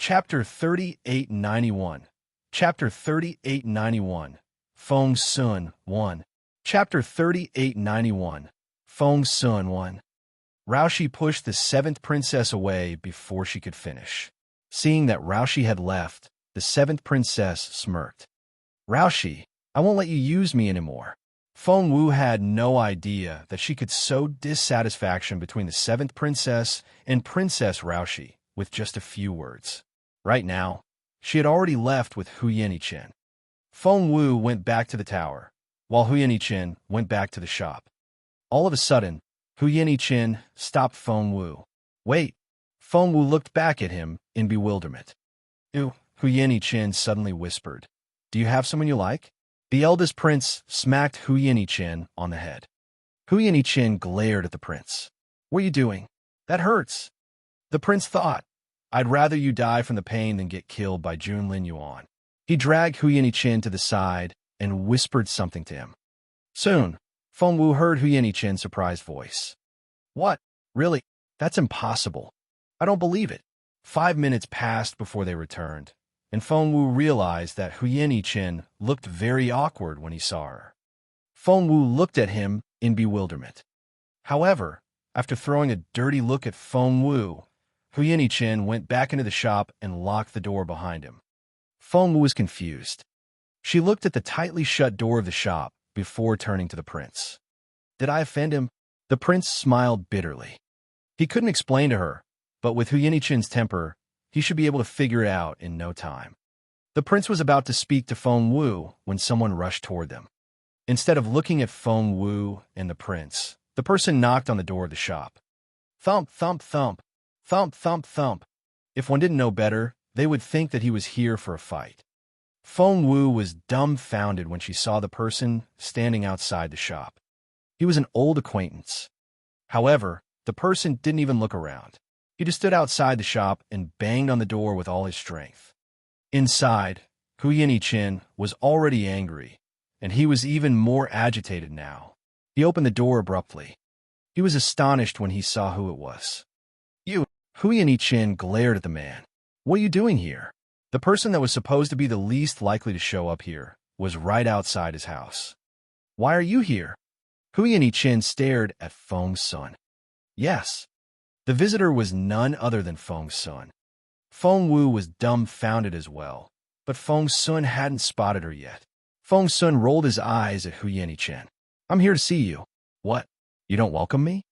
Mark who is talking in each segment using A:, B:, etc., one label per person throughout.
A: Chapter 3891. Chapter 3891. Feng Sun 1. Chapter 3891. Feng Sun 1. Raoshi pushed the seventh princess away before she could finish. Seeing that Raoshi had left, the seventh princess smirked. Raoshi, I won't let you use me anymore. Feng Wu had no idea that she could sow dissatisfaction between the seventh princess and Princess Raoshi with just a few words. Right now, she had already left with Hu Yannichen. Feng Wu went back to the tower, while Hu Yannichen went back to the shop. All of a sudden, Hu Yannichen stopped Feng Wu. Wait! Feng Wu looked back at him in bewilderment. Hu Yannichen suddenly whispered, Do you have someone you like? The eldest prince smacked Hu Yannichen on the head. Hu Yannichen glared at the prince. What are you doing? That hurts. The prince thought, I'd rather you die from the pain than get killed by Junlin Yuan. He dragged Hu Yannichen to the side and whispered something to him. Soon, Feng Wu heard Hu Yannichen's surprised voice. What? Really? That's impossible. I don't believe it. 5 minutes passed before they returned, and Feng Wu realized that Hu Yannichen looked very awkward when he saw her. Feng Wu looked at him in bewilderment. However, after throwing a dirty look at Feng Wu, Hu Yannichen went back into the shop and locked the door behind him. Feng Wu was confused. She looked at the tightly shut door of the shop before turning to the prince. Did I offend him? The prince smiled bitterly. He couldn't explain to her, but with Hu Yannichen's temper, he should be able to figure it out in no time. The prince was about to speak to Feng Wu when someone rushed toward them. Instead of looking at Feng Wu and the prince, the person knocked on the door of the shop. Thump, thump, thump. Thump, thump, thump. If one didn't know better, they would think that he was here for a fight. Feng Wu was dumbfounded when she saw the person standing outside the shop. He was an old acquaintance. However, the person didn't even look around. He just stood outside the shop and banged on the door with all his strength. Inside, Hu Yannichen was already angry, and he was even more agitated now. He opened the door abruptly. He was astonished when he saw who it was. Hu Yannichen glared at the man. What are you doing here? The person that was supposed to be the least likely to show up here was right outside his house. Why are you here? Hu Yannichen stared at Feng Sun. Yes. The visitor was none other than Feng Sun. Feng Wu was dumbfounded as well, but Feng Sun hadn't spotted her yet. Feng Sun rolled his eyes at Hu Yannichen. I'm here to see you. What? You don't welcome me?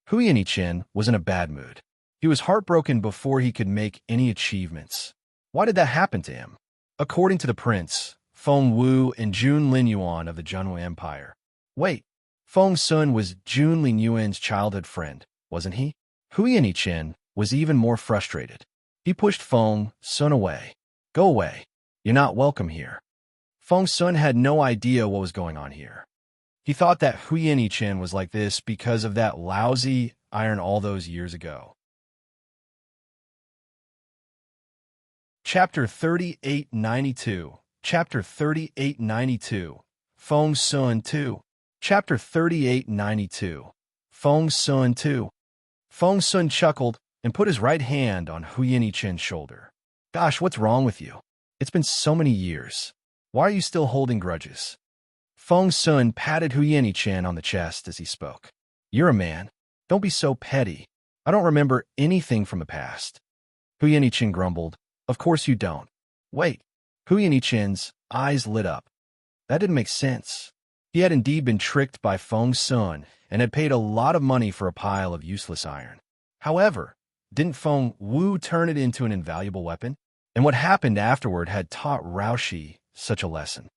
A: Hu Yannichen was in a bad mood. He was heartbroken before he could make any achievements. Why did that happen to him? According to the prince, Feng Wu and Junlin Yuan of the Junwu Empire. Wait, Feng Sun was Junlin Yuan's childhood friend, wasn't he? Hu Yannichen was even more frustrated. He pushed Feng Sun away. Go away. You're not welcome here. Feng Sun had no idea what was going on here. He thought that Hu Yannichen was like this because of that lousy iron all those years ago. Chapter 3892. Chapter 3892. Feng Sun 2. Chapter 3892. Feng Sun 2. Feng Sun chuckled and put his right hand on Hu Yannichen's shoulder. Gosh, what's wrong with you? It's been so many years. Why are you still holding grudges? Feng Sun patted Hu Yannichen on the chest as he spoke. You're a man. Don't be so petty. I don't remember anything from the past. Hu Yannichen grumbled. Of course you don't. Wait. Hu Yannichen's eyes lit up. That didn't make sense. He had indeed been tricked by Feng Sun and had paid a lot of money for a pile of useless iron. However, didn't Feng Wu turn it into an invaluable weapon? And what happened afterward had taught Raoshi such a lesson.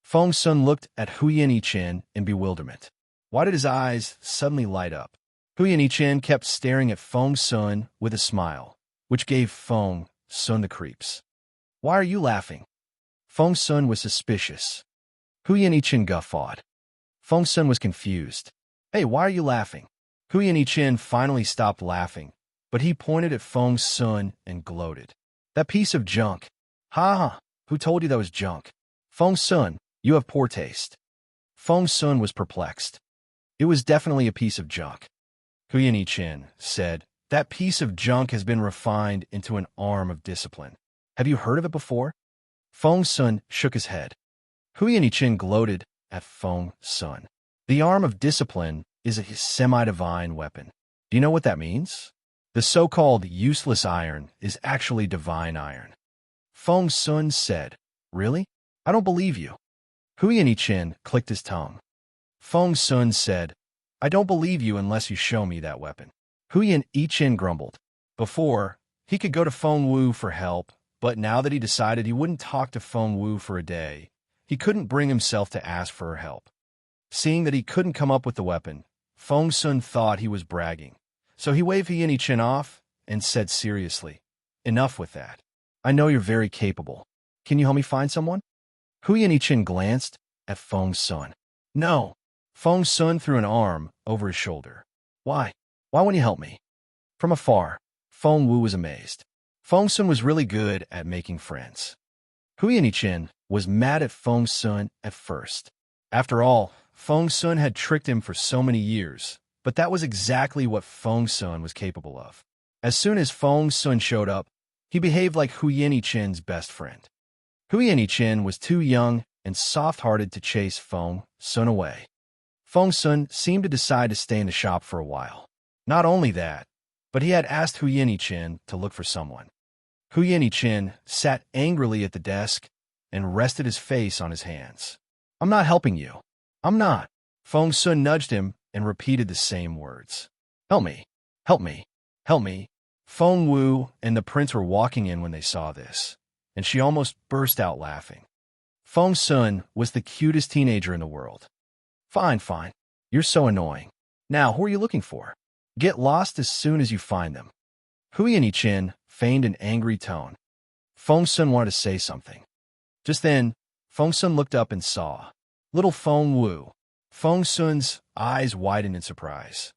A: Feng Sun looked at Hu Yannichen in bewilderment. Why did his eyes suddenly light up? Hu Yannichen kept staring at Feng Sun with a smile, which gave Feng Sun the creeps. Why are you laughing? Feng Sun was suspicious. Hu Yannichen guffawed. Feng Sun was confused. Hey, why are you laughing? Hu Yannichen finally stopped laughing, but he pointed at Feng Sun and gloated. That piece of junk. Ha ha, who told you that was junk? Feng Sun, you have poor taste. Feng Sun was perplexed. It was definitely a piece of junk. Hu Yannichen said, That piece of junk has been refined into an arm of discipline. Have you heard of it before? Feng Sun shook his head. Hu Yanqin gloated at Feng Sun. The arm of discipline is a semi-divine weapon. Do you know what that means? The so-called useless iron is actually divine iron. Feng Sun said, Really? I don't believe you. Hu Yanqin clicked his tongue. Feng Sun said, I don't believe you unless you show me that weapon. Hu Yanqin grumbled. Before, he could go to Feng Wu for help, but now that he decided he wouldn't talk to Feng Wu for a day, he couldn't bring himself to ask for her help. Seeing that he couldn't come up with the weapon, Feng Sun thought he was bragging. So he waved Hu Yanqin off and said seriously, Enough with that. I know you're very capable. Can you help me find someone? Hu Yanqin glanced at Feng Sun. No. Feng Sun threw an arm over his shoulder. Why? Why won't you help me? From afar, Feng Wu was amazed. Feng Sun was really good at making friends. Hu Yanqin was mad at Feng Sun at first. After all, Feng Sun had tricked him for so many years, but that was exactly what Feng Sun was capable of. As soon as Feng Sun showed up, he behaved like Hu Yanqin's best friend. Hu Yanqin was too young and soft-hearted to chase Feng Sun away. Feng Sun seemed to decide to stay in the shop for a while. Not only that, but he had asked Hu Yanqin to look for someone. Hu Yanqin sat angrily at the desk and rested his face on his hands. I'm not helping you. I'm not. Feng Sun nudged him and repeated the same words. Help me. Help me. Help me. Feng Wu and the prince were walking in when they saw this, and she almost burst out laughing. Feng Sun was the cutest teenager in the world. Fine, fine. You're so annoying. Now, who are you looking for? Get lost as soon as you find them. Hu Yanqin feigned an angry tone. Feng Sun wanted to say something. Just then, Feng Sun looked up and saw little Feng Wu. Feng Sun's eyes widened in surprise.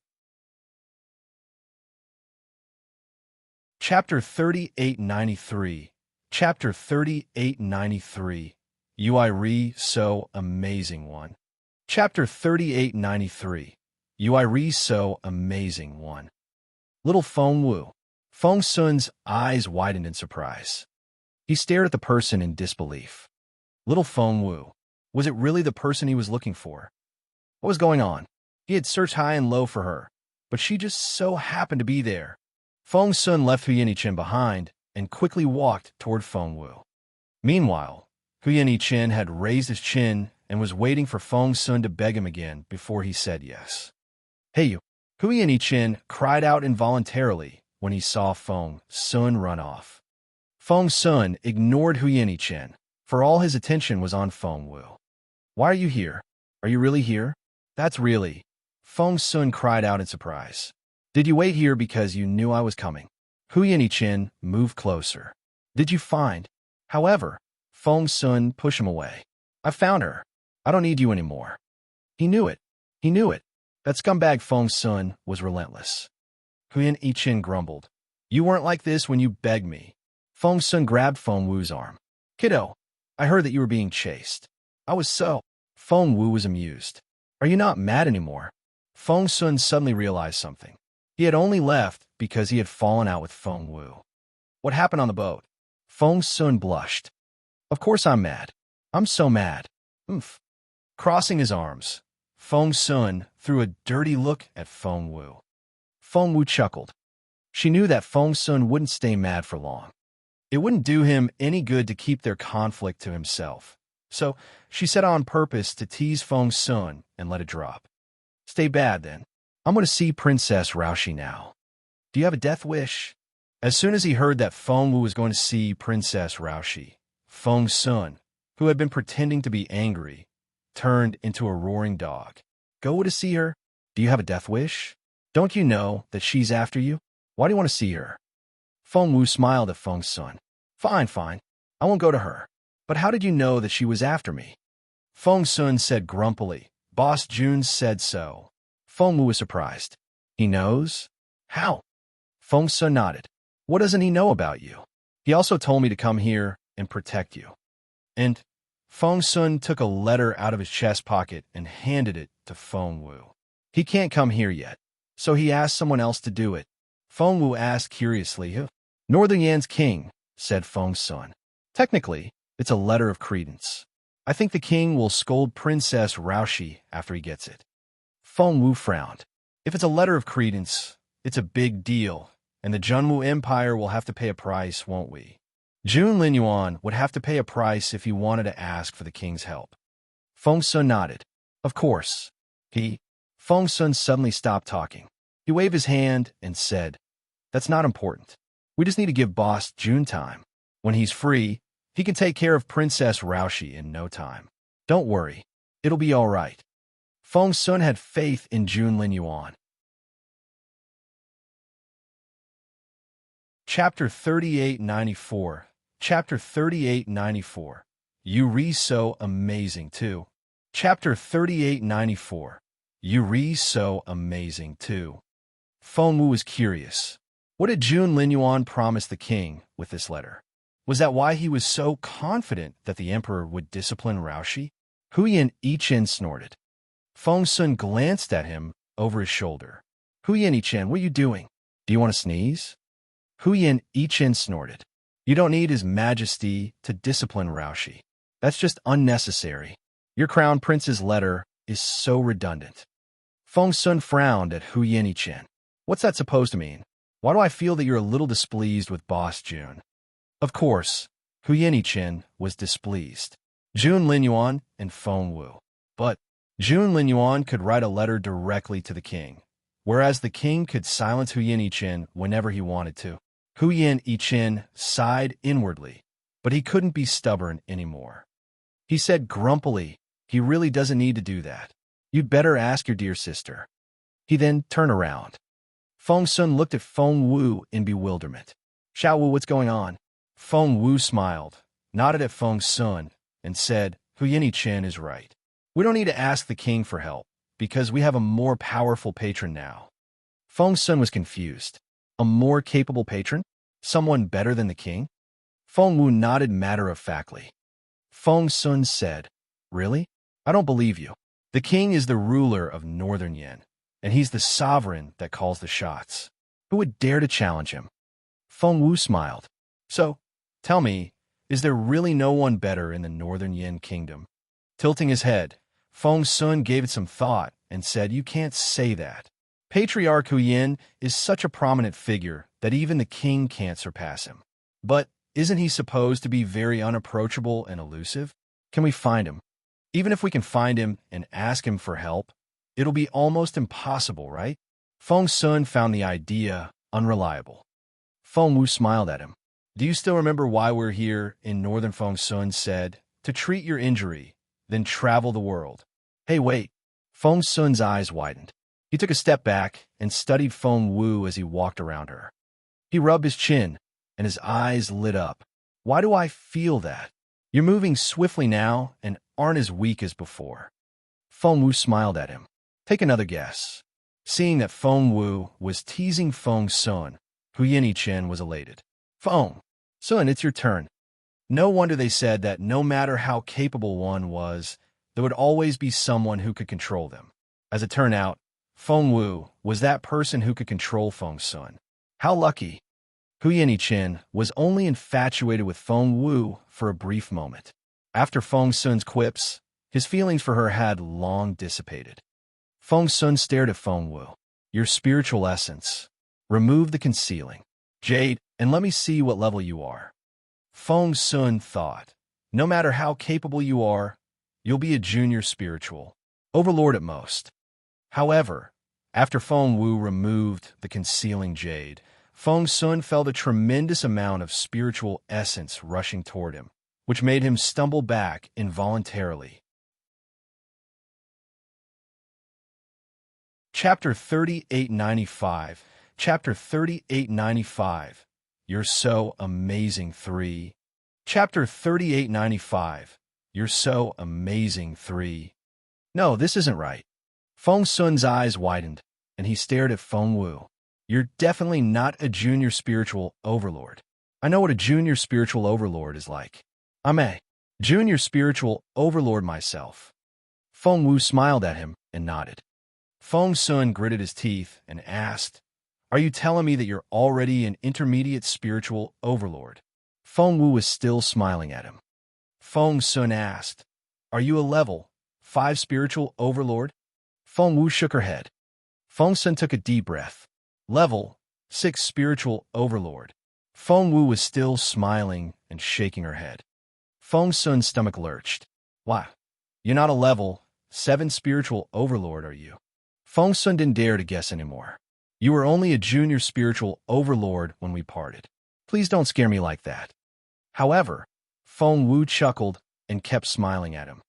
A: Chapter 3893. Chapter 3893. Ui Ri So Amazing One. Chapter 3893. Ui Ri So Amazing One. Little Feng Wu. Feng Sun's eyes widened in surprise. He stared at the person in disbelief. Little Feng Wu. Was it really the person he was looking for? What was going on? He had searched high and low for her, but she just so happened to be there. Feng Sun left Hu Yanqin behind and quickly walked toward Feng Wu. Meanwhile, Hu Yanqin had raised his chin and was waiting for Feng Sun to beg him again before he said yes. Hey you! Hu Yanqin cried out involuntarily when he saw Feng Sun run off. Feng Sun ignored Hu Yanqin, for all his attention was on Feng Wu. Why are you here? Are you really here? That's really... Feng Sun cried out in surprise. Did you wait here because you knew I was coming? Hu Yanqin moved closer. Did you find? However, Feng Sun pushed him away. I found her. I don't need you anymore. He knew it. He knew it. That scumbag Feng Sun was relentless. Hu Yanqin grumbled. You weren't like this when you begged me. Feng Sun grabbed Feng Wu's arm. Kiddo, I heard that you were being chased. I was so... Feng Wu was amused. Are you not mad anymore? Feng Sun suddenly realized something. He had only left because he had fallen out with Feng Wu. What happened on the boat? Feng Sun blushed. Of course I'm mad. I'm so mad. Oomph. Crossing his arms, Feng Sun threw a dirty look at Feng Wu. Feng Wu chuckled. She knew that Feng Sun wouldn't stay mad for long. It wouldn't do him any good to keep their conflict to himself. So she said on purpose to tease Feng Sun and let it drop. Stay bad, then. I'm going to see Princess Raoshi now. Do you have a death wish? As soon as he heard that Feng Wu was going to see Princess Raoshi, Feng Sun, who had been pretending to be angry, turned into a roaring dog. Go to see her? Do you have a death wish? Don't you know that she's after you? Why do you want to see her? Feng Wu smiled at Feng Sun. Fine, fine. I won't go to her. But how did you know that she was after me? Feng Sun said grumpily. Boss Jun said so. Feng Wu was surprised. He knows? How? Feng Sun nodded. What doesn't he know about you? He also told me to come here and protect you. And Feng Sun took a letter out of his chest pocket and handed it to Feng Wu. He can't come here yet, so he asked someone else to do it. Feng Wu asked curiously. Northern Yan's king, said Feng Sun. Technically, it's a letter of credence. I think the king will scold Princess Raoshi after he gets it. Feng Wu frowned. If it's a letter of credence, it's a big deal, and the Junwu Empire will have to pay a price, won't we? Jun Linyuan would have to pay a price if he wanted to ask for the king's help. Feng Sun nodded. Of course. Feng Sun suddenly stopped talking. He waved his hand and said, That's not important. We just need to give Boss Jun time. When he's free, he can take care of Princess Raoshi in no time. Don't worry. It'll be all right. Feng Sun had faith in Jun Linyuan. Chapter 3894. Chapter 3894. You re so amazing too. Chapter 3894. You re so amazing too. Feng Wu was curious. What did Jun Linyuan promise the king with this letter? Was that why he was so confident that the emperor would discipline Raoshi? Huyan Yichen snorted. Feng Sun glanced at him over his shoulder. Huyan Yichen, what are you doing? Do you want to sneeze? Huyan Yichen snorted. You don't need His Majesty to discipline Raoshi. That's just unnecessary. Your crown prince's letter is so redundant. Feng Sun frowned at Huyan Yichen. What's that supposed to mean? Why do I feel that you're a little displeased with Boss Jun? Of course, Huyan Yichen was displeased. Jun Linyuan and Feng Wu. But Jun Linyuan could write a letter directly to the king, whereas the king could silence Huyan Yichen whenever he wanted to. Huyan Yichen sighed inwardly, but he couldn't be stubborn anymore. He said grumpily, he really doesn't need to do that. You'd better ask your dear sister. He then turned around. Feng Sun looked at Feng Wu in bewilderment. Xiao Wu, what's going on? Feng Wu smiled, nodded at Feng Sun, and said, Huyan Yichen is right. We don't need to ask the king for help, because we have a more powerful patron now. Feng Sun was confused. A more capable patron? Someone better than the king? Feng Wu nodded matter-of-factly. Feng Sun said, Really? I don't believe you. The king is the ruler of Northern Yan, and he's the sovereign that calls the shots. Who would dare to challenge him? Feng Wu smiled. So, tell me, is there really no one better in the Northern Yan kingdom? Tilting his head, Feng Sun gave it some thought and said, You can't say that. Patriarch Huyan is such a prominent figure that even the king can't surpass him. But isn't he supposed to be very unapproachable and elusive? Can we find him? Even if we can find him and ask him for help, it'll be almost impossible, right? Feng Sun found the idea unreliable. Feng Wu smiled at him. Do you still remember why we're here? In Northern Feng Sun said, To treat your injury, then travel the world. Hey, wait. Feng Sun's eyes widened. He took a step back and studied Feng Wu as he walked around her. He rubbed his chin, and his eyes lit up. Why do I feel that? You're moving swiftly now and aren't as weak as before. Feng Wu smiled at him. Take another guess. Seeing that Feng Wu was teasing Feng Sun, Huyan Yichen was elated. Feng Sun, it's your turn. No wonder they said that no matter how capable one was, there would always be someone who could control them. As it turned out, Feng Wu was that person who could control Feng Sun. How lucky! Huyan Yichen was only infatuated with Feng Wu for a brief moment. After Feng Sun's quips, his feelings for her had long dissipated. Feng Sun stared at Feng Wu. Your spiritual essence. Remove the concealing. Jade, and let me see what level you are. Feng Sun thought, no matter how capable you are, you'll be a junior spiritual, overlord at most. However, after Feng Wu removed the concealing jade, Feng Sun felt a tremendous amount of spiritual essence rushing toward him, which made him stumble back involuntarily. Chapter 3895. Chapter 3895. You're so amazing 3. Chapter 3895. You're so amazing 3. No, this isn't right. Feng Sun's eyes widened, and he stared at Feng Wu. You're definitely not a junior spiritual overlord. I know what a junior spiritual overlord is like. I'm a junior spiritual overlord myself. Feng Wu smiled at him and nodded. Feng Sun gritted his teeth and asked, Are you telling me that you're already an intermediate spiritual overlord? Feng Wu was still smiling at him. Feng Sun asked, Are you a level 5 spiritual overlord? Feng Wu shook her head. Feng Sun took a deep breath. Level 6 spiritual overlord. Feng Wu was still smiling and shaking her head. Feng Sun's stomach lurched. Why? You're not a level 7 spiritual overlord, are you? Feng Sun didn't dare to guess anymore. You were only a junior spiritual overlord when we parted. Please don't scare me like that. However, Feng Wu chuckled and kept smiling at him.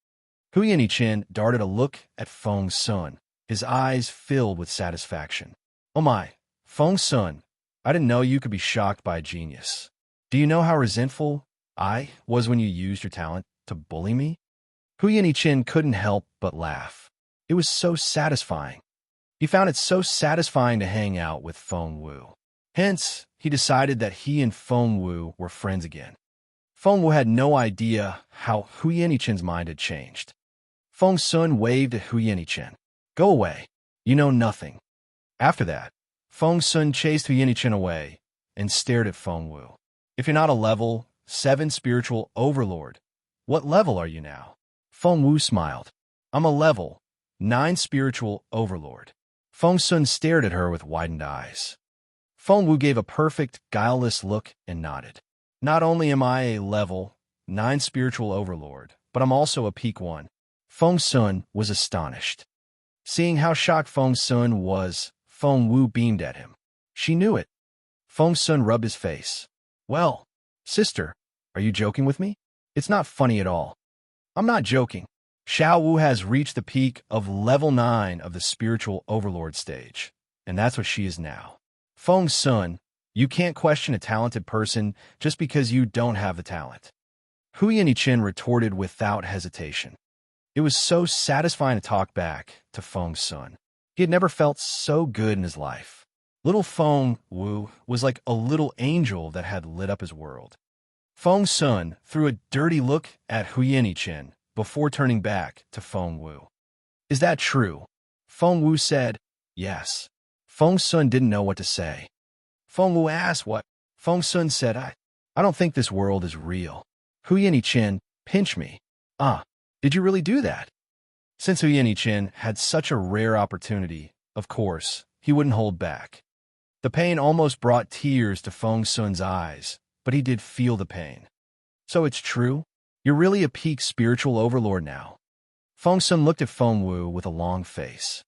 A: Hu Yanqin darted a look at Feng Sun, his eyes filled with satisfaction. Oh my, Feng Sun, I didn't know you could be shocked by a genius. Do you know how resentful I was when you used your talent to bully me? Hu Yanqin couldn't help but laugh. It was so satisfying. He found it so satisfying to hang out with Feng Wu. Hence, he decided that he and Feng Wu were friends again. Feng Wu had no idea how Hu Yanqin's mind had changed. Feng Sun waved at Hu Yanqin. Go away. You know nothing. After that, Feng Sun chased Hu Yanqin away and stared at Feng Wu. If you're not a level 7 spiritual overlord, what level are you now? Feng Wu smiled. I'm a level 9 spiritual overlord. Feng Sun stared at her with widened eyes. Feng Wu gave a perfect, guileless look and nodded. Not only am I a level 9 spiritual overlord, but I'm also a peak 1. Feng Sun was astonished. Seeing how shocked Feng Sun was, Feng Wu beamed at him. She knew it. Feng Sun rubbed his face. Well, sister, are you joking with me? It's not funny at all. I'm not joking. Xiao Wu has reached the peak of level 9 of the spiritual overlord stage, and that's what she is now. Feng Sun, you can't question a talented person just because you don't have the talent. Hu Yanqin retorted without hesitation. It was so satisfying to talk back to Feng Sun. He had never felt so good in his life. Little Feng Wu was like a little angel that had lit up his world. Feng Sun threw a dirty look at Hu Yanqin before turning back to Feng Wu. Is that true? Feng Wu said, yes. Feng Sun didn't know what to say. Feng Wu asked what? Feng Sun said, I don't think this world is real. Hu Yanqin, pinch me. Did you really do that? Since Hu Yanqin had such a rare opportunity, of course, he wouldn't hold back. The pain almost brought tears to Feng Sun's eyes, but he did feel the pain. So it's true? You're really a peak spiritual overlord now. Feng Sun looked at Feng Wu with a long face.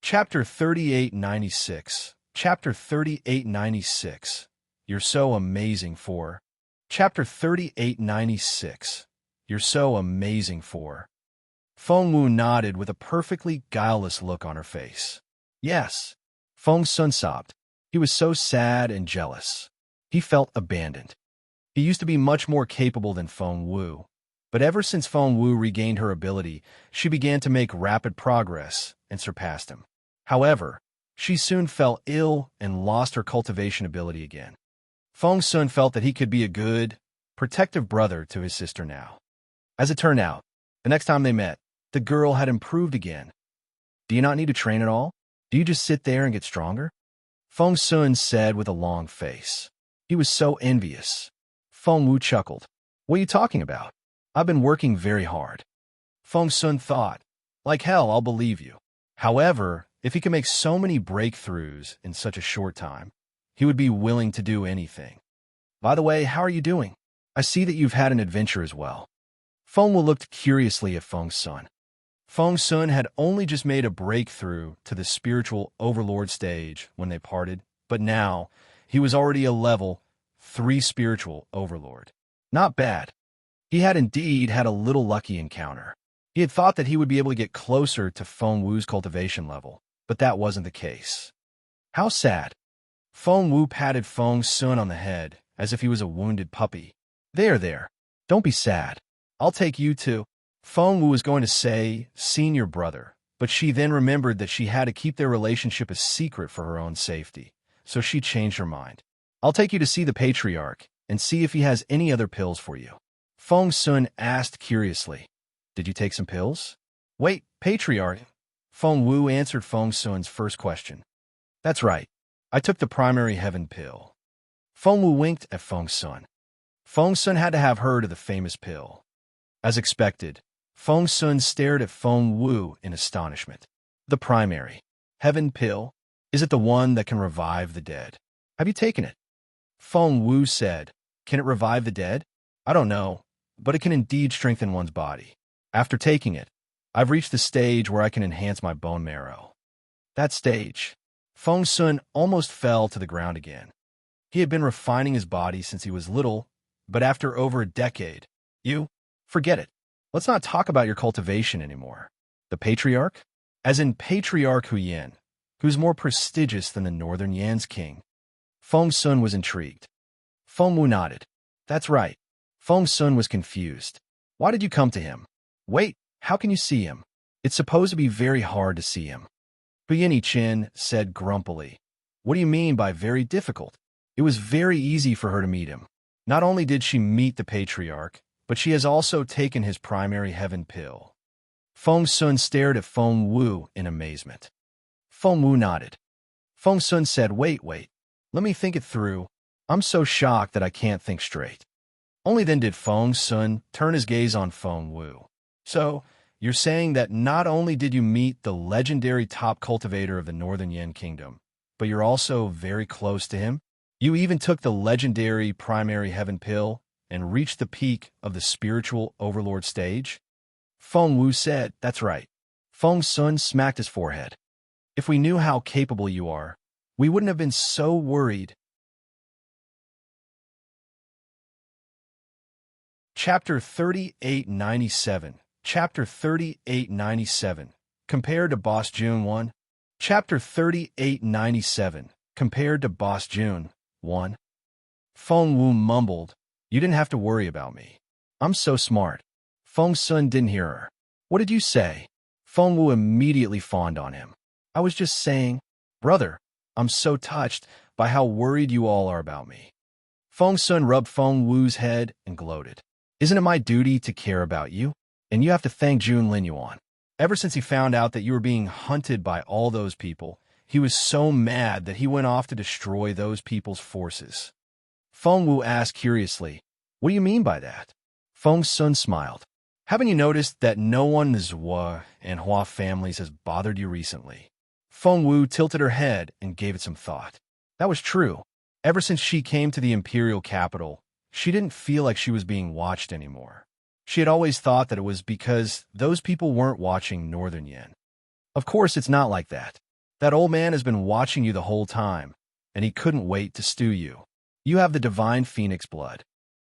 A: Chapter 3896. Chapter 3896. You're so amazing for. Chapter 3896. You're so amazing for. Feng Wu nodded with a perfectly guileless look on her face. Yes. Feng Sun sobbed. He was so sad and jealous. He felt abandoned. He used to be much more capable than Feng Wu, but ever since Feng Wu regained her ability, she began to make rapid progress and surpassed him. However, she soon fell ill and lost her cultivation ability again. Feng Sun felt that he could be a good, protective brother to his sister now. As it turned out, the next time they met, the girl had improved again. Do you not need to train at all? Do you just sit there and get stronger? Feng Sun said with a long face. He was so envious. Feng Wu chuckled. What are you talking about? I've been working very hard. Feng Sun thought, like hell, I'll believe you. However, if he could make so many breakthroughs in such a short time, he would be willing to do anything. By the way, how are you doing? I see that you've had an adventure as well. Feng Wu looked curiously at Feng Sun. Feng Sun had only just made a breakthrough to the spiritual overlord stage when they parted, but now he was already a level 3 spiritual overlord. Not bad. He had indeed had a little lucky encounter. He had thought that he would be able to get closer to Feng Wu's cultivation level, but that wasn't the case. How sad. Feng Wu patted Feng Sun on the head as if he was a wounded puppy. There. Don't be sad. I'll take you to. Feng Wu was going to say senior brother, but she then remembered that she had to keep their relationship a secret for her own safety, so she changed her mind. I'll take you to see the patriarch and see if he has any other pills for you. Feng Sun asked curiously, Did you take some pills? Wait, patriarch. Feng Wu answered Feng Sun's first question. That's right. I took the primary heaven pill. Feng Wu winked at Feng Sun. Feng Sun had to have heard of the famous pill. As expected, Feng Sun stared at Feng Wu in astonishment. The primary heaven pill? Is it the one that can revive the dead? Have you taken it? Feng Wu said, Can it revive the dead? I don't know, but it can indeed strengthen one's body. After taking it, I've reached the stage where I can enhance my bone marrow. That stage. Feng Sun almost fell to the ground again. He had been refining his body since he was little, but after over a decade, forget it. Let's not talk about your cultivation anymore. The patriarch? As in Patriarch Huyan, who's more prestigious than the Northern Yan's king. Feng Sun was intrigued. Feng Wu nodded. That's right. Feng Sun was confused. Why did you come to him? Wait, how can you see him? It's supposed to be very hard to see him. Huyan Qin said grumpily. What do you mean by very difficult? It was very easy for her to meet him. Not only did she meet the patriarch, but she has also taken his primary heaven pill. Feng Sun stared at Feng Wu in amazement. Feng Wu nodded. Feng Sun said, Wait, let me think it through. I'm so shocked that I can't think straight. Only then did Feng Sun turn his gaze on Feng Wu. So, you're saying that not only did you meet the legendary top cultivator of the Northern Yan Kingdom, but you're also very close to him? You even took the legendary primary heaven pill and reached the peak of the spiritual overlord stage? Feng Wu said, That's right. Feng Sun smacked his forehead. If we knew how capable you are, we wouldn't have been so worried. Chapter 3897. Chapter 3897. Compared to Boss June 1. Chapter 3897. Compared to Boss June 1. Feng Wu mumbled, You didn't have to worry about me. I'm so smart. Feng Sun didn't hear her. What did you say? Feng Wu immediately fawned on him. I was just saying, Brother, I'm so touched by how worried you all are about me. Feng Sun rubbed Feng Wu's head and gloated. Isn't it my duty to care about you? And you have to thank Jun Linyuan. Ever since he found out that you were being hunted by all those people, he was so mad that he went off to destroy those people's forces. Feng Wu asked curiously, What do you mean by that? Feng Sun smiled. Haven't you noticed that no one in the Zhuo and Hua families has bothered you recently? Feng Wu tilted her head and gave it some thought. That was true. Ever since she came to the Imperial capital, she didn't feel like she was being watched anymore. She had always thought that it was because those people weren't watching Northern Yan. Of course, it's not like that. That old man has been watching you the whole time, and he couldn't wait to stew you. You have the divine phoenix blood.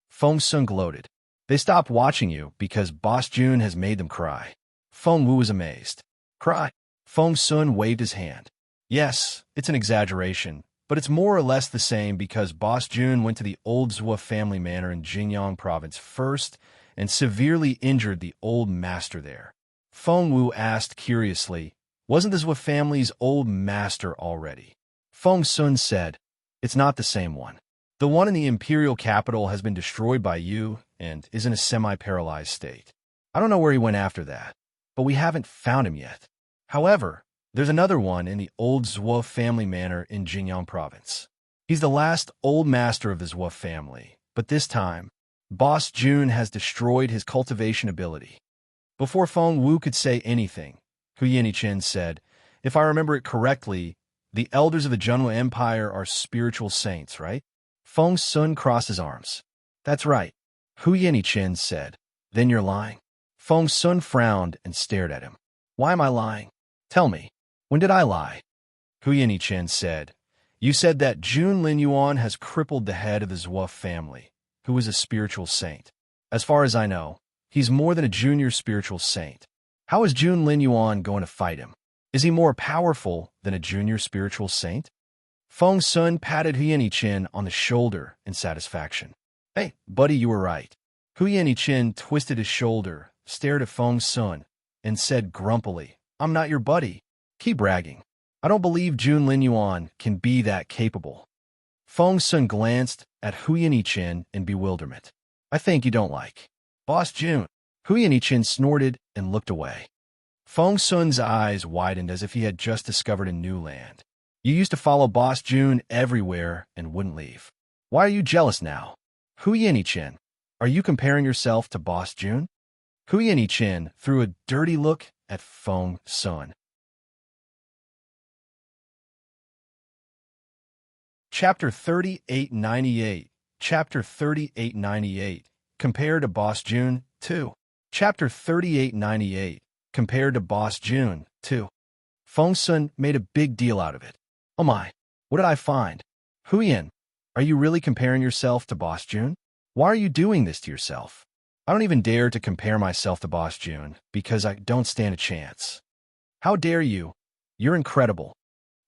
A: Feng Sun gloated. They stopped watching you because Boss Jun has made them cry. Feng Wu was amazed. Cry? Feng Sun waved his hand. Yes, it's an exaggeration, but it's more or less the same because Boss Jun went to the old Zhuo family manor in Xinjiang province first and severely injured the old master there. Feng Wu asked curiously, Wasn't the Zhuo family's old master already? Feng Sun said, It's not the same one. The one in the Imperial capital has been destroyed by you and is in a semi-paralyzed state. I don't know where he went after that, but we haven't found him yet. However, there's another one in the old Zhuo family manor in Xinjiang province. He's the last old master of the Zhuo family, but this time, Boss Jun has destroyed his cultivation ability. Before Feng Wu could say anything, Huyan Qin said, If I remember it correctly, the elders of the Junwa Empire are spiritual saints, right? Feng Sun crossed his arms. That's right, Huyan Qin said. Then you're lying. Feng Sun frowned and stared at him. Why am I lying? Tell me, when did I lie? Huyan Qin said, You said that Jun Linyuan has crippled the head of the Zhuo family, who is a spiritual saint. As far as I know, he's more than a junior spiritual saint. How is Jun Linyuan going to fight him? Is he more powerful than a junior spiritual saint? Feng Sun patted Huyan Qin on the shoulder in satisfaction. Hey, buddy, you were right. Huyan Qin twisted his shoulder, stared at Feng Sun, and said grumpily, I'm not your buddy. Keep bragging. I don't believe Jun Linyuan can be that capable. Feng Sun glanced at Huyan Qin in bewilderment. I think you don't like Boss Jun. Huyan Qin snorted and looked away. Feng Sun's eyes widened as if he had just discovered a new land. You used to follow Boss June everywhere and wouldn't leave. Why are you jealous now? Hu Yin-Chen, are you comparing yourself to Boss June? Hu Yin-Chen threw a dirty look at Feng Sun. Chapter 3898. Chapter 3898. Compared to Boss June, 2. Chapter 3898. Compared to Boss June, 2. Feng Sun made a big deal out of it. Oh my, what did I find? Hu Yin, are you really comparing yourself to Boss June? Why are you doing this to yourself? I don't even dare to compare myself to Boss June because I don't stand a chance. How dare you? You're incredible.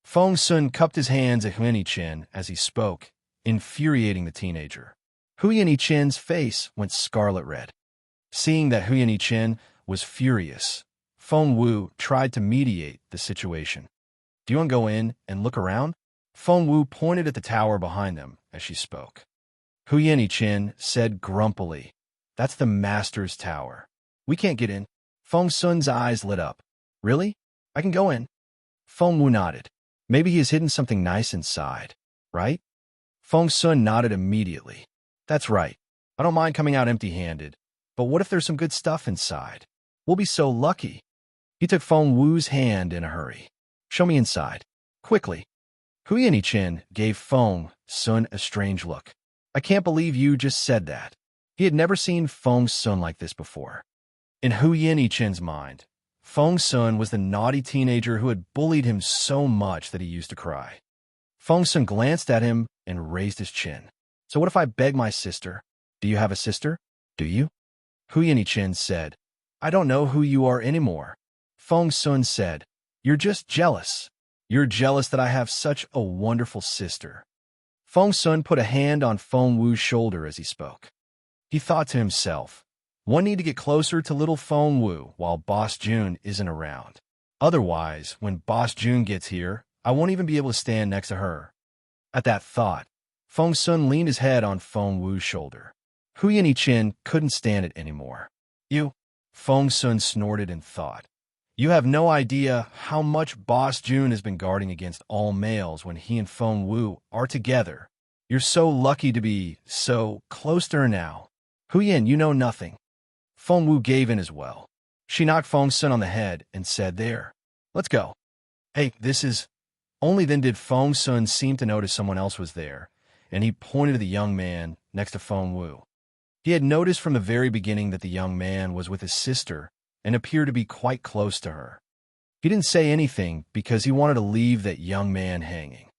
A: Feng Sun cupped his hands at Hu Yin-Chen as he spoke, infuriating the teenager. Hu Yin-Chen's face went scarlet red. Seeing that Hu Yin-Chen was furious, Feng Wu tried to mediate the situation. Do you want to go in and look around? Feng Wu pointed at the tower behind them as she spoke. Hu Yin-Chen said grumpily, That's the Master's Tower. We can't get in. Feng Sun's eyes lit up. Really? I can go in. Feng Wu nodded. Maybe he has hidden something nice inside, right? Feng Sun nodded immediately. That's right. I don't mind coming out empty-handed, but what if there's some good stuff inside? We'll be so lucky. He took Feng Wu's hand in a hurry. Show me inside. Quickly. Hu Yin-Chen gave Feng Sun a strange look. I can't believe you just said that. He had never seen Feng Sun like this before. In Hu Yin-Chen's mind, Feng Sun was the naughty teenager who had bullied him so much that he used to cry. Feng Sun glanced at him and raised his chin. So what if I beg my sister? Do you have a sister? Do you? Hu Yin-Chen said, I don't know who you are anymore. Feng Sun said, You're just jealous. You're jealous that I have such a wonderful sister. Feng Sun put a hand on Feng Wu's shoulder as he spoke. He thought to himself, one need to get closer to little Feng Wu while Boss June isn't around. Otherwise, when Boss June gets here, I won't even be able to stand next to her. At that thought, Feng Sun leaned his head on Feng Wu's shoulder. Hu Yin-Chen couldn't stand it anymore. You, Feng Sun snorted in thought. You have no idea how much Boss June has been guarding against all males when he and Feng Wu are together. You're so lucky to be so close to her now. Hu Yin, you know nothing. Feng Wu gave in as well. She knocked Feng Sun on the head and said, There, let's go. Hey, this is... Only then did Feng Sun seem to notice someone else was there, and he pointed to the young man next to Feng Wu. He had noticed from the very beginning that the young man was with his sister and appeared to be quite close to her. He didn't say anything because he wanted to leave that young man hanging.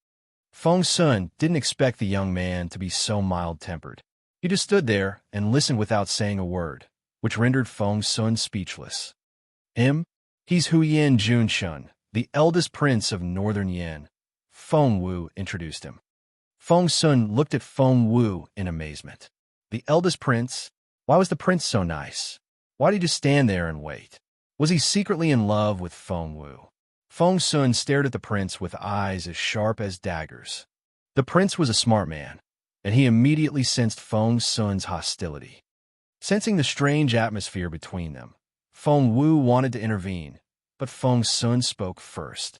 A: Feng Sun didn't expect the young man to be so mild-tempered. He just stood there and listened without saying a word, which rendered Feng Sun speechless. He's Hu Yin Junshun, the eldest prince of Northern Yan. Feng Wu introduced him. Feng Sun looked at Feng Wu in amazement. The eldest prince? Why was the prince so nice? Why did he just stand there and wait? Was he secretly in love with Feng Wu? Feng Sun stared at the prince with eyes as sharp as daggers. The prince was a smart man, and he immediately sensed Feng Sun's hostility. Sensing the strange atmosphere between them, Feng Wu wanted to intervene, but Feng Sun spoke first.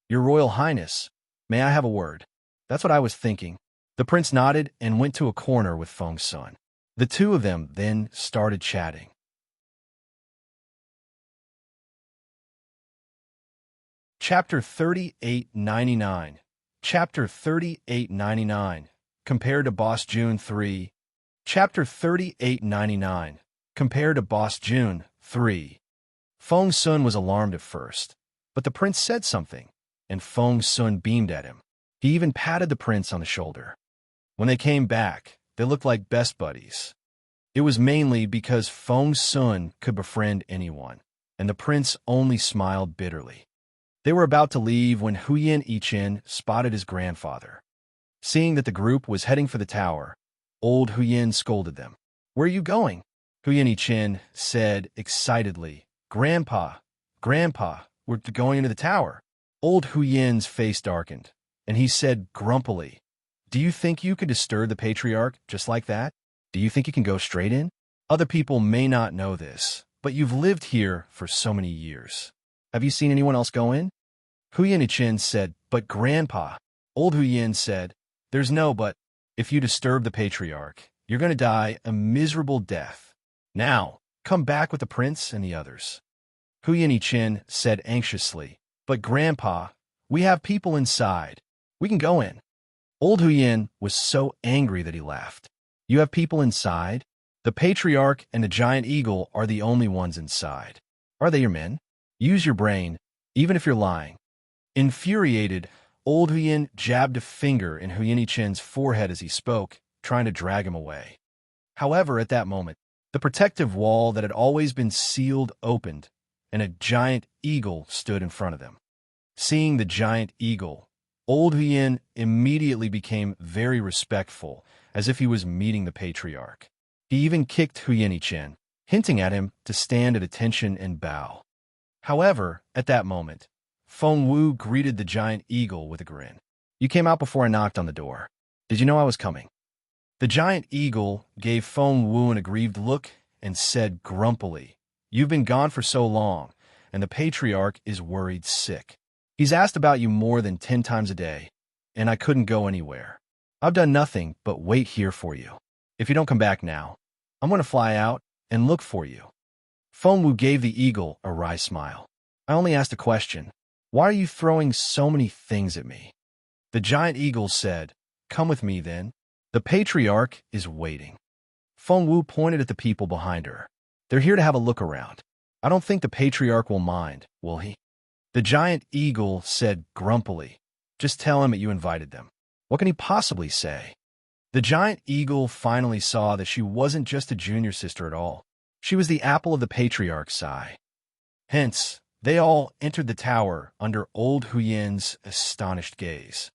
A: Your Royal Highness, may I have a word? That's what I was thinking. The prince nodded and went to a corner with Feng Sun. The two of them then started chatting. Chapter 3899. Chapter 3899. Compared to Boss June 3. Chapter 3899. Compared to Boss June 3. Feng Sun was alarmed at first, but the prince said something, and Feng Sun beamed at him. He even patted the prince on the shoulder. When they came back, they looked like best buddies. It was mainly because Feng Sun could befriend anyone, and the prince only smiled bitterly. They were about to leave when Hu Yin-Chen spotted his grandfather. Seeing that the group was heading for the tower, old Hu Yin scolded them. Where are you going? Hu Yin-Chen said excitedly, Grandpa, we're going into the tower. Old Hu Yin's face darkened, and he said grumpily, Do you think you could disturb the patriarch just like that? Do you think you can go straight in? Other people may not know this, but you've lived here for so many years. Have you seen anyone else go in? Huyan said, but Grandpa. Old Huyan said, there's no but. If you disturb the patriarch, you're going to die a miserable death. Now, come back with the prince and the others. Huyan said anxiously, but Grandpa, we have people inside. We can go in. Old Huyan was so angry that he laughed. You have people inside? The patriarch and the giant eagle are the only ones inside. Are they your men? Use your brain, even if you're lying. Infuriated, Old Huyan jabbed a finger in Huyan forehead as he spoke, trying to drag him away. However, at that moment, the protective wall that had always been sealed opened, and a giant eagle stood in front of them. Seeing the giant eagle, Old Huyan immediately became very respectful, as if he was meeting the patriarch. He even kicked Huyan, hinting at him to stand at attention and bow. However, at that moment, Feng Wu greeted the giant eagle with a grin. You came out before I knocked on the door. Did you know I was coming? The giant eagle gave Feng Wu an aggrieved look and said grumpily, You've been gone for so long, and the patriarch is worried sick. He's asked about you more than 10 times a day, and I couldn't go anywhere. I've done nothing but wait here for you. If you don't come back now, I'm going to fly out and look for you. Feng Wu gave the eagle a wry smile. I only asked a question. Why are you throwing so many things at me? The giant eagle said, Come with me then. The patriarch is waiting. Feng Wu pointed at the people behind her. They're here to have a look around. I don't think the patriarch will mind, will he? The giant eagle said grumpily, Just tell him that you invited them. What can he possibly say? The giant eagle finally saw that she wasn't just a junior sister at all. She was the apple of the patriarch's eye. Hence, they all entered the tower under Old Huyan's astonished gaze.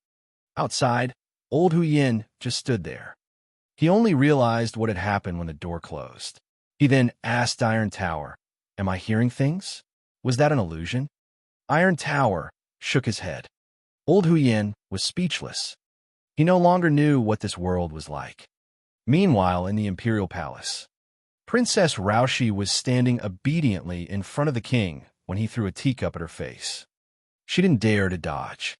A: Outside, Old Huyan just stood there. He only realized what had happened when the door closed. He then asked Iron Tower, Am I hearing things? Was that an illusion? Iron Tower shook his head. Old Huyan was speechless. He no longer knew what this world was like. Meanwhile, in the Imperial Palace, Princess Raoshi was standing obediently in front of the king when he threw a teacup at her face. She didn't dare to dodge.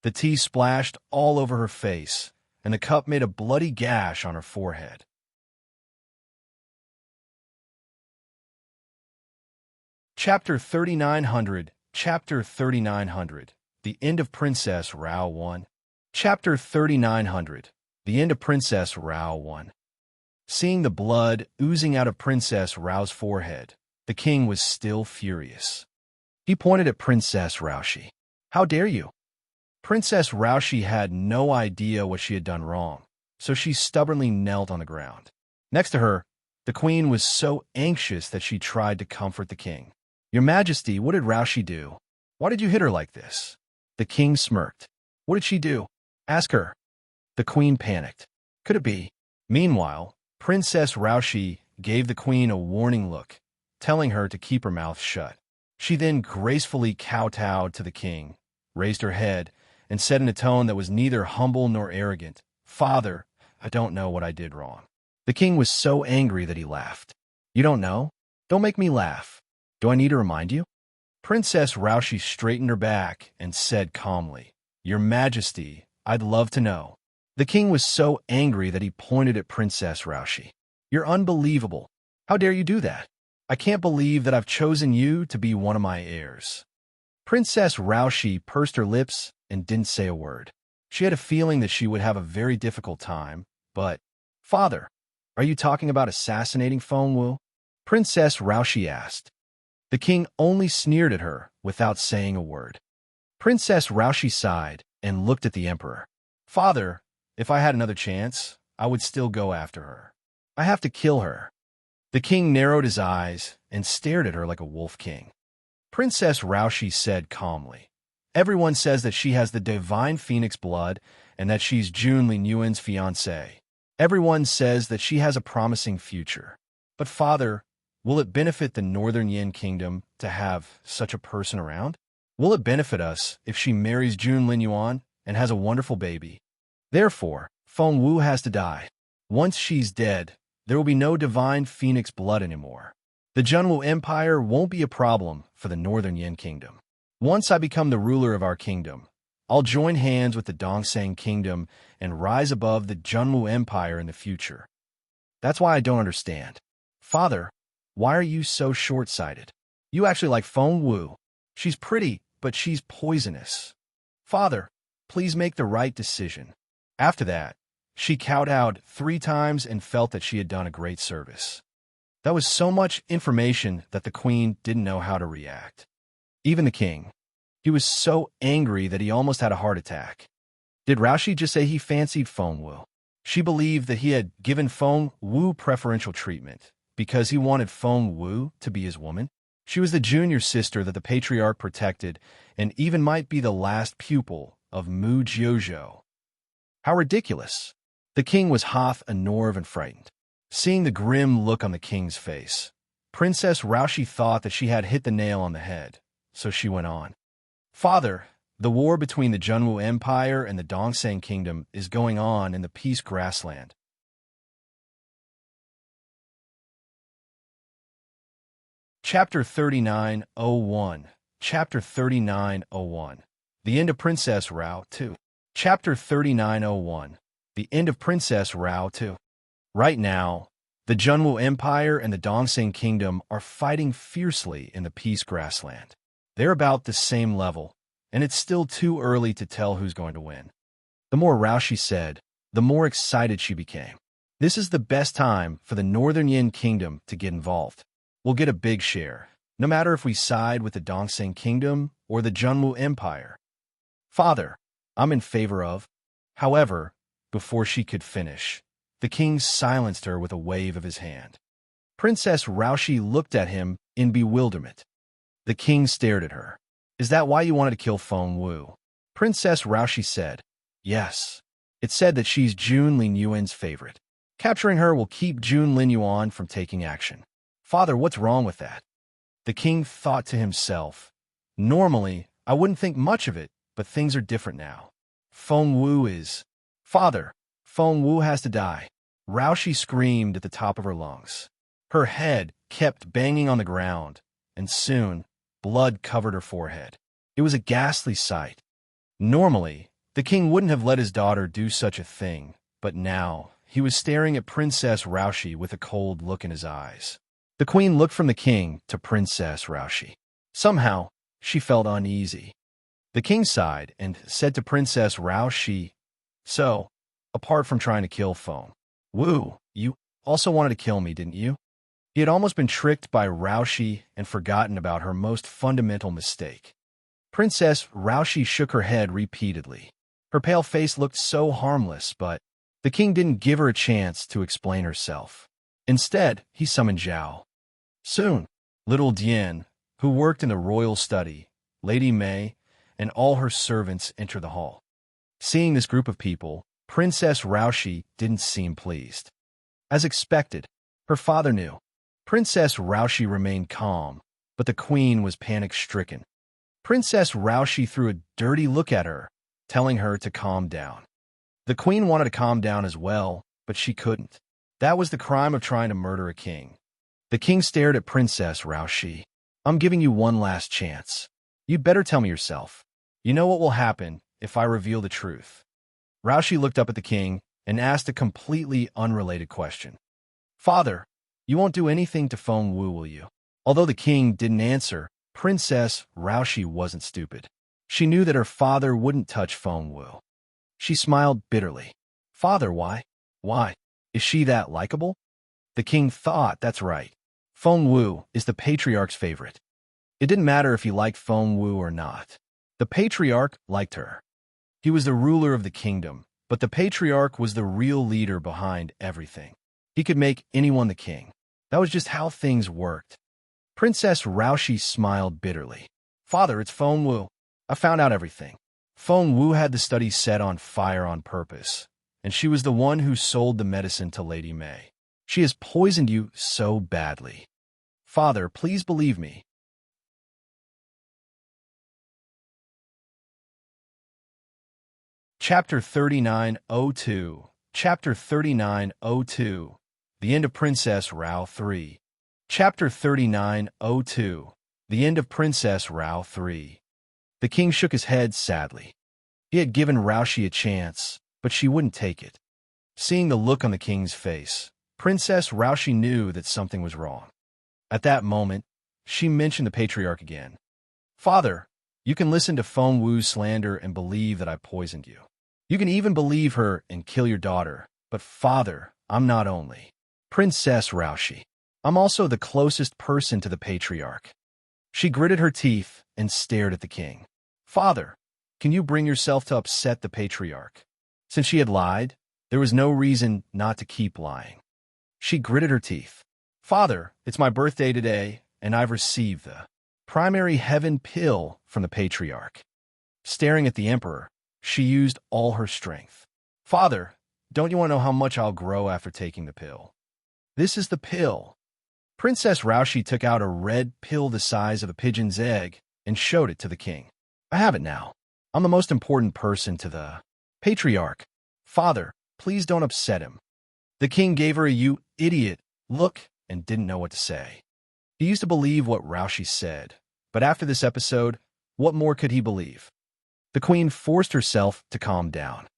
A: The tea splashed all over her face, and the cup made a bloody gash on her forehead. Chapter 3900, Chapter 3900, The End of Princess Rao 1. Chapter 3900, The End of Princess Rao 1. Seeing the blood oozing out of Princess Rao's forehead, the king was still furious. He pointed at Princess Raoshi. How dare you? Princess Raoshi had no idea what she had done wrong, so she stubbornly knelt on the ground. Next to her, the queen was so anxious that she tried to comfort the king. Your Majesty, what did Raoshi do? Why did you hit her like this? The king smirked. What did she do? Ask her. The queen panicked. Could it be? Meanwhile, Princess Raoshi gave the queen a warning look, telling her to keep her mouth shut. She then gracefully kowtowed to the king, raised her head, and said in a tone that was neither humble nor arrogant, Father, I don't know what I did wrong. The king was so angry that he laughed. You don't know? Don't make me laugh. Do I need to remind you? Princess Raoshi straightened her back and said calmly, Your Majesty, I'd love to know. The king was so angry that he pointed at Princess Raoshi. You're unbelievable. How dare you do that? I can't believe that I've chosen you to be one of my heirs. Princess Raoshi pursed her lips and didn't say a word. She had a feeling that she would have a very difficult time, but, Father, are you talking about assassinating Feng Wu? Princess Raoshi asked. The king only sneered at her without saying a word. Princess Raoshi sighed and looked at the emperor. Father, if I had another chance, I would still go after her. I have to kill her. The king narrowed his eyes and stared at her like a wolf king. Princess Raoshi said calmly, Everyone says that she has the divine phoenix blood and that she's Jun Linyuan's fiancée. Everyone says that she has a promising future. But father, will it benefit the Northern Yin Kingdom to have such a person around? Will it benefit us if she marries Jun Linyuan and has a wonderful baby? Therefore, Feng Wu has to die. Once she's dead, there will be no divine phoenix blood anymore. The Junwu Empire won't be a problem for the Northern Yin Kingdom. Once I become the ruler of our kingdom, I'll join hands with the Dongsang Kingdom and rise above the Junwu Empire in the future. That's why I don't understand. Father, why are you so short-sighted? You actually like Feng Wu. She's pretty, but she's poisonous. Father, please make the right decision. After that, she kowtowed 3 times and felt that she had done a great service. That was so much information that the queen didn't know how to react. Even the king. He was so angry that he almost had a heart attack. Did Raoshi just say he fancied Feng Wu? She believed that he had given Feng Wu preferential treatment because he wanted Feng Wu to be his woman. She was the junior sister that the patriarch protected and even might be the last pupil of Mu Jiuzhou. How ridiculous! The king was half annoyed and frightened. Seeing the grim look on the king's face, Princess Raoshi thought that she had hit the nail on the head, so she went on. Father, the war between the Junwu Empire and the Dongsang Kingdom is going on in the Peace Grassland. Chapter 3901. Chapter 3901. The End of Princess Rao 2. Chapter 3901. The End of Princess Rao 2. Right now, the Junwu Empire and the Dongsang Kingdom are fighting fiercely in the Peace Grassland. They're about the same level, and it's still too early to tell who's going to win. The more Raoshi said, the more excited she became. This is the best time for the Northern Yin Kingdom to get involved. We'll get a big share, no matter if we side with the Dongsang Kingdom or the Junwu Empire. Father, I'm in favor of. However, before she could finish, the king silenced her with a wave of his hand. Princess Raoshi looked at him in bewilderment. The king stared at her. Is that why you wanted to kill Feng Wu? Princess Raoshi said, yes. It said that she's Jun Linyuan's favorite. Capturing her will keep Jun Linyuan from taking action. Father, what's wrong with that? The king thought to himself, normally, I wouldn't think much of it, but things are different now. Feng Wu is... Father, Feng Wu has to die. Raoshi screamed at the top of her lungs. Her head kept banging on the ground, and soon, blood covered her forehead. It was a ghastly sight. Normally, the king wouldn't have let his daughter do such a thing, but now he was staring at Princess Raoshi with a cold look in his eyes. The queen looked from the king to Princess Raoshi. Somehow, she felt uneasy. The king sighed and said to Princess Raoshi, so, apart from trying to kill Feng Wu, you also wanted to kill me, didn't you? He had almost been tricked by Raoshi and forgotten about her most fundamental mistake. Princess Raoshi shook her head repeatedly. Her pale face looked so harmless, but the king didn't give her a chance to explain herself. Instead, he summoned Zhao. Soon, little Dian, who worked in the royal study, Lady Mei, and all her servants entered the hall. Seeing this group of people, Princess Raoshi didn't seem pleased. As expected, her father knew. Princess Raoshi remained calm, but the queen was panic-stricken. Princess Raoshi threw a dirty look at her, telling her to calm down. The queen wanted to calm down as well, but she couldn't. That was the crime of trying to murder a king. The king stared at Princess Raoshi. I'm giving you one last chance. You'd better tell me yourself. You know what will happen if I reveal the truth. Raoshi looked up at the king and asked a completely unrelated question. Father, you won't do anything to Feng Wu, will you? Although the king didn't answer, Princess Raoshi wasn't stupid. She knew that her father wouldn't touch Feng Wu. She smiled bitterly. Father, why? Why? Is she that likable? The king thought, that's right. Feng Wu is the patriarch's favorite. It didn't matter if he liked Feng Wu or not. The patriarch liked her. He was the ruler of the kingdom, but the patriarch was the real leader behind everything. He could make anyone the king. That was just how things worked. Princess Raoshi smiled bitterly. Father, it's Feng Wu. I found out everything. Feng Wu had the study set on fire on purpose, and she was the one who sold the medicine to Lady Mei. She has poisoned you so badly. Father, please believe me. Chapter 3902. Chapter 3902. The End of Princess Rao 3. Chapter 39:02 The End of Princess Rao 3. The king shook his head sadly. He had given Raushi a chance, but she wouldn't take it. Seeing the look on the king's face, Princess Raushi knew that something was wrong. At that moment, she mentioned the patriarch again. Father, you can listen to Feng Wu's slander and believe that I poisoned you. You can even believe her and kill your daughter. But father, I'm not only Princess Raushi. I'm also the closest person to the patriarch. She gritted her teeth and stared at the king. Father, can you bring yourself to upset the patriarch? Since she had lied, there was no reason not to keep lying. She gritted her teeth. Father, it's my birthday today, and I've received the primary heaven pill from the patriarch. Staring at the emperor, she used all her strength. Father, don't you want to know how much I'll grow after taking the pill? This is the pill. Princess Raushi took out a red pill the size of a pigeon's egg and showed it to the king. I have it now. I'm the most important person to the patriarch. Father, please don't upset him. The king gave her a "you idiot" look and didn't know what to say. He used to believe what Raushi said, but after this episode, what more could he believe? The queen forced herself to calm down.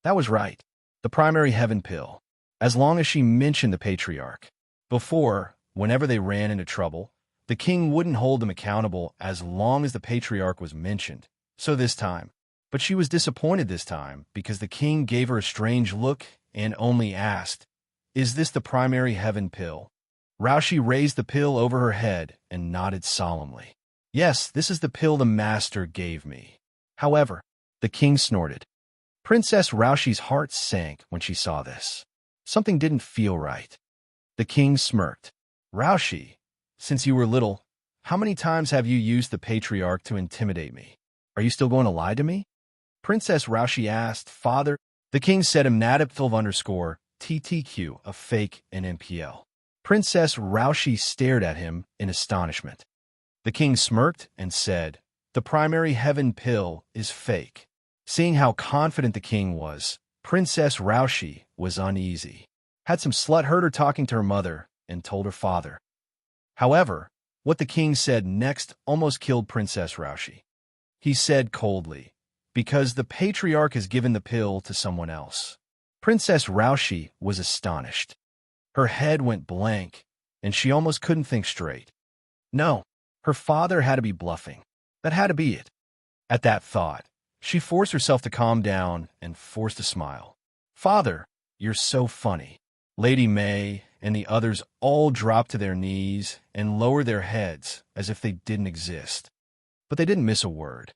A: That was right. The primary heaven pill. As long as she mentioned the patriarch. Before, whenever they ran into trouble, the king wouldn't hold them accountable as long as the patriarch was mentioned. So this time. But she was disappointed this time because the king gave her a strange look and only asked, "Is this the primary heaven pill?" Raushi raised the pill over her head and nodded solemnly. Yes, this is the pill the master gave me. However, the king snorted. Princess Raushi's heart sank when she saw this. Something didn't feel right. The king smirked. Raushi, since you were little, how many times have you used the patriarch to intimidate me? Are you still going to lie to me? Princess Raushi asked. Father, the king said _TTQ, a fake and Imperial. Princess Raushi stared at him in astonishment. The king smirked and said, the primary heaven pill is fake. Seeing how confident the king was, Princess Raushi was uneasy. Had some slut heard her talking to her mother and told her father. However, what the king said next almost killed Princess Raushi. He said coldly, because the patriarch has given the pill to someone else. Princess Raushi was astonished. Her head went blank, and she almost couldn't think straight. No, her father had to be bluffing. That had to be it. At that thought, she forced herself to calm down and forced a smile. Father, you're so funny. Lady May and the others all dropped to their knees and lowered their heads as if they didn't exist. But they didn't miss a word.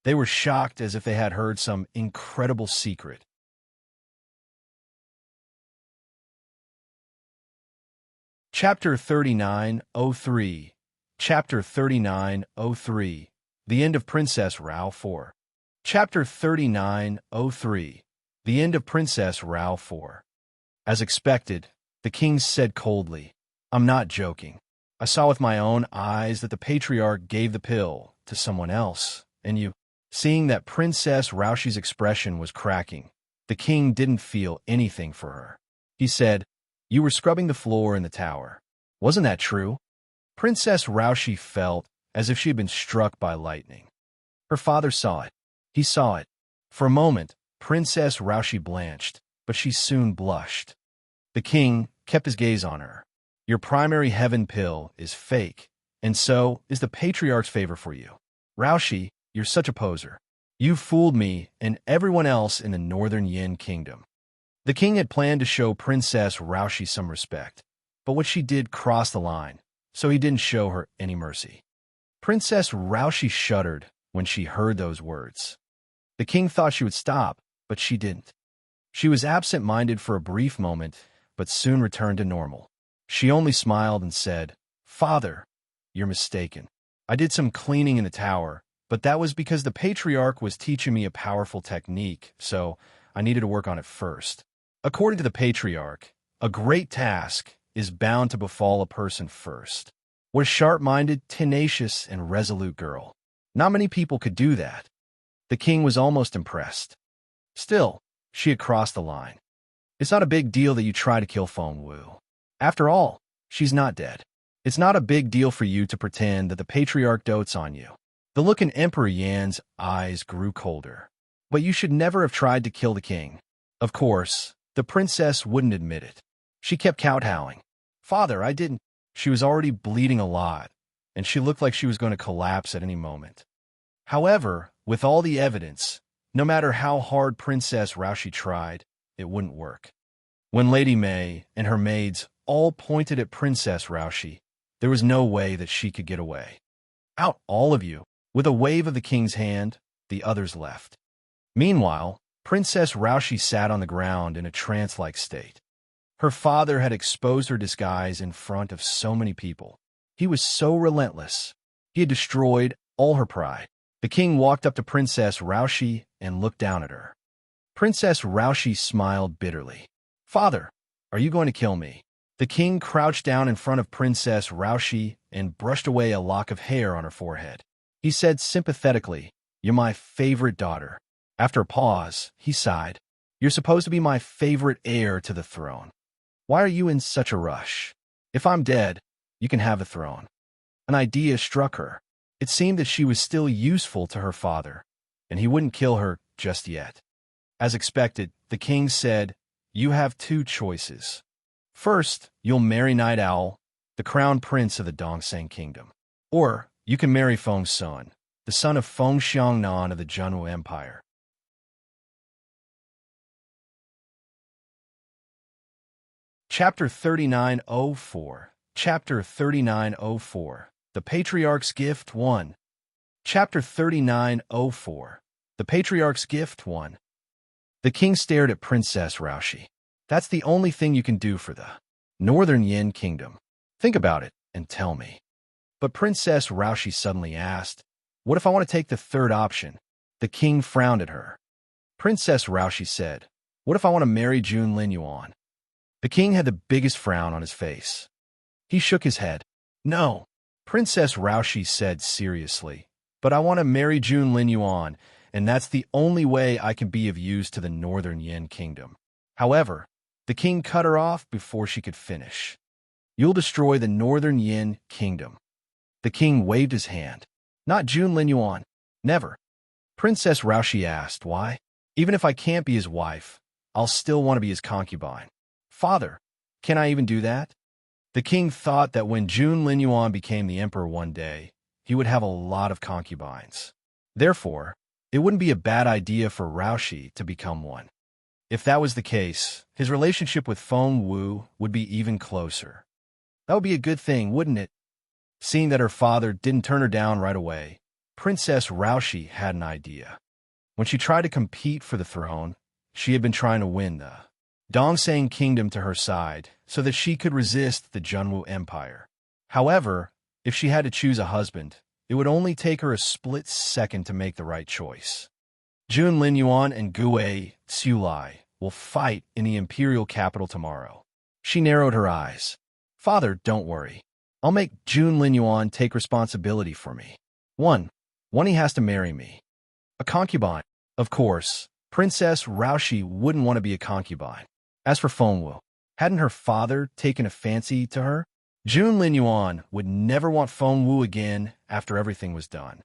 A: They were shocked as if they had heard some incredible secret. Chapter 39:03 Chapter 39:03 The End of Princess Rao 4. Chapter 39:03 The End of Princess Rao 4. As expected, the king said coldly, I'm not joking. I saw with my own eyes that the patriarch gave the pill to someone else, and you. Seeing that Princess Raushi's expression was cracking, the king didn't feel anything for her. He said, you were scrubbing the floor in the tower. Wasn't that true? Princess Raushi felt as if she had been struck by lightning. Her father saw it. He saw it. For a moment, Princess Raushi blanched, but she soon blushed. The king kept his gaze on her. Your primary heaven pill is fake, and so is the patriarch's favor for you. Raushi, you're such a poser. You fooled me and everyone else in the northern Yin kingdom. The king had planned to show Princess Raushi some respect, but what she did crossed the line, so he didn't show her any mercy. Princess Raushi shuddered when she heard those words. The king thought she would stop, but she didn't. She was absent-minded for a brief moment, but soon returned to normal. She only smiled and said, Father, you're mistaken. I did some cleaning in the tower, but that was because the patriarch was teaching me a powerful technique, so I needed to work on it first. According to the patriarch, a great task is bound to befall a person first. What a sharp-minded, tenacious, and resolute girl. Not many people could do that. The king was almost impressed. Still, she had crossed the line. It's not a big deal that you try to kill Feng Wu. After all, she's not dead. It's not a big deal for you to pretend that the patriarch dotes on you. The look in Emperor Yan's eyes grew colder. But you should never have tried to kill the king. Of course, the princess wouldn't admit it. She kept kowtowing. Father, I didn't. She was already bleeding a lot, and she looked like she was going to collapse at any moment. However, with all the evidence, no matter how hard Princess Raoshi tried, it wouldn't work. When Lady May and her maids all pointed at Princess Raoshi, there was no way that she could get away. Out, all of you! With a wave of the king's hand, the others left. Meanwhile, Princess Raoshi sat on the ground in a trance-like state. Her father had exposed her disguise in front of so many people. He was so relentless. He had destroyed all her pride. The king walked up to Princess Raoshi and looked down at her. Princess Raoshi smiled bitterly. Father, are you going to kill me? The king crouched down in front of Princess Raoshi and brushed away a lock of hair on her forehead. He said sympathetically, "You're my favorite daughter." After a pause, he sighed. "You're supposed to be my favorite heir to the throne. Why are you in such a rush? If I'm dead, you can have the throne." An idea struck her. It seemed that she was still useful to her father, and he wouldn't kill her just yet. As expected, the king said, "You have two choices. First, you'll marry Night Owl, the crown prince of the Dongseng kingdom. Or you can marry Feng Sun, the son of Feng Xiangnan of the Junwu Empire." Chapter 3904. Chapter 3904. The Patriarch's Gift 1. Chapter 3904. The Patriarch's Gift 1. The king stared at Princess Raoshi. "That's the only thing you can do for the Northern Yin Kingdom. Think about it and tell me." But Princess Raoshi suddenly asked, "What if I want to take the third option?" The king frowned at her. Princess Raoshi said, "What if I want to marry Jun Linyuan?" The king had the biggest frown on his face. He shook his head. "No," Princess Raoshi said seriously, "but I want to marry Jun Linyuan, and that's the only way I can be of use to the Northern Yin Kingdom." However, the king cut her off before she could finish. "You'll destroy the Northern Yin Kingdom." The king waved his hand. "Not Jun Linyuan. Never." Princess Raoshi asked, "Why? Even if I can't be his wife, I'll still want to be his concubine." "Father, can I even do that?" The king thought that when Jun Linyuan became the emperor one day, he would have a lot of concubines. Therefore, it wouldn't be a bad idea for Raoshi to become one. If that was the case, his relationship with Feng Wu would be even closer. That would be a good thing, wouldn't it? Seeing that her father didn't turn her down right away, Princess Raoshi had an idea. When she tried to compete for the throne, she had been trying to win the Dongseng kingdom to her side so that she could resist the Junwu Empire. However, if she had to choose a husband, it would only take her a split second to make the right choice. Jun Linyuan and Gue Tsulai will fight in the Imperial capital tomorrow. She narrowed her eyes. "Father, don't worry. I'll make Jun Linyuan take responsibility for me. One, he has to marry me. A concubine. Of course, Princess Raoshi wouldn't want to be a concubine. As for Feng Wu, hadn't her father taken a fancy to her? Jun Linyuan would never want Feng Wu again after everything was done."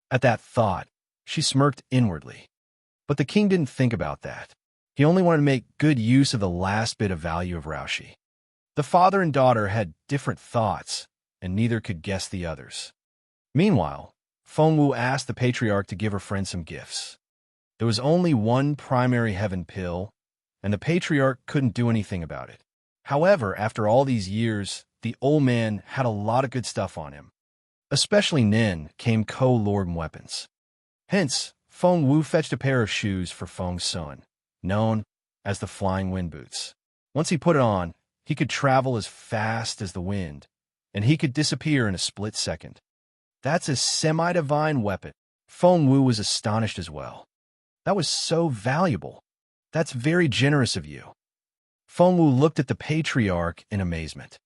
A: At that thought, she smirked inwardly. But the king didn't think about that. He only wanted to make good use of the last bit of value of Raoshi. The father and daughter had different thoughts, and neither could guess the others. Meanwhile, Feng Wu asked the patriarch to give her friend some gifts. There was only one primary heaven pill, and the patriarch couldn't do anything about it. However, after all these years, the old man had a lot of good stuff on him. Especially Nin came co-lord weapons. Hence, Feng Wu fetched a pair of shoes for Feng Sun, known as the Flying Wind Boots. Once he put it on, he could travel as fast as the wind, and he could disappear in a split second. That's a semi-divine weapon. Feng Wu was astonished as well. That was so valuable. That's very generous of you. Feng Wu looked at the patriarch in amazement.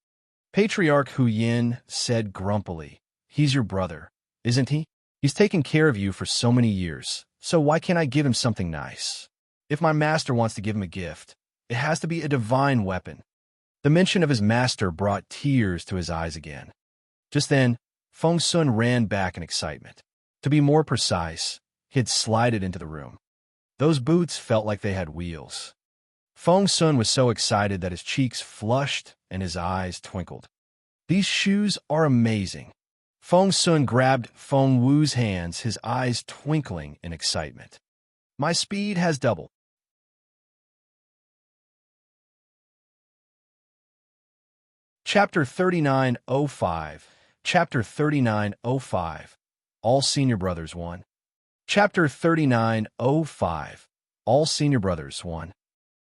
A: Patriarch Hu Yin said grumpily, "He's your brother, isn't he? He's taken care of you for so many years, so why can't I give him something nice? If my master wants to give him a gift, it has to be a divine weapon." The mention of his master brought tears to his eyes again. Just then, Feng Sun ran back in excitement. To be more precise, he had slided into the room. Those boots felt like they had wheels. Feng Sun was so excited that his cheeks flushed and his eyes twinkled. These shoes are amazing. Feng Sun grabbed Feng Wu's hands, his eyes twinkling in excitement. My speed has doubled. Chapter 3905. Chapter 3905. All Senior Brothers 1. Chapter 3905. All Senior Brothers 1.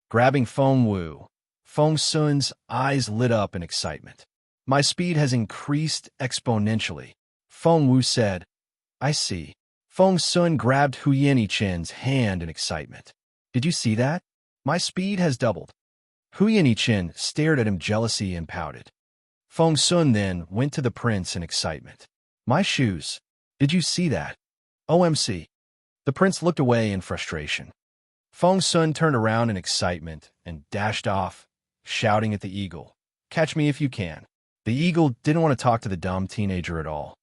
A: Grabbing Feng Wu, Feng Sun's eyes lit up in excitement. My speed has increased exponentially, Feng Wu said. I see. Feng Sun grabbed Hu Yinichen's hand in excitement. Did you see that? My speed has doubled. Hu Yinichen stared at him jealously and pouted. Feng Sun then went to the prince in excitement. My shoes. Did you see that? OMC. The prince looked away in frustration. Feng Sun turned around in excitement and dashed off, shouting at the eagle, Catch me if you can. The eagle didn't want to talk to the dumb teenager at all.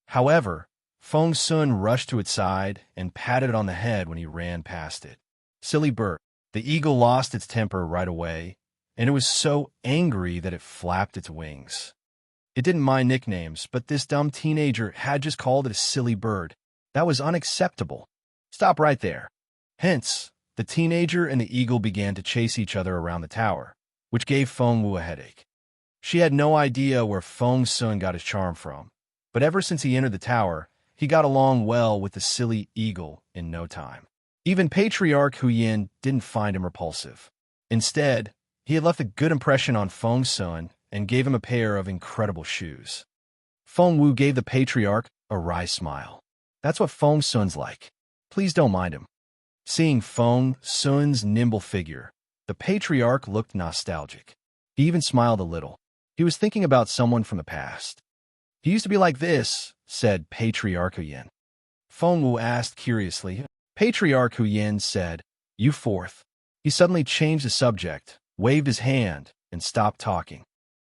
A: However, Feng Sun rushed to its side and patted it on the head when he ran past it. Silly bird. The eagle lost its temper right away, and it was so angry that it flapped its wings. It didn't mind nicknames, but this dumb teenager had just called it a silly bird. That was unacceptable. Stop right there. Hence, the teenager and the eagle began to chase each other around the tower, which gave Feng Wu a headache. She had no idea where Feng Sun got his charm from, but ever since he entered the tower, he got along well with the silly eagle in no time. Even Patriarch Huyin didn't find him repulsive. Instead, he had left a good impression on Feng Sun and gave him a pair of incredible shoes. Feng Wu gave the Patriarch a wry smile. That's what Feng Sun's like. Please don't mind him. Seeing Feng Sun's nimble figure, the Patriarch looked nostalgic. He even smiled a little. He was thinking about someone from the past. He used to be like this, said Patriarch Huyin. Feng Wu asked curiously. Patriarch Huyin said, You fourth. He suddenly changed the subject, waved his hand, and stopped talking.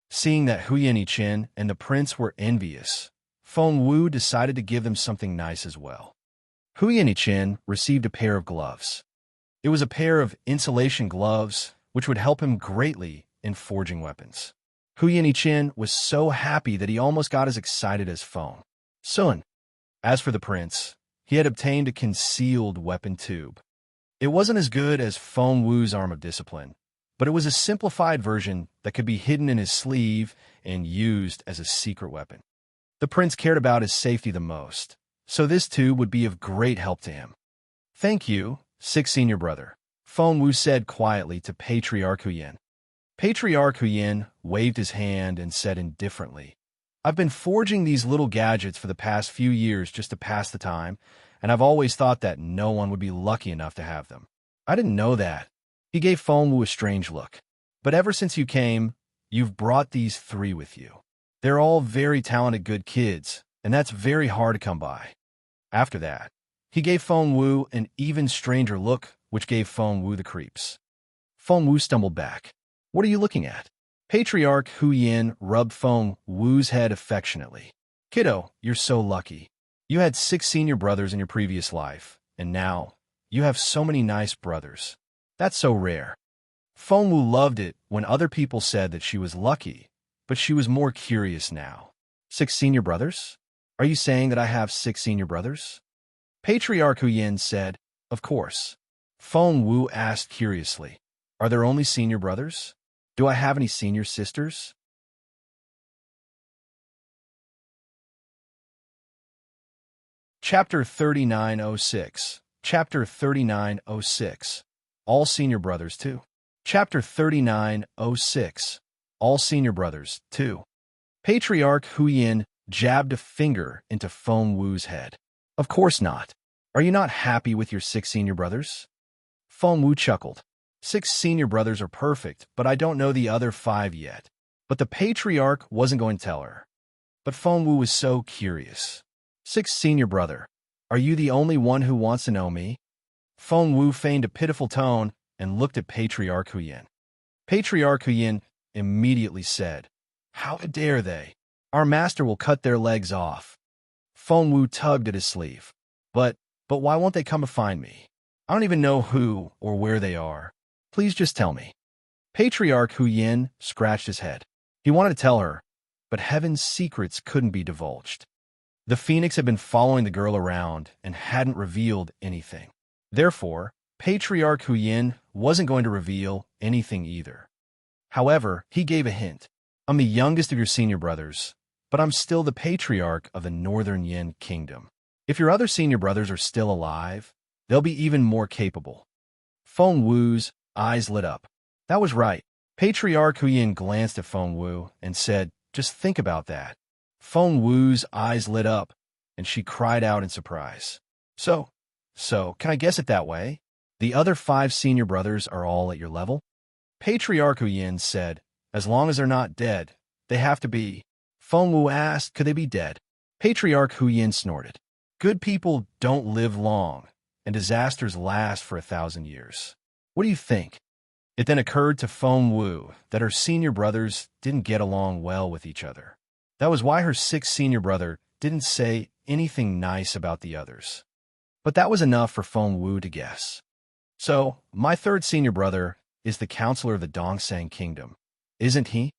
A: Seeing that Hu Yinichen and the prince were envious, Feng Wu decided to give them something nice as well. Hu Yinichen received a pair of gloves. It was a pair of insulation gloves, which would help him greatly in forging weapons. Hu Yinichen was so happy that he almost got as excited as Feng Sun. As for the prince, he had obtained a concealed weapon tube. It wasn't as good as Feng Wu's arm of discipline, but it was a simplified version that could be hidden in his sleeve and used as a secret weapon. The prince cared about his safety the most, so this tube would be of great help to him. Thank you, sixth senior brother, Feng Wu said quietly to Patriarch Huyin. Patriarch Huyin waved his hand and said indifferently, I've been forging these little gadgets for the past few years just to pass the time, and I've always thought that no one would be lucky enough to have them. I didn't know that. He gave Feng Wu a strange look. But ever since you came, you've brought these three with you. They're all very talented good kids, and that's very hard to come by. After that, he gave Feng Wu an even stranger look, which gave Feng Wu the creeps. Feng Wu stumbled back. What are you looking at? Patriarch Huyin rubbed Feng Wu's head affectionately. Kiddo, you're so lucky. You had 6 senior brothers in your previous life, and now you have so many nice brothers. That's so rare. Feng Wu loved it when other people said that she was lucky, but she was more curious now. 6 senior brothers? Are you saying that I have 6 senior brothers? Patriarch Huyin said, Of course. Feng Wu asked curiously, Are there only senior brothers? Do I have any senior sisters? Chapter 3906. Chapter 3906. All Senior Brothers 2. Chapter 3906. All Senior Brothers 2. Patriarch Huyin jabbed a finger into Feng Wu's head. Of course not. Are you not happy with your 6 senior brothers? Feng Wu chuckled. 6 senior brothers are perfect, but I don't know the other 5 yet. But the Patriarch wasn't going to tell her. But Feng Wu was so curious. 6 senior brother, are you the only one who wants to know me? Feng Wu feigned a pitiful tone and looked at Patriarch Huyin. Patriarch Huyin immediately said, How dare they? Our master will cut their legs off. Feng Wu tugged at his sleeve. But why won't they come to find me? I don't even know who or where they are. Please just tell me. Patriarch Hu Yin scratched his head. He wanted to tell her, but heaven's secrets couldn't be divulged. The phoenix had been following the girl around and hadn't revealed anything. Therefore, Patriarch Hu Yin wasn't going to reveal anything either. However, he gave a hint. I'm the youngest of your senior brothers, but I'm still the patriarch of the Northern Yin Kingdom. If your other senior brothers are still alive, they'll be even more capable. Feng Wu's eyes lit up. That was right. Patriarch Hu Yin glanced at Feng Wu and said, just think about that. Feng Wu's eyes lit up, and she cried out in surprise. So, can I guess it that way? The other 5 senior brothers are all at your level? Patriarch Hu Yin said, as long as they're not dead, they have to be. Feng Wu asked, could they be dead? Patriarch Hu Yin snorted. Good people don't live long, and disasters last for 1,000 years. What do you think? It then occurred to Feng Wu that her senior brothers didn't get along well with each other. That was why her 6th senior brother didn't say anything nice about the others. But that was enough for Feng Wu to guess. So, my 3rd senior brother is the counselor of the Dongsang Kingdom, isn't he?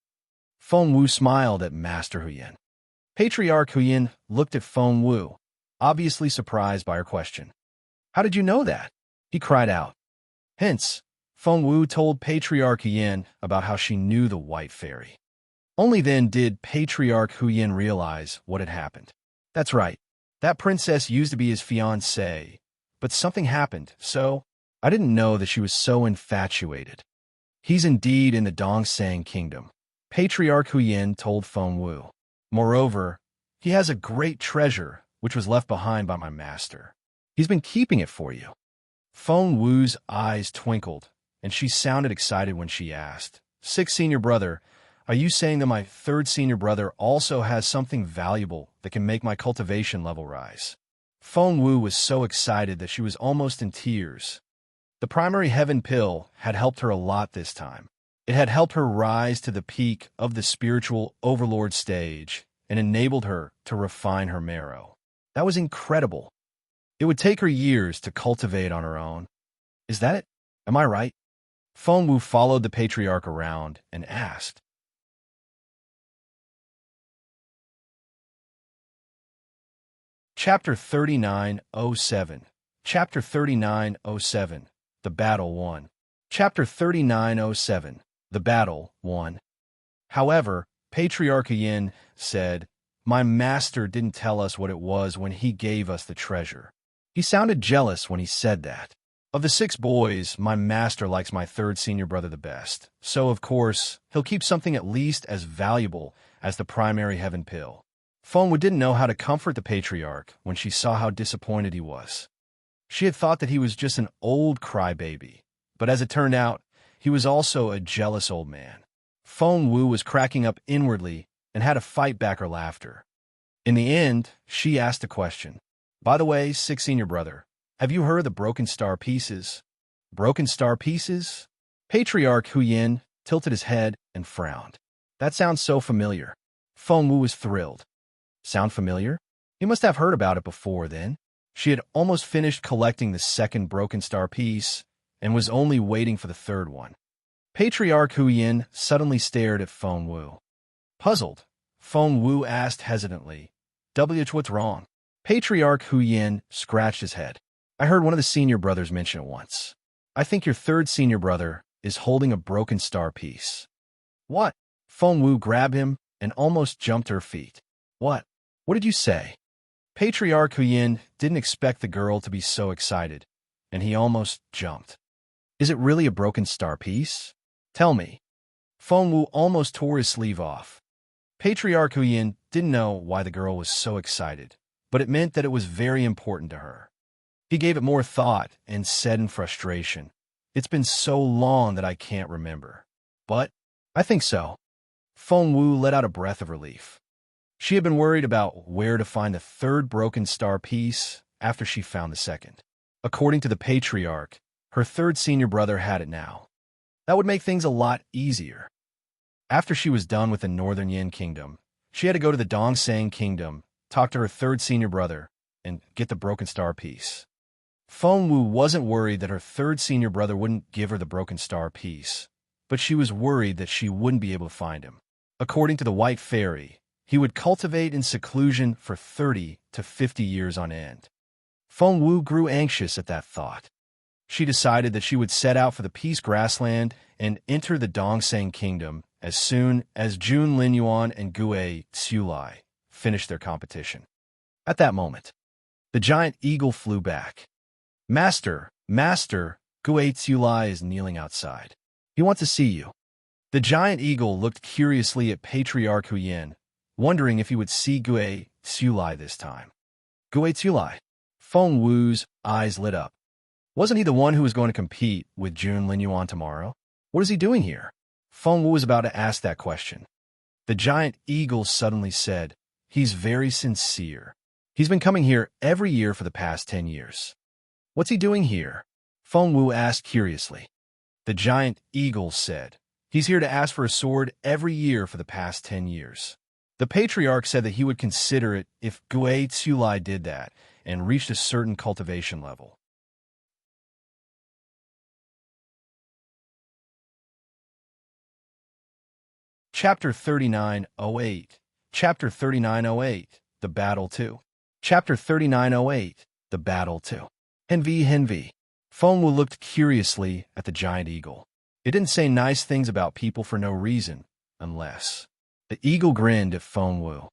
A: Feng Wu smiled at Master Hu Yin. Patriarch Hu Yin looked at Feng Wu, obviously surprised by her question. How did you know that? He cried out. Hence, Feng Wu told Patriarch Hu Yin about how she knew the White Fairy. Only then did Patriarch Hu Yin realize what had happened. That's right. That princess used to be his fiancée, but something happened, so I didn't know that she was so infatuated. He's indeed in the Dongsang Kingdom, Patriarch Hu Yin told Feng Wu. Moreover, he has a great treasure which was left behind by my master. He's been keeping it for you. Feng Wu's eyes twinkled, and she sounded excited when she asked, 6th senior brother, are you saying that my 3rd senior brother also has something valuable that can make my cultivation level rise? Feng Wu was so excited that she was almost in tears. The primary heaven pill had helped her a lot this time. It had helped her rise to the peak of the spiritual overlord stage and enabled her to refine her marrow. That was incredible. It would take her years to cultivate on her own. Is that it? Am I right? Feng Wu followed the patriarch around and asked. Chapter 3907. Chapter 3907. The Battle Won. Chapter 3907. The Battle Won. However, Patriarch Yin said, my master didn't tell us what it was when he gave us the treasure. He sounded jealous when he said that. Of the 6 boys, my master likes my 3rd senior brother the best, so of course, he'll keep something at least as valuable as the primary heaven pill. Feng Wu didn't know how to comfort the patriarch when she saw how disappointed he was. She had thought that he was just an old crybaby, but as it turned out, he was also a jealous old man. Feng Wu was cracking up inwardly and had to fight back her laughter. In the end, she asked a question. By the way, 6th senior brother, have you heard of the broken star pieces? Broken star pieces? Patriarch Hu Yin tilted his head and frowned. That sounds so familiar. Feng Wu was thrilled. Sound familiar? He must have heard about it before then. She had almost finished collecting the 2nd broken star piece and was only waiting for the 3rd one. Patriarch Hu Yin suddenly stared at Feng Wu. Puzzled, Feng Wu asked hesitantly, what's wrong? Patriarch Hu Yin scratched his head. I heard one of the senior brothers mention it once. I think your 3rd senior brother is holding a broken star piece. What? Feng Wu grabbed him and almost jumped to her feet. What? What did you say? Patriarch Hu Yin didn't expect the girl to be so excited, and he almost jumped. Is it really a broken star piece? Tell me. Feng Wu almost tore his sleeve off. Patriarch Hu Yin didn't know why the girl was so excited, but it meant that it was very important to her. He gave it more thought and said in frustration, it's been so long that I can't remember. But I think so. Feng Wu let out a breath of relief. She had been worried about where to find the 3rd broken star piece after she found the 2nd. According to the patriarch, her 3rd senior brother had it now. That would make things a lot easier. After she was done with the Northern Yin Kingdom, She had to go to the Dongsang Kingdom, talk to her third senior brother, and get the broken star piece. Feng Wu wasn't worried that her third senior brother wouldn't give her the broken star piece, but she was worried that she wouldn't be able to find him. According to the White Fairy, he would cultivate in seclusion for 30 to 50 years on end. Feng Wu grew anxious at that thought. She decided that she would set out for the Peace Grassland and enter the Dongsang Kingdom as soon as Jun Linyuan and Gue Tsulai finished their competition. At that moment, the giant eagle flew back. Master, Master, Gue Tsulai is kneeling outside. He wants to see you. The giant eagle looked curiously at Patriarch Huyen, wondering if he would see Gue Tsulai this time. Gue Tsulai. Feng Wu's eyes lit up. Wasn't he the one who was going to compete with Jun Linyuan tomorrow? What is he doing here? Feng Wu was about to ask that question. The giant eagle suddenly said, "He's very sincere. He's been coming here every year for the past 10 years. What's he doing here?" Feng Wu asked curiously. The giant eagle said, "He's here to ask for a sword every year for the past 10 years. The patriarch said that he would consider it if Gue Tsulai did that and reached a certain cultivation level." Chapter 3908. Chapter 3908. The Battle 2. Chapter 3908. The Battle 2. Henvi. Feng Wu looked curiously at the giant eagle. It didn't say nice things about people for no reason, unless... The eagle grinned at Feng Wu.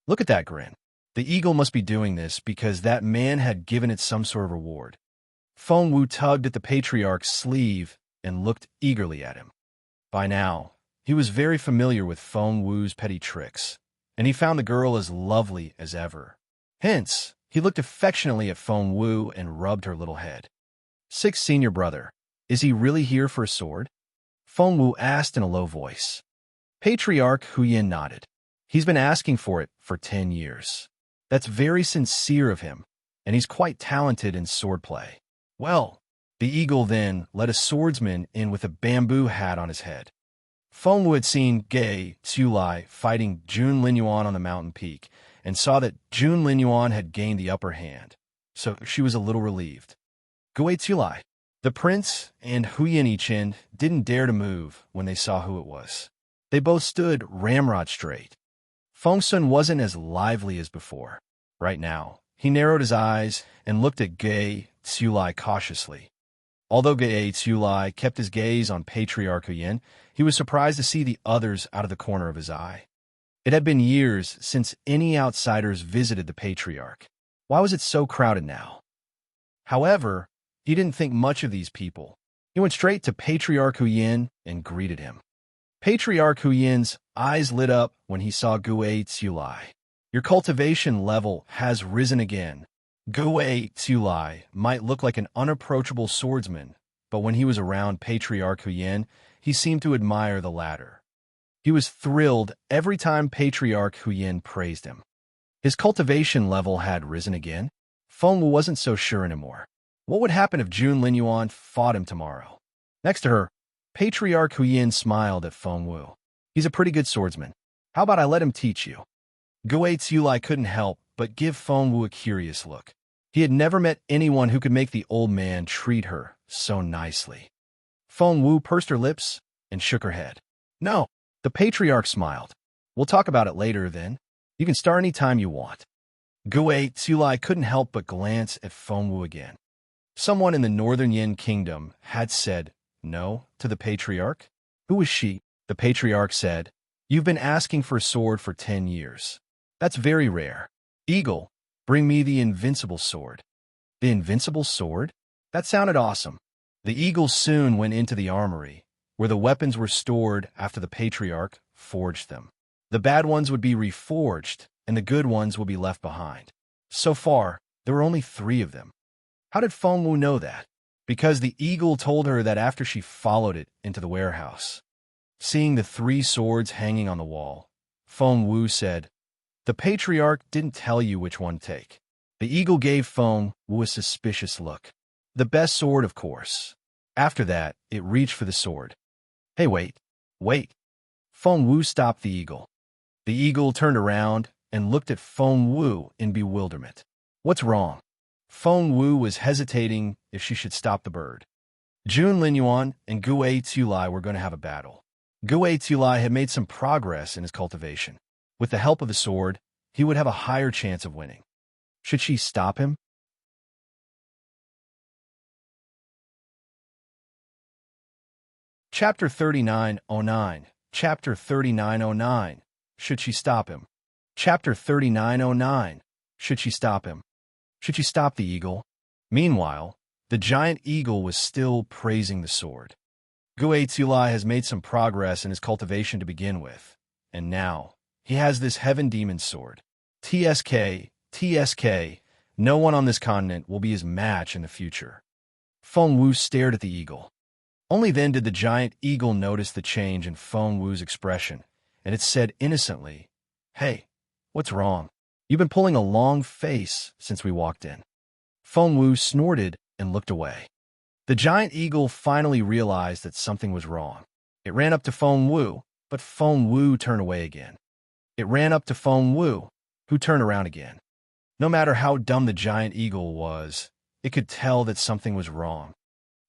A: Look at that grin. The eagle must be doing this because that man had given it some sort of reward. Feng Wu tugged at the patriarch's sleeve and looked eagerly at him. By now, he was very familiar with Feng Wu's petty tricks, and he found the girl as lovely as ever. Hence, he looked affectionately at Feng Wu and rubbed her little head. "Sixth senior brother, is he really here for a sword?" Feng Wu asked in a low voice. Patriarch Huyen nodded. "He's been asking for it for 10 years. That's very sincere of him, and he's quite talented in swordplay." Well, the eagle then let a swordsman in with a bamboo hat on his head. Feng Wu had seen Gue Tsulai fighting Jun Linyuan on the mountain peak and saw that Jun Linyuan had gained the upper hand, so she was a little relieved. Gue Tsulai. The prince and Huyen Ichin didn't dare to move when they saw who it was. They both stood ramrod straight. Feng Sun wasn't as lively as before. Right now, he narrowed his eyes and looked at Gue Tsulai cautiously. Although Gue Tsulai kept his gaze on Patriarch Huyen, he was surprised to see the others out of the corner of his eye. It had been years since any outsiders visited the Patriarch. Why was it so crowded now? However, he didn't think much of these people. He went straight to Patriarch Huyen and greeted him. Patriarch Huyen's eyes lit up when he saw Gue Tsulai. "Your cultivation level has risen again." Gue Tsulai might look like an unapproachable swordsman, but when he was around Patriarch Huyen, he seemed to admire the latter. He was thrilled every time Patriarch Huyen praised him. His cultivation level had risen again. Feng Wu wasn't so sure anymore. What would happen if Jun Linyuan fought him tomorrow? Next to her, Patriarch Huyen smiled at Feng Wu. "He's a pretty good swordsman. How about I let him teach you?" Gue Tsulai couldn't help but give Feng Wu a curious look. He had never met anyone who could make the old man treat her so nicely. Feng Wu pursed her lips and shook her head. "No." The patriarch smiled. "We'll talk about it later, then. You can start any time you want." Gue Tsulai couldn't help but glance at Feng Wu again. Someone in the Northern Yin Kingdom had said no to the patriarch. Who was she? The patriarch said, "You've been asking for a sword for 10 years. That's very rare. Eagle, bring me the invincible sword." The invincible sword? That sounded awesome. The eagle soon went into the armory, where the weapons were stored after the patriarch forged them. The bad ones would be reforged, and the good ones would be left behind. So far, there were only 3 of them. How did Feng Wu know that? Because the eagle told her that after she followed it into the warehouse. Seeing the 3 swords hanging on the wall, Feng Wu said, "The patriarch didn't tell you which one to take." The eagle gave Feng Wu a suspicious look. "The best sword, of course." After that, it reached for the sword. "Hey, wait. Feng Wu stopped the eagle. The eagle turned around and looked at Feng Wu in bewilderment. What's wrong? Feng Wu was hesitating if she should stop the bird. Jun Linyuan and Gue Tsulai were going to have a battle. Gue Tsulai had made some progress in his cultivation. With the help of the sword, he would have a higher chance of winning. Should she stop him? Chapter 3909. Chapter 3909. Should she stop him? Chapter 3909. Should she stop him? Should she stop the eagle? Meanwhile, the giant eagle was still praising the sword. Gue Tsulai has made some progress in his cultivation to begin with, and now he has this heaven demon sword. TSK, no one on this continent will be his match in the future. Feng Wu stared at the eagle. Only then did the giant eagle notice the change in Feng Wu's expression, and it said innocently, "Hey, what's wrong? You've been pulling a long face since we walked in." Feng Wu snorted and looked away. The giant eagle finally realized that something was wrong. It ran up to Feng Wu, but Feng Wu turned away again. It ran up to Feng Wu, who turned around again. No matter how dumb the giant eagle was, it could tell that something was wrong.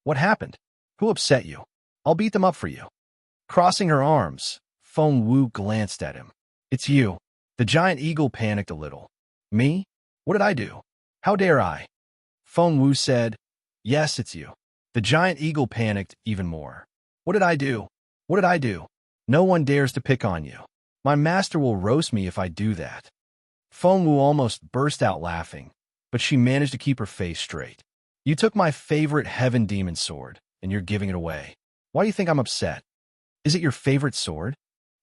A: What happened? Who upset you? I'll beat them up for you. Crossing her arms, Feng Wu glanced at him. It's you. The giant eagle panicked a little. Me? What did I do? How dare I? Feng Wu said, Yes, it's you. The giant eagle panicked even more. What did I do? What did I do? No one dares to pick on you. My master will roast me if I do that. Feng Wu almost burst out laughing, but she managed to keep her face straight. You took my favorite heaven demon sword, and you're giving it away. Why do you think I'm upset? Is it your favorite sword?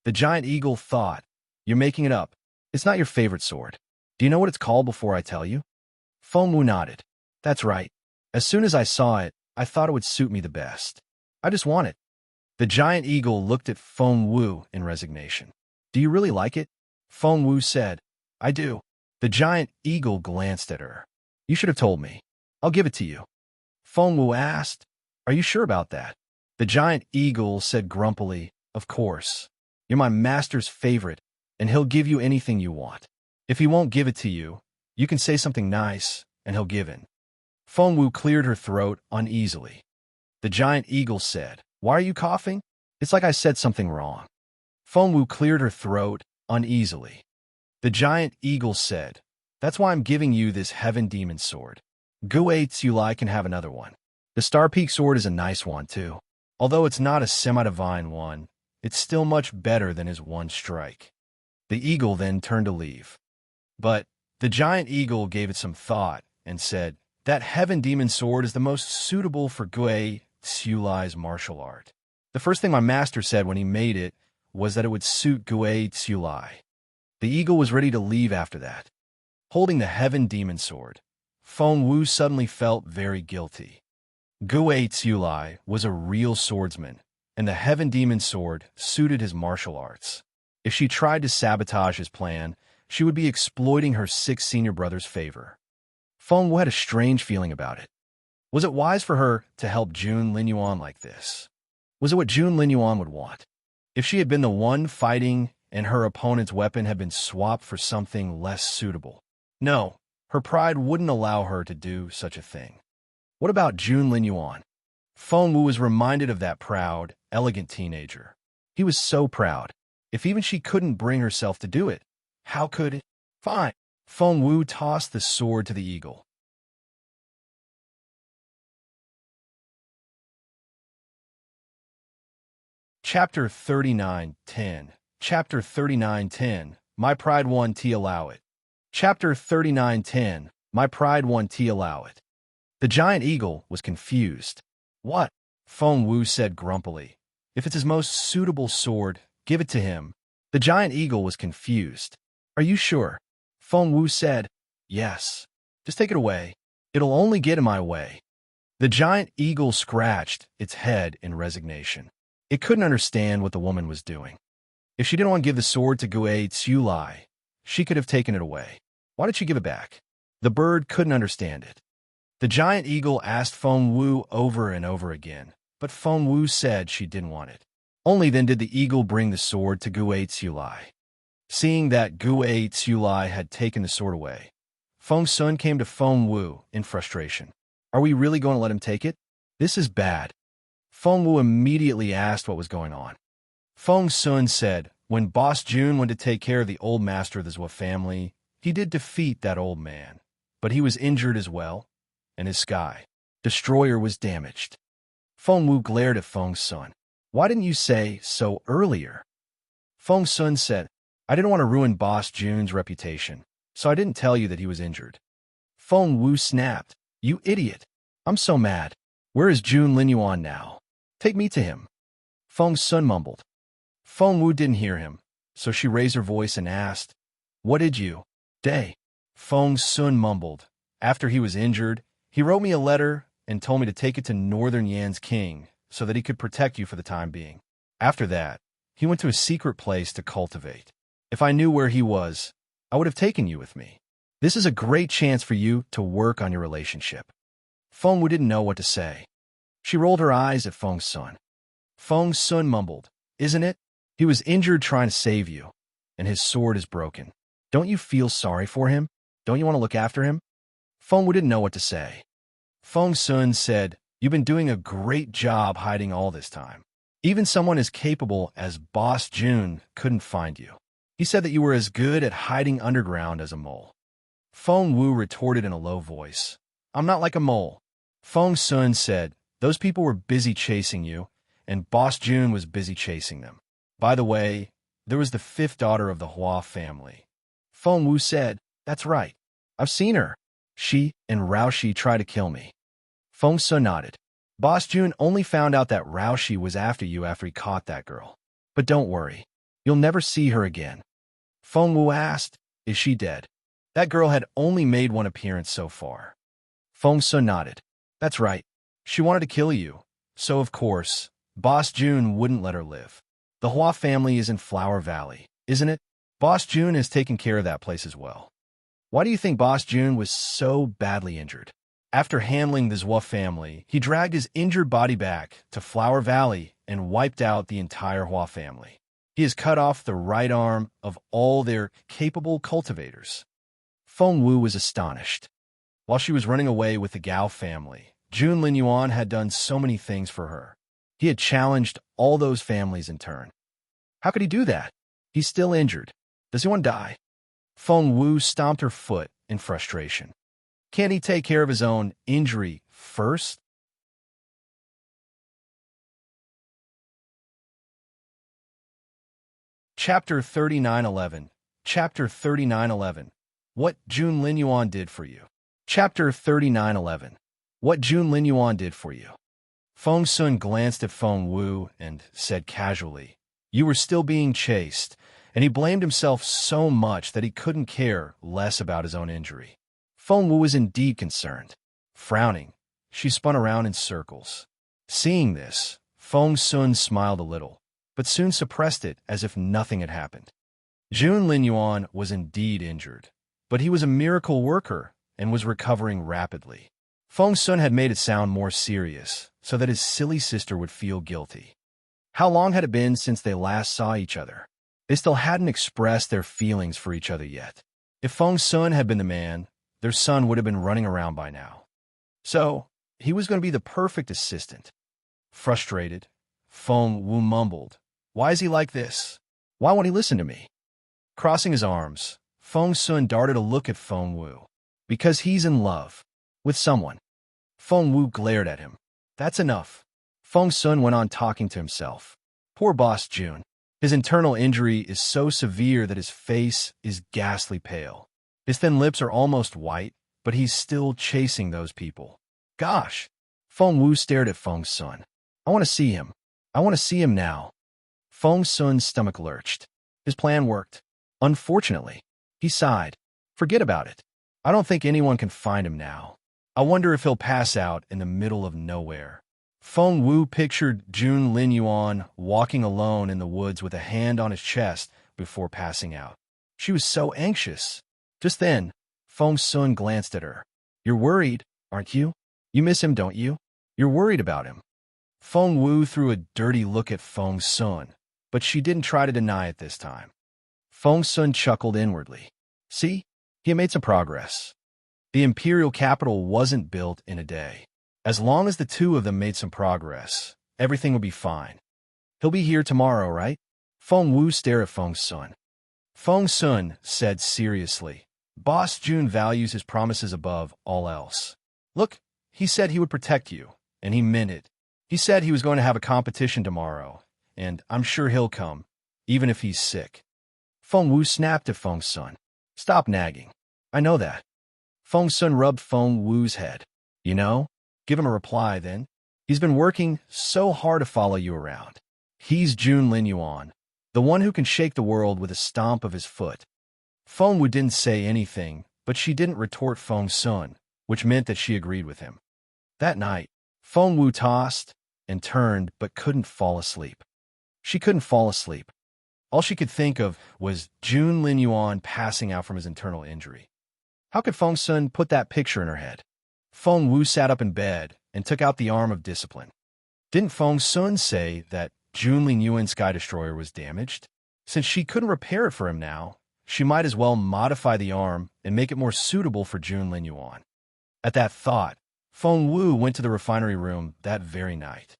A: The giant eagle thought, You're making it up. It's not your favorite sword. Do you know what it's called before I tell you? Feng Wu nodded. That's right. As soon as I saw it, I thought it would suit me the best. I just want it. The giant eagle looked at Feng Wu in resignation. Do you really like it? Feng Wu said, I do. The giant eagle glanced at her. You should have told me. I'll give it to you. Feng Wu asked, Are you sure about that? The giant eagle said grumpily, Of course. You're my master's favorite, and he'll give you anything you want. If he won't give it to you, you can say something nice, and he'll give in. Feng Wu cleared her throat uneasily. The giant eagle said, Why are you coughing? It's like I said something wrong. Feng Wu cleared her throat uneasily. The giant eagle said, That's why I'm giving you this heaven demon sword. Gue Tsulai can have another one. The Star Peak sword is a nice one, too. Although it's not a semi-divine one, it's still much better than his one strike. The eagle then turned to leave. But the giant eagle gave it some thought and said, That heaven demon sword is the most suitable for Gue Tsulai's martial art. The first thing my master said when he made it was that it would suit Gue Tsulai. The eagle was ready to leave after that. Holding the heaven demon sword, Feng Wu suddenly felt very guilty. Gue Tsulai was a real swordsman, and the heaven demon sword suited his martial arts. If she tried to sabotage his plan, she would be exploiting her 6 senior brother's favor. Feng Wu had a strange feeling about it. Was it wise for her to help Jun Linyuan like this? Was it what Jun Linyuan would want? If she had been the one fighting and her opponent's weapon had been swapped for something less suitable? No, her pride wouldn't allow her to do such a thing. What about Jun Linyuan? Feng Wu was reminded of that proud, elegant teenager. He was so proud. If even she couldn't bring herself to do it, how could it? Fine. Feng Wu tossed the sword to the eagle. Chapter 39:10. Chapter 39:10. My pride won T allow it. Chapter 39:10. My pride won T allow it. The giant eagle was confused. What? Feng Wu said grumpily. If it's his most suitable sword, give it to him. The giant eagle was confused. Are you sure? Feng Wu said, Yes. Just take it away. It'll only get in my way. The giant eagle scratched its head in resignation. It couldn't understand what the woman was doing. If she didn't want to give the sword to Gue Tsulai, she could have taken it away. Why did she give it back? The bird couldn't understand it. The giant eagle asked Feng Wu over and over again, but Feng Wu said she didn't want it. Only then did the eagle bring the sword to Gue Tsulai. Seeing that Gu Tsulai had taken the sword away, Feng Sun came to Feng Wu in frustration. Are we really going to let him take it? This is bad. Feng Wu immediately asked what was going on. Feng Sun said, when Boss Jun went to take care of the old master of the Zhua family, he did defeat that old man, but he was injured as well, and his sky destroyer was damaged. Feng Wu glared at Feng Sun. Why didn't you say so earlier? Feng Sun said, I didn't want to ruin Boss Jun's reputation, so I didn't tell you that he was injured. Feng Wu snapped, you idiot. I'm so mad. Where is Jun Linyuan now? Take me to him. Feng Sun mumbled. Feng Wu didn't hear him, so she raised her voice and asked, what did you say? Feng Sun mumbled. After he was injured, he wrote me a letter and told me to take it to Northern Yan's king so that he could protect you for the time being. After that, he went to a secret place to cultivate. If I knew where he was, I would have taken you with me. This is a great chance for you to work on your relationship. Feng Wu didn't know what to say. She rolled her eyes at Feng Sun. Feng Sun mumbled, isn't it? He was injured trying to save you, and his sword is broken. Don't you feel sorry for him? Don't you want to look after him? Feng Wu didn't know what to say. Feng Sun said, you've been doing a great job hiding all this time. Even someone as capable as Boss Jun couldn't find you. He said that you were as good at hiding underground as a mole. Feng Wu retorted in a low voice, I'm not like a mole. Feng Sun said, those people were busy chasing you, and Boss Jun was busy chasing them. By the way, there was the fifth daughter of the Hua family. Feng Wu said, that's right. I've seen her. She and Raoshi tried to kill me. Feng Sun nodded. Boss Jun only found out that Raoshi was after you after he caught that girl. But don't worry. You'll never see her again. Feng Wu asked, is she dead? That girl had only made one appearance so far. Feng Sun nodded. That's right. She wanted to kill you. So, of course, Boss Jun wouldn't let her live. The Hua family is in Flower Valley, isn't it? Boss Jun has taken care of that place as well. Why do you think Boss Jun was so badly injured? After handling the Zhua family, he dragged his injured body back to Flower Valley and wiped out the entire Hua family. He has cut off the right arm of all their capable cultivators. Feng Wu was astonished. While she was running away with the Gao family, Jun Linyuan had done so many things for her. He had challenged all those families in turn. How could he do that? He's still injured. Does he want to die? Feng Wu stomped her foot in frustration. Can't he take care of his own injury first? Chapter 39:11. Chapter 39:11. What Jun Linyuan did for you. Chapter 39:11. What Jun Linyuan did for you. Feng Sun glanced at Feng Wu and said casually, you were still being chased, and he blamed himself so much that he couldn't care less about his own injury. Feng Wu was indeed concerned. Frowning, she spun around in circles. Seeing this, Feng Sun smiled a little, but soon suppressed it as if nothing had happened. Jun Linyuan was indeed injured, but he was a miracle worker and was recovering rapidly. Feng Sun had made it sound more serious, so that his silly sister would feel guilty. How long had it been since they last saw each other? They still hadn't expressed their feelings for each other yet. If Feng Sun had been the man, their son would have been running around by now. So, he was going to be the perfect assistant. Frustrated, Feng Wu mumbled, why is he like this? Why won't he listen to me? Crossing his arms, Feng Sun darted a look at Feng Wu. Because he's in love. With someone. Feng Wu glared at him. That's enough. Feng Sun went on talking to himself. Poor Boss Jun. His internal injury is so severe that his face is ghastly pale. His thin lips are almost white, but he's still chasing those people. Gosh! Feng Wu stared at Feng Sun. I want to see him. I want to see him now. Feng Sun's stomach lurched. His plan worked. Unfortunately, he sighed. Forget about it. I don't think anyone can find him now. I wonder if he'll pass out in the middle of nowhere. Feng Wu pictured Jun Linyuan walking alone in the woods with a hand on his chest before passing out. She was so anxious. Just then, Feng Sun glanced at her. You're worried, aren't you? You miss him, don't you? You're worried about him. Feng Wu threw a dirty look at Feng Sun, but she didn't try to deny it this time. Feng Sun chuckled inwardly. See, he had made some progress. The Imperial capital wasn't built in a day. As long as the two of them made some progress, everything would be fine. He'll be here tomorrow, right? Feng Wu stared at Feng Sun. Feng Sun said seriously, Boss Jun values his promises above all else. Look, he said he would protect you, and he meant it. He said he was going to have a competition tomorrow, and I'm sure he'll come, even if he's sick. Feng Wu snapped at Feng Sun. Stop nagging. I know that. Feng Sun rubbed Feng Wu's head. You know? Give him a reply, then. He's been working so hard to follow you around. He's Jun Linyuan, the one who can shake the world with a stomp of his foot. Feng Wu didn't say anything, but she didn't retort Feng Sun, which meant that she agreed with him. That night, Feng Wu tossed and turned but couldn't fall asleep. She couldn't fall asleep. All she could think of was Jun Linyuan passing out from his internal injury. How could Feng Sun put that picture in her head? Feng Wu sat up in bed and took out the arm of discipline. Didn't Feng Sun say that Jun Linyuan's Sky Destroyer was damaged? Since she couldn't repair it for him now, she might as well modify the arm and make it more suitable for Jun Linyuan. At that thought, Feng Wu went to the refinery room that very night.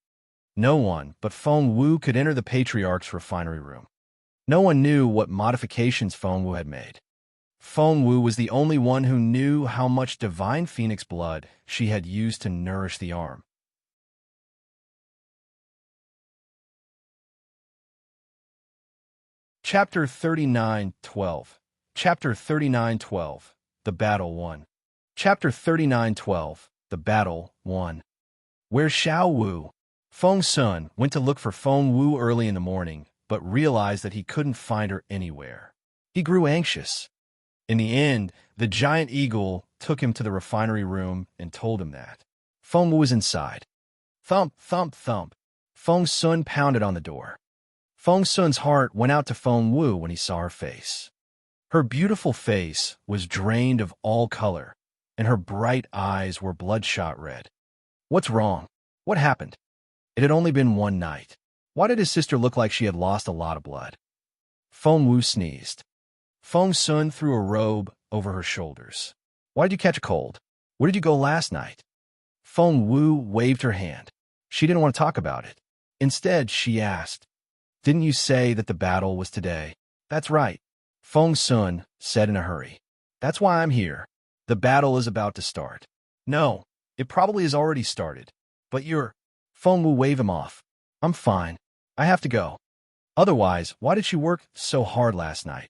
A: No one but Feng Wu could enter the Patriarch's refinery room. No one knew what modifications Feng Wu had made. Feng Wu was the only one who knew how much divine phoenix blood she had used to nourish the arm. Chapter 39:12. Chapter 39:12. The Battle Won. Chapter 39:12. The Battle Won. Where's Xiao Wu? Feng Sun went to look for Feng Wu early in the morning, but realized that he couldn't find her anywhere. He grew anxious. In the end, the giant eagle took him to the refinery room and told him that Feng Wu was inside. Thump, thump, thump. Feng Sun pounded on the door. Feng Sun's heart went out to Feng Wu when he saw her face. Her beautiful face was drained of all color, and her bright eyes were bloodshot red. What's wrong? What happened? It had only been one night. Why did his sister look like she had lost a lot of blood? Feng Wu sneezed. Feng Sun threw a robe over her shoulders. Why did you catch a cold? Where did you go last night? Feng Wu waved her hand. She didn't want to talk about it. Instead, she asked, Didn't you say that the battle was today? That's right. Feng Sun said in a hurry. That's why I'm here. The battle is about to start. No, it probably has already started. But you're... Feng Wu waved him off. I'm fine. I have to go. Otherwise, why did she work so hard last night?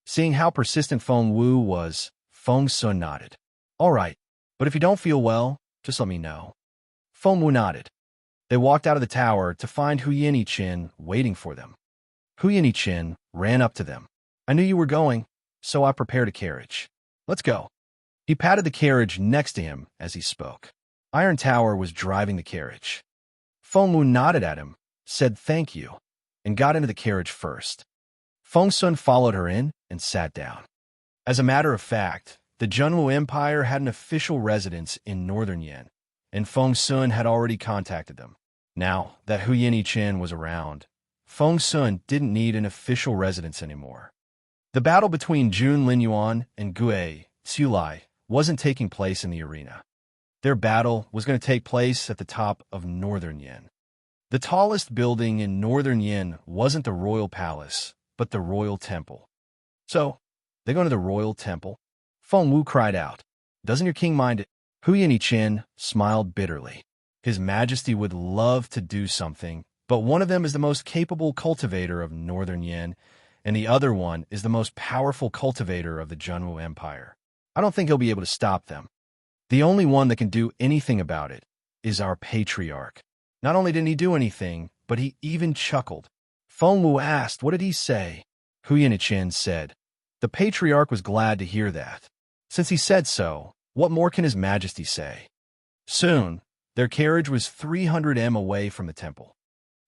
A: Seeing how persistent Feng Wu was, Feng Sun nodded. All right, but if you don't feel well, just let me know. Feng Wu nodded. They walked out of the tower to find Hu Yin-Chin waiting for them. Hu Yin-Chin ran up to them. I knew you were going, so I prepared a carriage. Let's go. He patted the carriage next to him as he spoke. Iron Tower was driving the carriage. Feng Wu nodded at him, said thank you, and got into the carriage first. Feng Sun followed her in and sat down. As a matter of fact, the Junwu Empire had an official residence in northern Yen, and Feng Sun had already contacted them. Now that Hu Yin-Chin was around, Feng Sun didn't need an official residence anymore. The battle between Jun Linyuan and Gue Tsulai wasn't taking place in the arena. Their battle was going to take place at the top of northern Yen. The tallest building in northern Yen wasn't the royal palace, but the royal temple. So, they're going to the royal temple? Feng Wu cried out. Doesn't your king mind it? Hu Yin-Chin smiled bitterly. His Majesty would love to do something, but one of them is the most capable cultivator of northern Yen, and the other one is the most powerful cultivator of the Junwu Empire. I don't think he'll be able to stop them. The only one that can do anything about it is our Patriarch. Not only didn't he do anything, but he even chuckled. Feng Wu asked, what did he say? Hu Yin-Chin said. The Patriarch was glad to hear that. Since he said so, what more can His Majesty say? Soon, their carriage was 300 m away from the temple.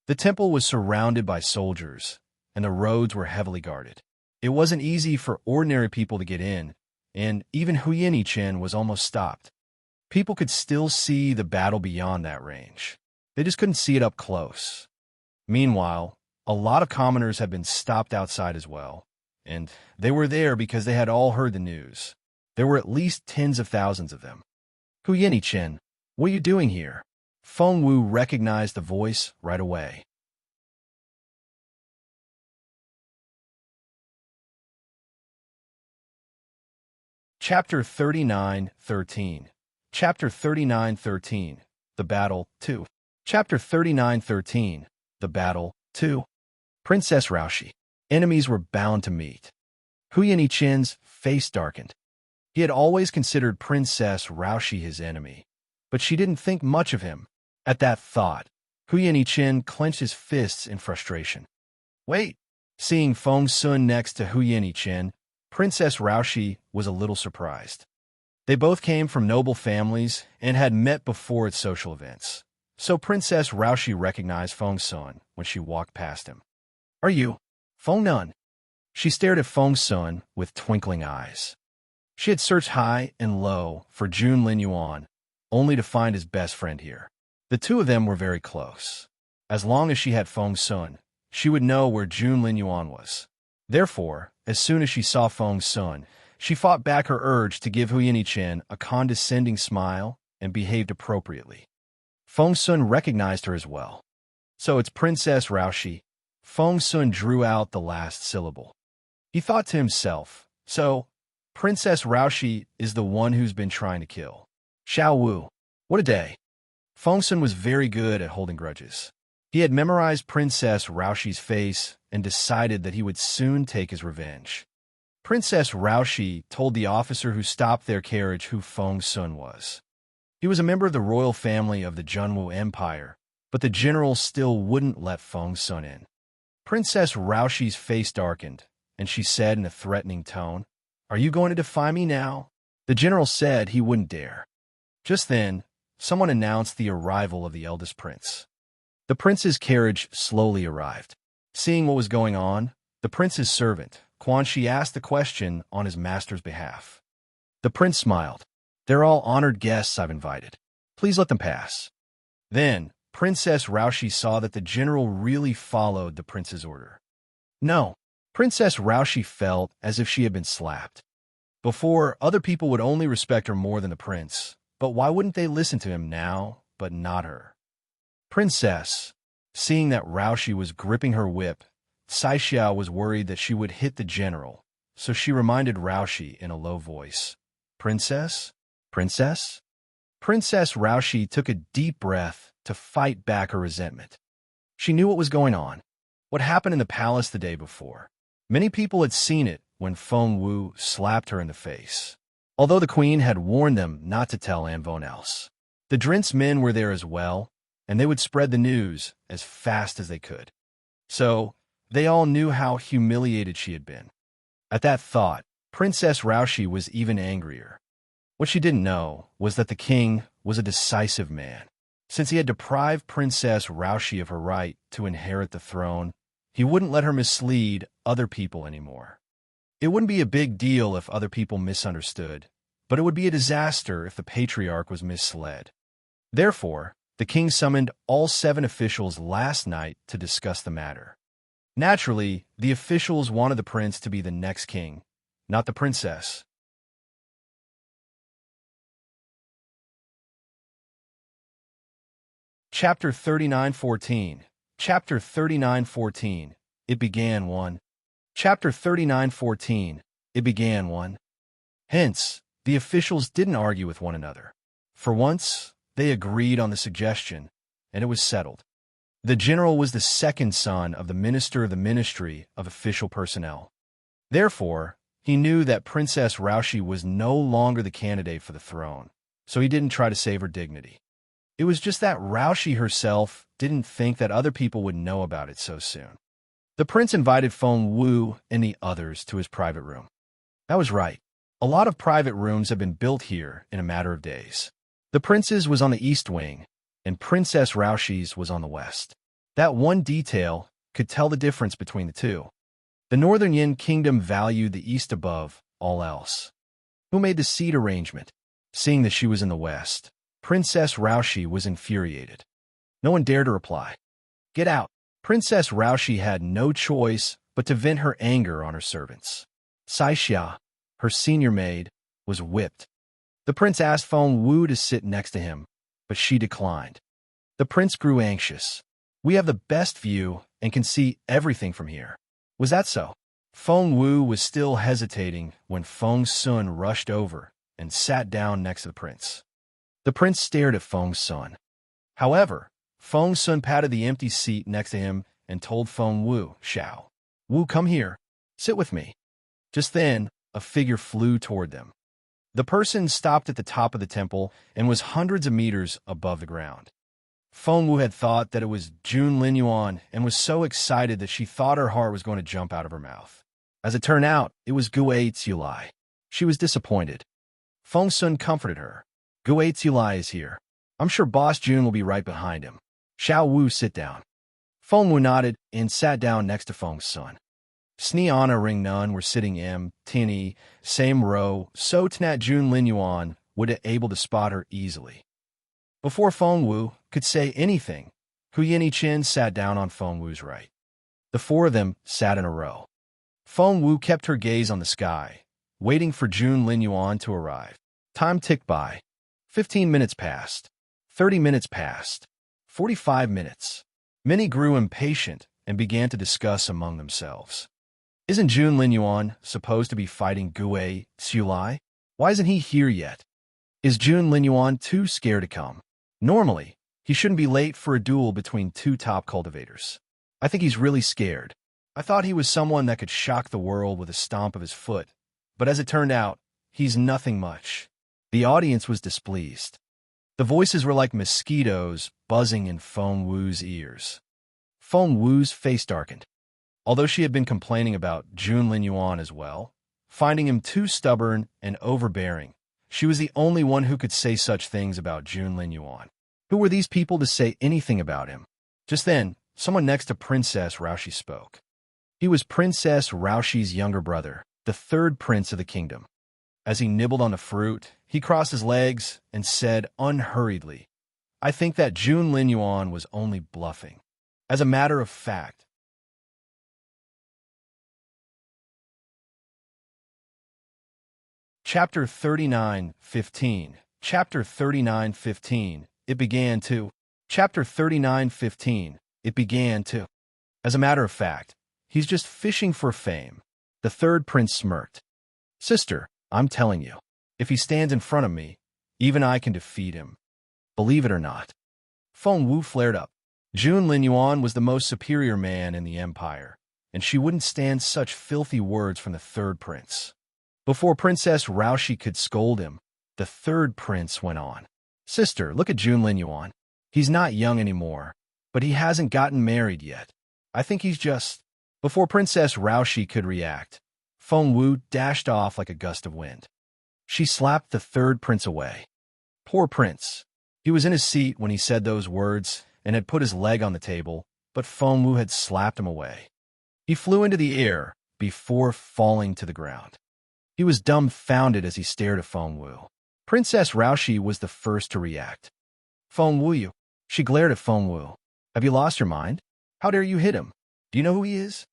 A: The temple was surrounded by soldiers, and the roads were heavily guarded. It wasn't easy for ordinary people to get in, and even Hu Yin-Chin was almost stopped. People could still see the battle beyond that range. They just couldn't see it up close. Meanwhile, a lot of commoners had been stopped outside as well, and they were there because they had all heard the news. There were at least tens of thousands of them. Hu Yin-Chen, what are you doing here? Feng Wu recognized the voice right away. Chapter 39:13. Chapter 39:13. The Battle 2. Chapter 39:13. The Battle 2. Princess Raoshi. Enemies were bound to meet. Hu Yin-Chen's face darkened. He had always considered Princess Raoshi his enemy, but she didn't think much of him. At that thought, Hu Yin-Chen clenched his fists in frustration. Wait! Seeing Feng Sun next to Hu Yin-Chen, Princess Raoshi was a little surprised. They both came from noble families and had met before at social events, so Princess Raoshi recognized Feng Sun when she walked past him. Are you Feng Nun? She stared at Feng Sun with twinkling eyes. She had searched high and low for Jun Lin Yuan, only to find his best friend here. The two of them were very close. As long as she had Feng Sun, she would know where Jun Lin Yuan was. Therefore, as soon as she saw Feng Sun, she fought back her urge to give Hu Yin-Chen a condescending smile and behaved appropriately. Feng Sun recognized her as well. So it's Princess Raoshi. Feng Sun drew out the last syllable. He thought to himself, so, Princess Raoshi is the one who's been trying to kill Xiao Wu. What a day. Feng Sun was very good at holding grudges. He had memorized Princess Raoshi's face and decided that he would soon take his revenge. Princess Raoshi told the officer who stopped their carriage who Feng Sun was. He was a member of the royal family of the Junwu Empire, but the general still wouldn't let Feng Sun in. Princess Raoshi's face darkened, and she said in a threatening tone, Are you going to defy me now? The general said he wouldn't dare. Just then, someone announced the arrival of the eldest prince. The prince's carriage slowly arrived. Seeing what was going on, the prince's servant, Quan Shi, asked the question on his master's behalf. The prince smiled. They're all honored guests I've invited. Please let them pass. Then, Princess Raoshi saw that the general really followed the prince's order. No, Princess Raoshi felt as if she had been slapped. Before, other people would only respect her more than the prince, but why wouldn't they listen to him now, but not her? Princess, seeing that Raoshi was gripping her whip, Cai Xiao was worried that she would hit the general, so she reminded Raoshi in a low voice, Princess? Princess? Princess Raoshi took a deep breath to fight back her resentment. She knew what was going on, what happened in the palace the day before. Many people had seen it when Feng Wu slapped her in the face, although the queen had warned them not to tell anyone else. The Drin's men were there as well, and they would spread the news as fast as they could. So, they all knew how humiliated she had been. At that thought, Princess Raoshi was even angrier. What she didn't know was that the king was a decisive man. Since he had deprived Princess Raoshi of her right to inherit the throne, he wouldn't let her mislead other people anymore. It wouldn't be a big deal if other people misunderstood, but it would be a disaster if the patriarch was misled. Therefore, the king summoned all 7 officials last night to discuss the matter. Naturally, the officials wanted the prince to be the next king, not the princess. Chapter 39:14. Chapter 39:14. It began 1. Chapter 39:14. It began 1. Hence, the officials didn't argue with one another. For once, they agreed on the suggestion, and it was settled. The general was the second son of the minister of the Ministry of Official Personnel. Therefore, he knew that Princess Raoshi was no longer the candidate for the throne, so he didn't try to save her dignity. It was just that Raoshi herself didn't think that other people would know about it so soon. The prince invited Feng Wu and the others to his private room. That was right. A lot of private rooms have been built here in a matter of days. The prince's was on the east wing, and Princess Raoshi's was on the west. That one detail could tell the difference between the two. The Northern Yin Kingdom valued the east above all else. Who made the seat arrangement? Seeing that she was in the west, Princess Raoshi was infuriated. No one dared to reply. Get out. Princess Raoshi had no choice but to vent her anger on her servants. Sai Xia, her senior maid, was whipped. The prince asked Feng Wu to sit next to him, but she declined. The prince grew anxious. We have the best view and can see everything from here. Was that so? Feng Wu was still hesitating when Feng Sun rushed over and sat down next to the prince. The prince stared at Feng Sun. However, Feng Sun patted the empty seat next to him and told Feng Wu, "Xiao Wu, come here. Sit with me." Just then, a figure flew toward them. The person stopped at the top of the temple and was hundreds of meters above the ground. Feng Wu had thought that it was Jun Linyuan and was so excited that she thought her heart was going to jump out of her mouth. As it turned out, it was Gui Tsulai. She was disappointed. Feng Sun comforted her. Gui Tsulai is here. I'm sure Boss Jun will be right behind him. Xiao Wu, sit down. Feng Wu nodded and sat down next to Feng Sun. Sni Anna Ring Nun were sitting Tini, same row, so Tnat Jun Linyuan would be able to spot her easily. Before Feng Wu could say anything, Hu Chen sat down on Feng Wu's right. The four of them sat in a row. Feng Wu kept her gaze on the sky, waiting for Jun Linyuan to arrive. Time ticked by. 15 minutes passed. 30 minutes passed. 45 minutes. Many grew impatient and began to discuss among themselves. Isn't Jun Linyuan supposed to be fighting Gui Tsulai? Why isn't he here yet? Is Jun Linyuan too scared to come? Normally, he shouldn't be late for a duel between two top cultivators. I think he's really scared. I thought he was someone that could shock the world with a stomp of his foot, but as it turned out, he's nothing much. The audience was displeased. The voices were like mosquitoes buzzing in Feng Wu's ears. Feng Wu's face darkened. Although she had been complaining about Jun Linyuan as well, finding him too stubborn and overbearing, she was the only one who could say such things about Jun Linyuan. Who were these people to say anything about him? Just then, someone next to Princess Raoshi spoke. He was Princess Raoshi's younger brother, the third prince of the kingdom. As he nibbled on the fruit, he crossed his legs and said unhurriedly, "I think that Jun Linyuan was only bluffing. As a matter of fact, Chapter 39:15. Chapter 39:15. It began to. Chapter 39:15. It began to. As a matter of fact, he's just fishing for fame. The third prince smirked. Sister, I'm telling you, if he stands in front of me, even I can defeat him. Believe it or not. Feng Wu flared up. Jun Linyuan was the most superior man in the empire, and she wouldn't stand such filthy words from the third prince. Before Princess Raoshi could scold him, the third prince went on. Sister, look at Jun Linyuan. He's not young anymore, but he hasn't gotten married yet. I think he's just... Before Princess Raoshi could react, Feng Wu dashed off like a gust of wind. She slapped the third prince away. Poor prince. He was in his seat when he said those words and had put his leg on the table, but Feng Wu had slapped him away. He flew into the air before falling to the ground. He was dumbfounded as he stared at Feng Wu. Princess Raoshi was the first to react. Feng Wu, you. She glared at Feng Wu. Have you lost your mind? How dare you hit him? Do you know who he is?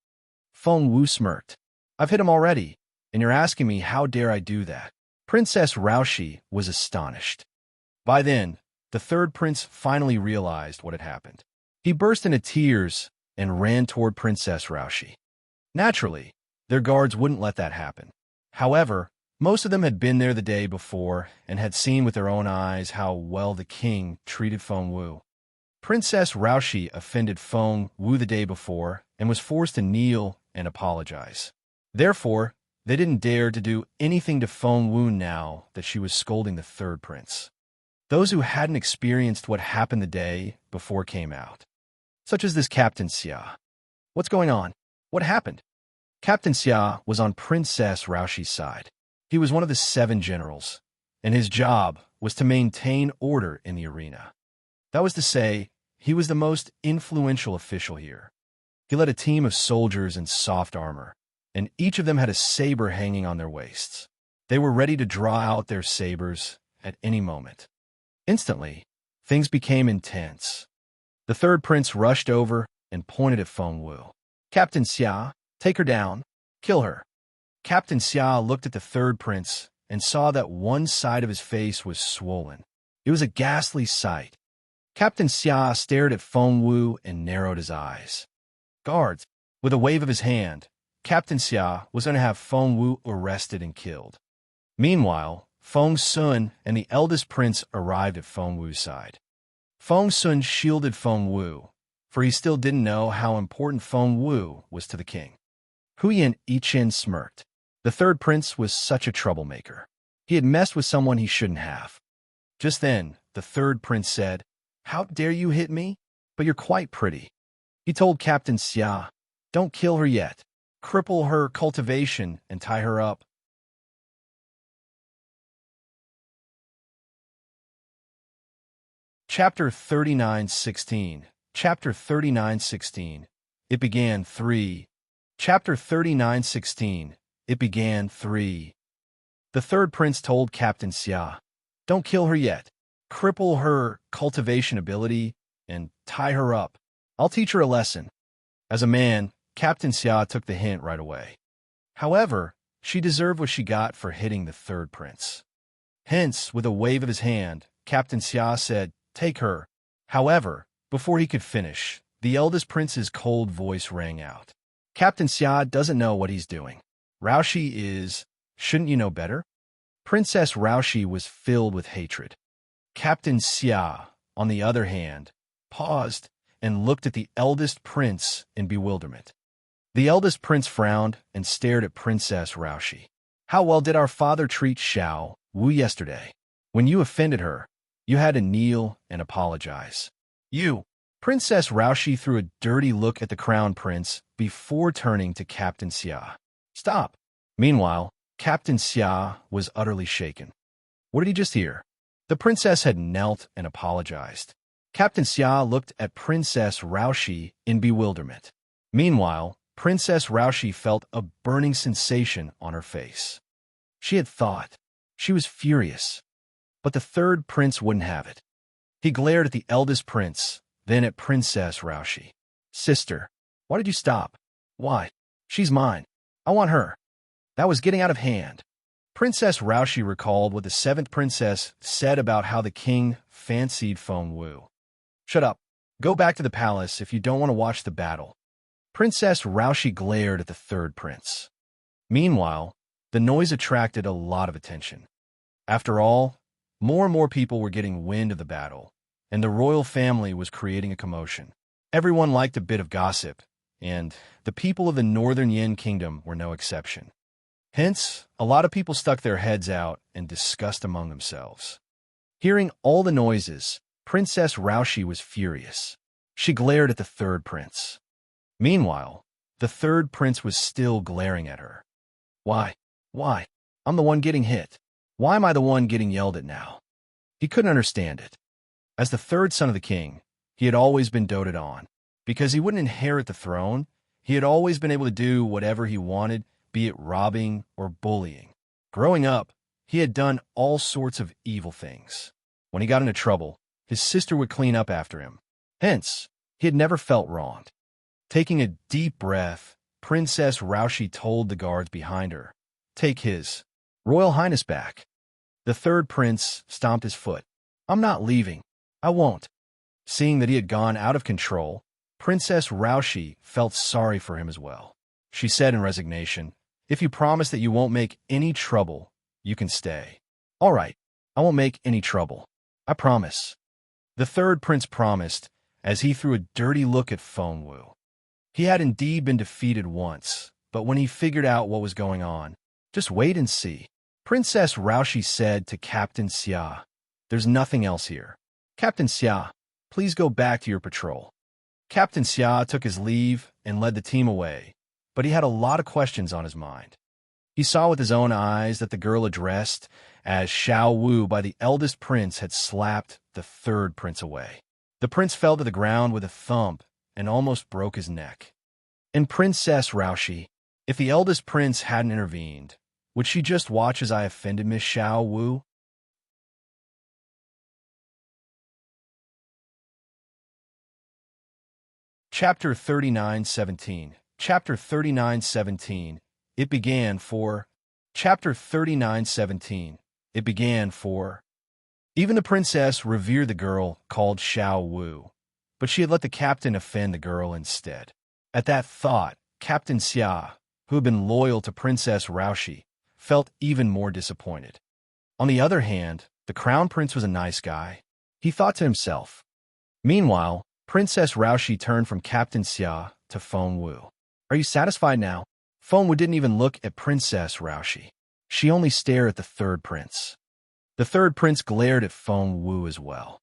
A: Feng Wu smirked. I've hit him already, and you're asking me how dare I do that. Princess Raoshi was astonished. By then, the third prince finally realized what had happened. He burst into tears and ran toward Princess Raoshi. Naturally, their guards wouldn't let that happen. However, most of them had been there the day before and had seen with their own eyes how well the king treated Feng Wu. Princess Raoshi offended Feng Wu the day before and was forced to kneel and apologize. Therefore, they didn't dare to do anything to Feng Wu now that she was scolding the third prince. Those who hadn't experienced what happened the day before came out, such as this Captain Xia. What's going on? What happened? Captain Xia was on Princess Raoshi's side. He was one of the 7 generals, and his job was to maintain order in the arena. That was to say, he was the most influential official here. He led a team of soldiers in soft armor, and each of them had a saber hanging on their waists. They were ready to draw out their sabers at any moment. Instantly, things became intense. The third prince rushed over and pointed at Feng Wu. Captain Xia, Take her down. Kill her. Captain Xia looked at the third prince and saw that one side of his face was swollen. It was a ghastly sight. Captain Xia stared at Feng Wu and narrowed his eyes. Guards! With a wave of his hand, Captain Xia was going to have Feng Wu arrested and killed. Meanwhile, Feng Sun and the eldest prince arrived at Feng Wu's side. Feng Sun shielded Feng Wu, for he still didn't know how important Feng Wu was to the king. Huyan Yichen smirked. The third prince was such a troublemaker. He had messed with someone he shouldn't have. Just then, the third prince said, "How dare you hit me? But you're quite pretty." He told Captain Xia, "Don't kill her yet. Cripple her cultivation and tie her up." Chapter 39:16. Chapter 39:16. It began 3. Chapter 39:16. It began 3. The third prince told Captain Xia, "Don't kill her yet. Cripple her cultivation ability and tie her up. I'll teach her a lesson." As a man, Captain Xia took the hint right away. However, she deserved what she got for hitting the third prince. Hence, with a wave of his hand, Captain Xia said, "Take her." However, before he could finish, the eldest prince's cold voice rang out. "Captain Xia doesn't know what he's doing. Raoshi is... Shouldn't you know better?" Princess Raoshi was filled with hatred. Captain Xia, on the other hand, paused and looked at the eldest prince in bewilderment. The eldest prince frowned and stared at Princess Raoshi. "How well did our father treat Xiao Wu yesterday? When you offended her, you had to kneel and apologize." "You!" Princess Raoshi threw a dirty look at the crown prince before turning to Captain Xia. "Stop!" Meanwhile, Captain Xia was utterly shaken. What did he just hear? The princess had knelt and apologized. Captain Xia looked at Princess Raoshi in bewilderment. Meanwhile, Princess Raoshi felt a burning sensation on her face. She had thought. She was furious. But the third prince wouldn't have it. He glared at the eldest prince, then at Princess Raoshi. "Sister, why did you stop?" "Why? She's mine. I want her." That was getting out of hand. Princess Raoshi recalled what the seventh princess said about how the king fancied Feng Wu. "Shut up. Go back to the palace if you don't want to watch the battle." Princess Raoshi glared at the third prince. Meanwhile, the noise attracted a lot of attention. After all, more and more people were getting wind of the battle, and the royal family was creating a commotion. Everyone liked a bit of gossip, and the people of the Northern Yin Kingdom were no exception. Hence, a lot of people stuck their heads out and discussed among themselves. Hearing all the noises, Princess Raoshi was furious. She glared at the third prince. Meanwhile, the third prince was still glaring at her. Why? I'm the one getting hit. Why am I the one getting yelled at now?" He couldn't understand it. As the third son of the king, he had always been doted on. Because he wouldn't inherit the throne, he had always been able to do whatever he wanted, be it robbing or bullying. Growing up, he had done all sorts of evil things. When he got into trouble, his sister would clean up after him. Hence, he had never felt wronged. Taking a deep breath, Princess Raoshi told the guards behind her, "Take his Royal Highness back." The third prince stomped his foot. "I'm not leaving. I won't." Seeing that he had gone out of control, Princess Raoshi felt sorry for him as well. She said in resignation, "If you promise that you won't make any trouble, you can stay." "All right, I won't make any trouble. I promise." The third prince promised, as he threw a dirty look at Feng Wu. He had indeed been defeated once, but when he figured out what was going on, just wait and see. Princess Raoshi said to Captain Xia, "There's nothing else here. Captain Xia, please go back to your patrol." Captain Xia took his leave and led the team away, but he had a lot of questions on his mind. He saw with his own eyes that the girl addressed as Xiao Wu by the eldest prince had slapped the third prince away. The prince fell to the ground with a thump and almost broke his neck. And Princess Raoshi, if the eldest prince hadn't intervened, would she just watch as I offended Miss Xiao Wu? Chapter 39:17. Chapter 39:17. It began for. Chapter 39:17. It began for. Even the princess revered the girl called Xiao Wu, but she had let the captain offend the girl instead. At that thought, Captain Xia, who had been loyal to Princess Raoshi, felt even more disappointed. On the other hand, the crown prince was a nice guy. He thought to himself. Meanwhile, Princess Raoshi turned from Captain Xia to Feng Wu. Are you satisfied now? Feng Wu didn't even look at Princess Raoshi. She only stared at the third prince. The third prince glared at Feng Wu as well.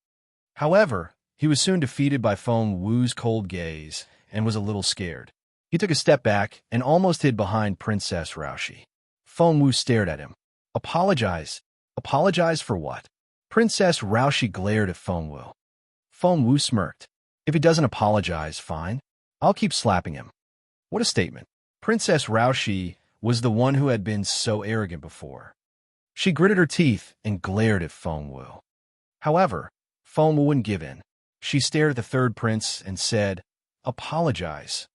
A: However, he was soon defeated by Feng Wu's cold gaze and was a little scared. He took a step back and almost hid behind Princess Raoshi. Feng Wu stared at him. Apologize. Apologize for what? Princess Raoshi glared at Feng Wu. Feng Wu smirked. If he doesn't apologize, fine. I'll keep slapping him. What a statement. Princess Raoshi was the one who had been so arrogant before. She gritted her teeth and glared at Feng Wu. However, Feng Wu wouldn't give in. She stared at the third prince and said, Apologize.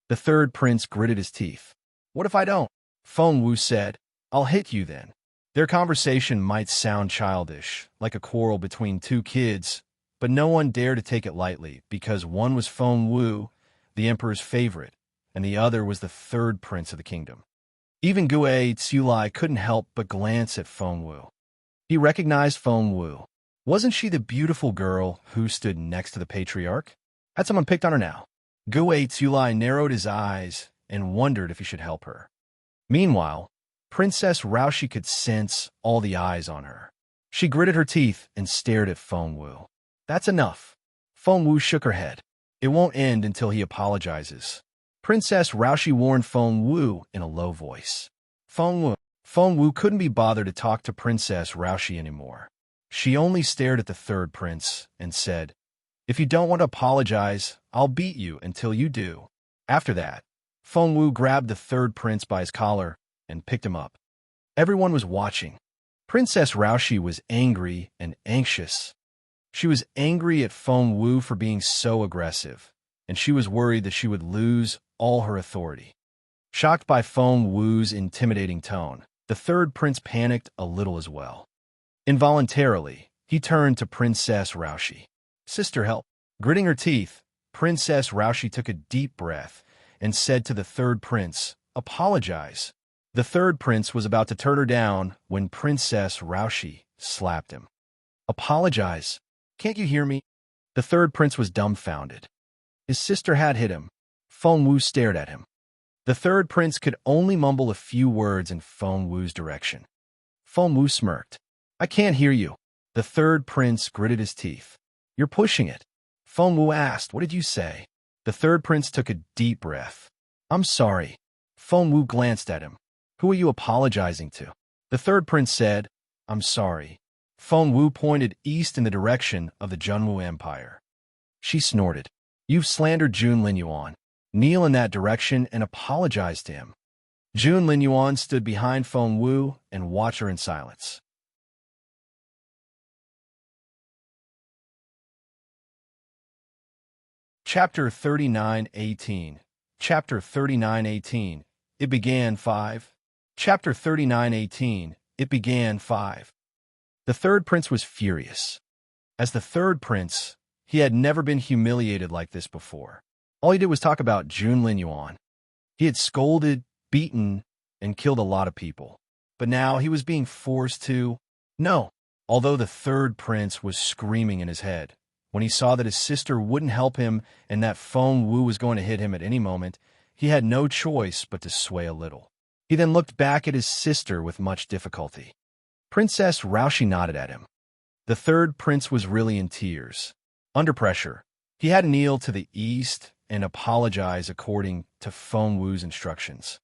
A: The third prince gritted his teeth. What if I don't? Feng Wu said, I'll hit you then. Their conversation might sound childish, like a quarrel between two kids, but no one dared to take it lightly because one was Feng Wu, the emperor's favorite, and the other was the third prince of the kingdom. Even Gue Tsulai couldn't help but glance at Feng Wu. He recognized Feng Wu. Wasn't she the beautiful girl who stood next to the patriarch? Had someone picked on her now? Gue Tsulai narrowed his eyes and wondered if he should help her. Meanwhile, Princess Raoshi could sense all the eyes on her. She gritted her teeth and stared at Feng Wu. That's enough. Feng Wu shook her head. It won't end until he apologizes. Princess Raoshi warned Feng Wu in a low voice. Feng Wu couldn't be bothered to talk to Princess Raoshi anymore. She only stared at the third prince and said, If you don't want to apologize, I'll beat you until you do. After that, Feng Wu grabbed the third prince by his collar and picked him up. Everyone was watching. Princess Raoshi was angry and anxious. She was angry at Feng Wu for being so aggressive, and she was worried that she would lose all her authority. Shocked by Feng Wu's intimidating tone, the third prince panicked a little as well. Involuntarily, he turned to Princess Raoshi. Sister, help. Gritting her teeth, Princess Raoshi took a deep breath and said to the third prince, Apologize. The third prince was about to turn her down when Princess Raoshi slapped him. Apologize. Can't you hear me? The third prince was dumbfounded. His sister had hit him. Feng Wu stared at him. The third prince could only mumble a few words in Feng Wu's direction. Feng Wu smirked. I can't hear you. The third prince gritted his teeth. You're pushing it. Feng Wu asked, What did you say? The third prince took a deep breath. I'm sorry. Feng Wu glanced at him. Who are you apologizing to? The third prince said, I'm sorry. Feng Wu pointed east in the direction of the Junwu Empire. She snorted. You've slandered Jun Linyuan. Kneel in that direction and apologize to him. Jun Linyuan stood behind Feng Wu and watched her in silence. Chapter 39:18. Chapter 39:18. It began 5. Chapter 39:18. It began 5. The third prince was furious. As the third prince, he had never been humiliated like this before. All he did was talk about Jun Linyuan. He had scolded, beaten, and killed a lot of people. But now he was being forced to... No. Although the third prince was screaming in his head, when he saw that his sister wouldn't help him and that Feng Wu was going to hit him at any moment, he had no choice but to sway a little. He then looked back at his sister with much difficulty. Princess Raoshi nodded at him. The third prince was really in tears. Under pressure, he had to kneel to the east and apologize according to Feng Wu's instructions.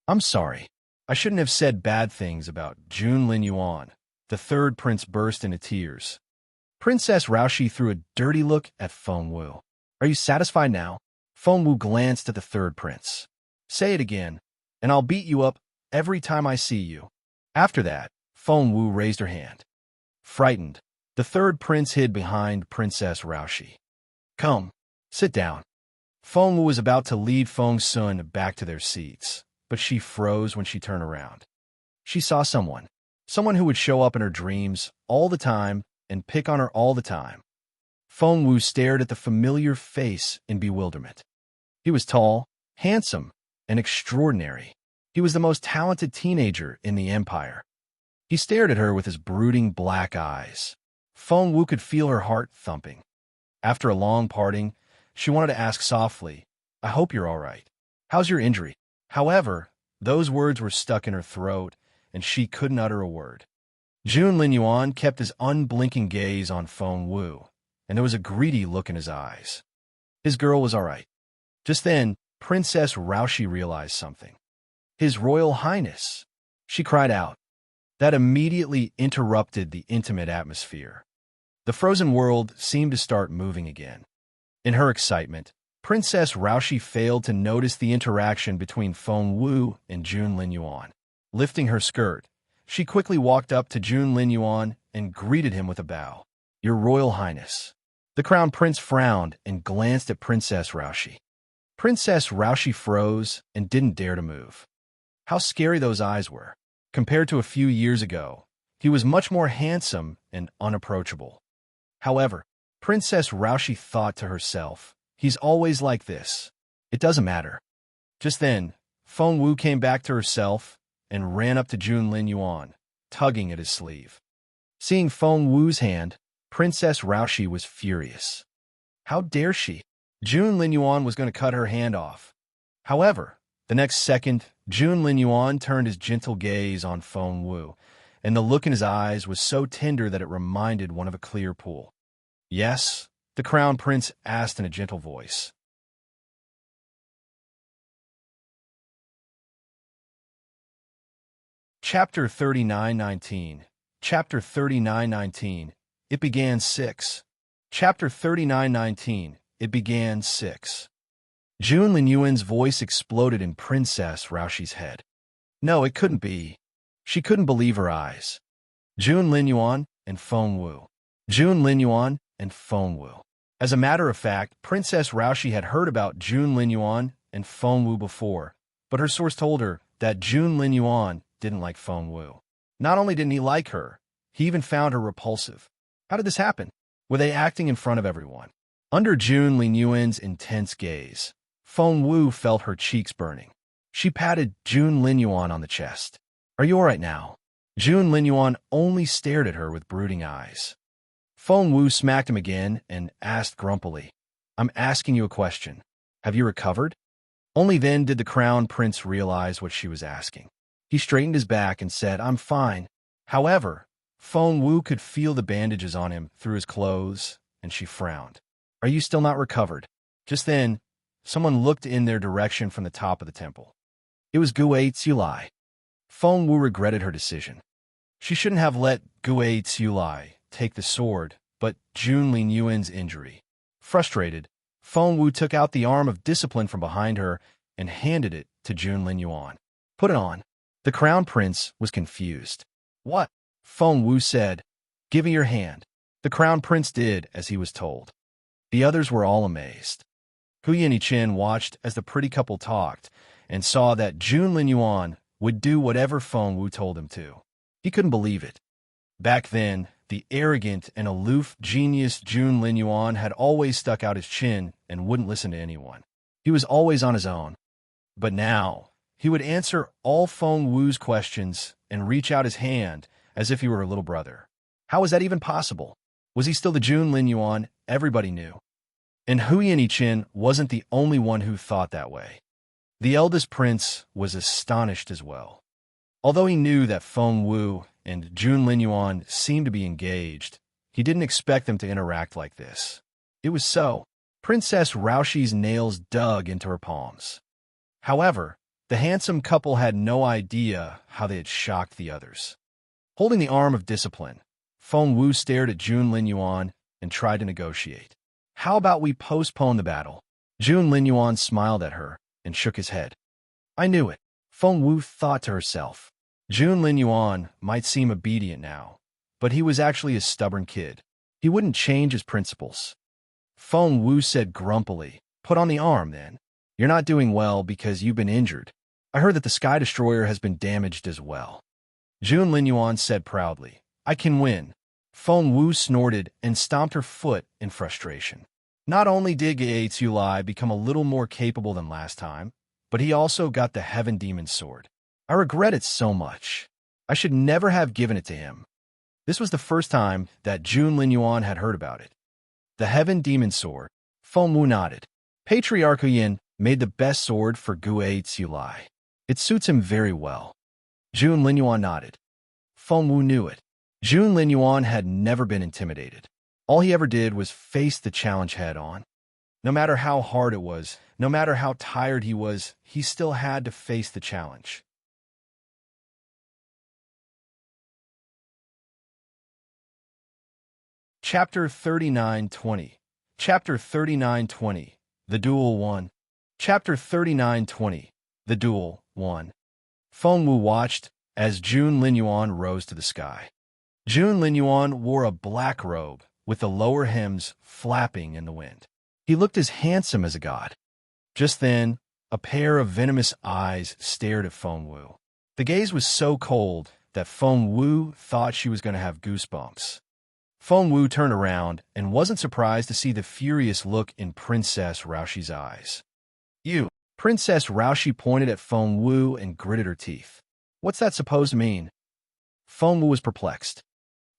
A: I'm sorry. I shouldn't have said bad things about Jun Linyuan. The third prince burst into tears. Princess Raoshi threw a dirty look at Feng Wu. Are you satisfied now? Feng Wu glanced at the third prince. Say it again, and I'll beat you up every time I see you. After that, Feng Wu raised her hand. Frightened, the third prince hid behind Princess Raoshi. Come, sit down. Feng Wu was about to lead Feng Sun back to their seats, but she froze when she turned around. She saw someone who would show up in her dreams all the time and pick on her all the time. Feng Wu stared at the familiar face in bewilderment. He was tall, handsome, and extraordinary. He was the most talented teenager in the Empire. He stared at her with his brooding black eyes. Feng Wu could feel her heart thumping. After a long parting, she wanted to ask softly, "I hope you're all right. How's your injury?" However, those words were stuck in her throat, and she couldn't utter a word. Jun Linyuan kept his unblinking gaze on Feng Wu, and there was a greedy look in his eyes. His girl was all right. Just then, Princess Raoshi realized something. "His Royal Highness!" she cried out. That immediately interrupted the intimate atmosphere. The frozen world seemed to start moving again. In her excitement, Princess Raoshi failed to notice the interaction between Feng Wu and Jun Linyuan. Lifting her skirt, she quickly walked up to Jun Linyuan and greeted him with a bow. "Your Royal Highness." The Crown Prince frowned and glanced at Princess Raoshi. Princess Raoshi froze and didn't dare to move. How scary those eyes were. Compared to a few years ago, he was much more handsome and unapproachable. However, Princess Raoshi thought to herself, "He's always like this. It doesn't matter." Just then, Feng Wu came back to herself and ran up to Jun Linyuan, tugging at his sleeve. Seeing Feng Wu's hand, Princess Raoshi was furious. How dare she? Jun Linyuan was going to cut her hand off. However, the next second, Jun Linyuan turned his gentle gaze on Feng Wu, and the look in his eyes was so tender that it reminded one of a clear pool. "Yes?" the Crown Prince asked in a gentle voice. Chapter 39:19. Chapter 39:19. It began 6. Chapter 39:19. It began 6. Jun Linyuan's voice exploded in Princess Raoshi's head. No, it couldn't be. She couldn't believe her eyes. Jun Linyuan and Feng Wu. Jun Linyuan and Feng Wu. As a matter of fact, Princess Raoshi had heard about Jun Linyuan and Feng Wu before, but her source told her that Jun Linyuan didn't like Feng Wu. Not only didn't he like her, he even found her repulsive. How did this happen? Were they acting in front of everyone? Under Jun Linyuan's intense gaze, Feng Wu felt her cheeks burning. She patted Jun Linyuan on the chest. "Are you all right now?" Jun Linyuan only stared at her with brooding eyes. Feng Wu smacked him again and asked grumpily, "I'm asking you a question. Have you recovered?" Only then did the Crown Prince realize what she was asking. He straightened his back and said, "I'm fine." However, Feng Wu could feel the bandages on him through his clothes, and she frowned. "Are you still not recovered?" Just then, someone looked in their direction from the top of the temple. It was Gue Tsulai. Feng Wu regretted her decision. She shouldn't have let Gue Tsulai take the sword, but Jun Linyuan's injury. Frustrated, Feng Wu took out the arm of discipline from behind her and handed it to Jun Linyuan. "Put it on." The Crown Prince was confused. "What?" Feng Wu said. "Give me your hand." The Crown Prince did as he was told. The others were all amazed. Hu Yinichin watched as the pretty couple talked and saw that Jun Linyuan would do whatever Feng Wu told him to. He couldn't believe it. Back then, the arrogant and aloof genius Jun Linyuan had always stuck out his chin and wouldn't listen to anyone. He was always on his own. But now, he would answer all Feng Wu's questions and reach out his hand as if he were a little brother. How was that even possible? Was he still the Jun Linyuan everybody knew? And Hu Yinichin wasn't the only one who thought that way. The eldest prince was astonished as well. Although he knew that Feng Wu and Jun Linyuan seemed to be engaged, he didn't expect them to interact like this. It was so. Princess Raoshi's nails dug into her palms. However, the handsome couple had no idea how they had shocked the others. Holding the arm of discipline, Feng Wu stared at Jun Linyuan and tried to negotiate. "How about we postpone the battle?" Jun Linyuan smiled at her and shook his head. "I knew it." Feng Wu thought to herself. Jun Linyuan might seem obedient now, but he was actually a stubborn kid. He wouldn't change his principles. Feng Wu said grumpily, Put on the arm, then. You're not doing well because you've been injured. I heard that the Sky Destroyer has been damaged as well. Jun Linyuan said proudly. I can win. Feng Wu snorted and stomped her foot in frustration. Not only did Gates Yulai become a little more capable than last time, but he also got the Heaven Demon Sword. I regret it so much. I should never have given it to him. This was the first time that Jun Linyuan had heard about it. The Heaven Demon Sword. Feng Wu nodded. Patriarch Yin made the best sword for Guei Tsulai. It suits him very well. Jun Linyuan nodded. Feng Wu knew it. Jun Linyuan had never been intimidated. All he ever did was face the challenge head-on. No matter how hard it was, no matter how tired he was, he still had to face the challenge. Chapter 39:20. Chapter 39:20. The Duel 1. Chapter 39:20. The Duel 1. Feng Wu watched as Jun Linyuan rose to the sky. Jun Linyuan wore a black robe with the lower hems flapping in the wind. He looked as handsome as a god. Just then, a pair of venomous eyes stared at Feng Wu. The gaze was so cold that Feng Wu thought she was going to have goosebumps. Feng Wu turned around and wasn't surprised to see the furious look in Princess Raoshi's eyes. You! Princess Raoshi pointed at Feng Wu and gritted her teeth. What's that supposed to mean? Feng Wu was perplexed.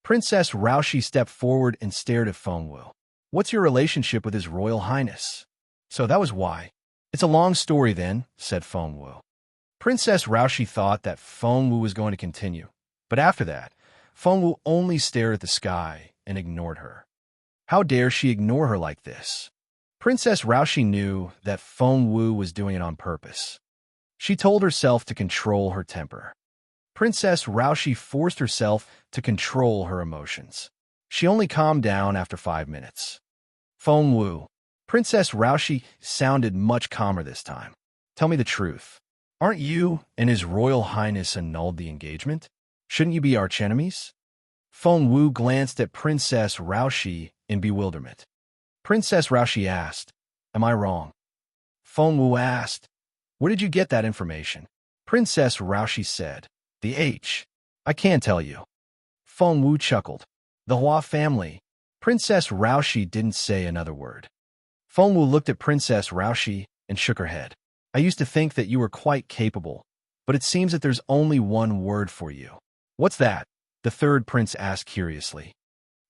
A: Princess Raoshi stepped forward and stared at Feng Wu. What's your relationship with His Royal Highness? So that was why. It's a long story then, said Feng Wu. Princess Raoshi thought that Feng Wu was going to continue, but after that, Feng Wu only stared at the sky and ignored her. How dare she ignore her like this? Princess Raoshi knew that Feng Wu was doing it on purpose. She told herself to control her temper. Princess Raoshi forced herself to control her emotions. She only calmed down after 5 minutes. Feng Wu. Princess Raoshi sounded much calmer this time. Tell me the truth. Aren't you and His Royal Highness annulled the engagement? Shouldn't you be archenemies? Feng Wu glanced at Princess Raoshi in bewilderment. Princess Raoshi asked, Am I wrong? Feng Wu asked, Where did you get that information? Princess Raoshi said, I can't tell you. Feng Wu chuckled. The Hua family. Princess Raoshi didn't say another word. Feng Wu looked at Princess Raoshi and shook her head. I used to think that you were quite capable, but it seems that there's only one word for you. What's that? The third prince asked curiously.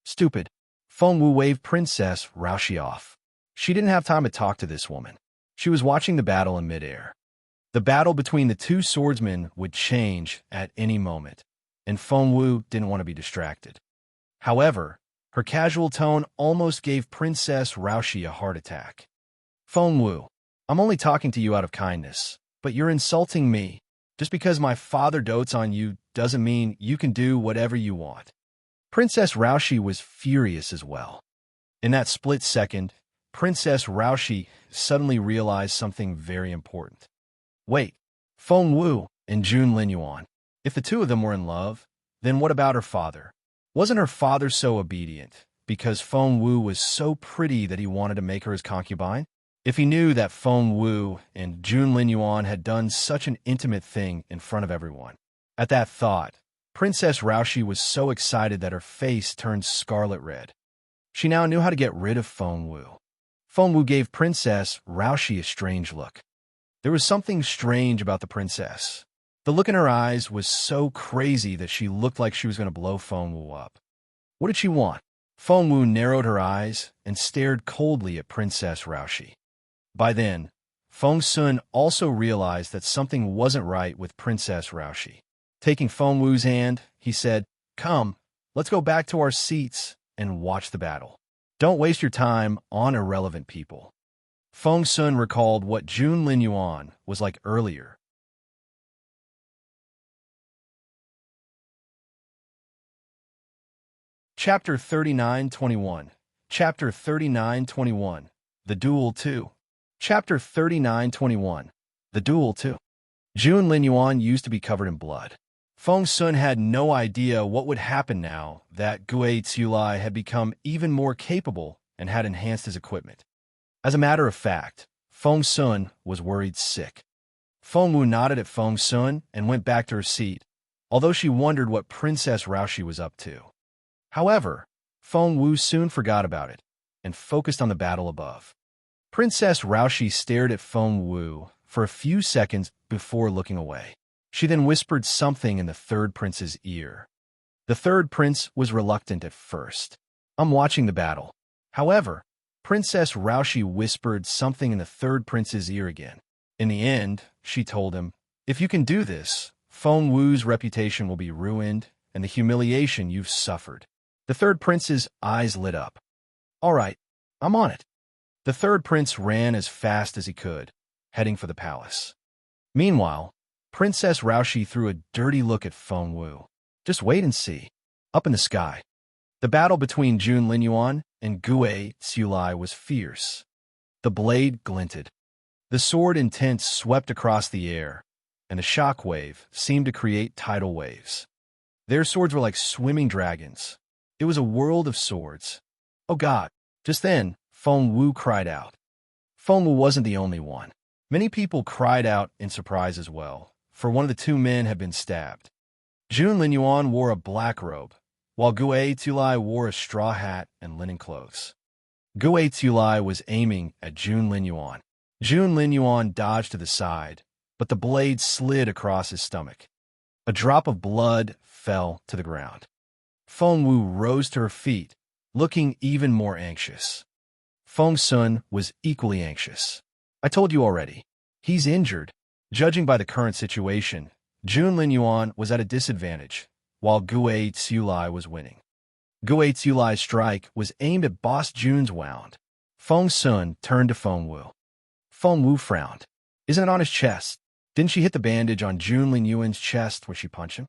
A: Stupid. Feng Wu waved Princess Raoshi off. She didn't have time to talk to this woman. She was watching the battle in midair. The battle between the two swordsmen would change at any moment, and Feng Wu didn't want to be distracted. However, her casual tone almost gave Princess Raoshi a heart attack. Feng Wu, I'm only talking to you out of kindness, but you're insulting me. Just because my father dotes on you doesn't mean you can do whatever you want. Princess Raoshi was furious as well. In that split second, Princess Raoshi suddenly realized something very important. Wait, Feng Wu and Jun Linyuan. If the two of them were in love, then what about her father? Wasn't her father so obedient because Feng Wu was so pretty that he wanted to make her his concubine? If he knew that Feng Wu and Jun Linyuan had done such an intimate thing in front of everyone. At that thought, Princess Raoshi was so excited that her face turned scarlet red. She now knew how to get rid of Feng Wu. Feng Wu gave Princess Raoshi a strange look. There was something strange about the princess. The look in her eyes was so crazy that she looked like she was going to blow Feng Wu up. What did she want? Feng Wu narrowed her eyes and stared coldly at Princess Raoshi. By then, Feng Sun also realized that something wasn't right with Princess Raoshi. Taking Feng Wu's hand, he said, Come, let's go back to our seats and watch the battle. Don't waste your time on irrelevant people. Feng Sun recalled what Jun Linyuan was like earlier. Chapter 39:21. Chapter 39:21. The Duel 2. Chapter 39:21. The Duel 2. Jun Linyuan used to be covered in blood. Feng Sun had no idea what would happen now that Guei Tsulai had become even more capable and had enhanced his equipment. As a matter of fact, Feng Sun was worried sick. Feng Wu nodded at Feng Sun and went back to her seat, although she wondered what Princess Raoshi was up to. However, Feng Wu soon forgot about it and focused on the battle above. Princess Raoshi stared at Feng Wu for a few seconds before looking away. She then whispered something in the third prince's ear. The third prince was reluctant at first. "I'm watching the battle." However, Princess Raoshi whispered something in the third prince's ear again. In the end, she told him, "If you can do this, Feng Wu's reputation will be ruined and the humiliation you've suffered." The third prince's eyes lit up. "All right, I'm on it." The third prince ran as fast as he could, heading for the palace. Meanwhile, Princess Raoshi threw a dirty look at Feng Wu. "Just wait and see." Up in the sky, the battle between Jun Linyuan and Gue Tsulai was fierce. The blade glinted. The sword intent swept across the air, and the shock wave seemed to create tidal waves. Their swords were like swimming dragons. It was a world of swords. "Oh God!" Just then, Feng Wu cried out. Feng Wu wasn't the only one. Many people cried out in surprise as well, for one of the two men had been stabbed. Jun Linyuan wore a black robe, while Gue Tsulai wore a straw hat and linen clothes. Gue Tsulai was aiming at Jun Linyuan. Jun Linyuan dodged to the side, but the blade slid across his stomach. A drop of blood fell to the ground. Feng Wu rose to her feet, looking even more anxious. Feng Sun was equally anxious. "I told you already. He's injured." Judging by the current situation, Jun Linyuan was at a disadvantage, while Gue Tsulai was winning. Gue Tsulai's strike was aimed at Boss Jun's wound. Feng Sun turned to Feng Wu. Feng Wu frowned. "Isn't it on his chest? Didn't she hit the bandage on Jun Linyuan's chest where she punched him?"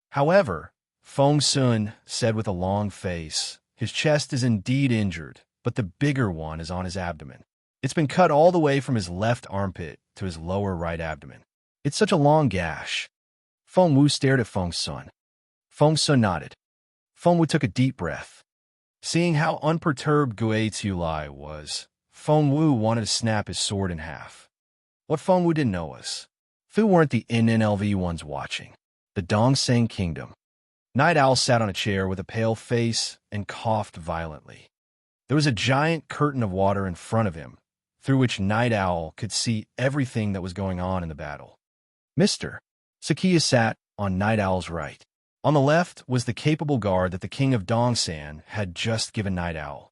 A: However, Feng Sun said with a long face, "His chest is indeed injured, but the bigger one is on his abdomen. It's been cut all the way from his left armpit to his lower right abdomen. It's such a long gash." Feng Wu stared at Feng Sun. Feng Sun nodded. Feng Wu took a deep breath. Seeing how unperturbed Gue Tsulai was, Feng Wu wanted to snap his sword in half. What Feng Wu didn't know was, Fu weren't the NNLV ones watching. The Dongseng Kingdom. Night Owl sat on a chair with a pale face and coughed violently. There was a giant curtain of water in front of him, through which Night Owl could see everything that was going on in the battle. Mr. Sakia sat on Night Owl's right. On the left was the capable guard that the king of Dongsan had just given Night Owl.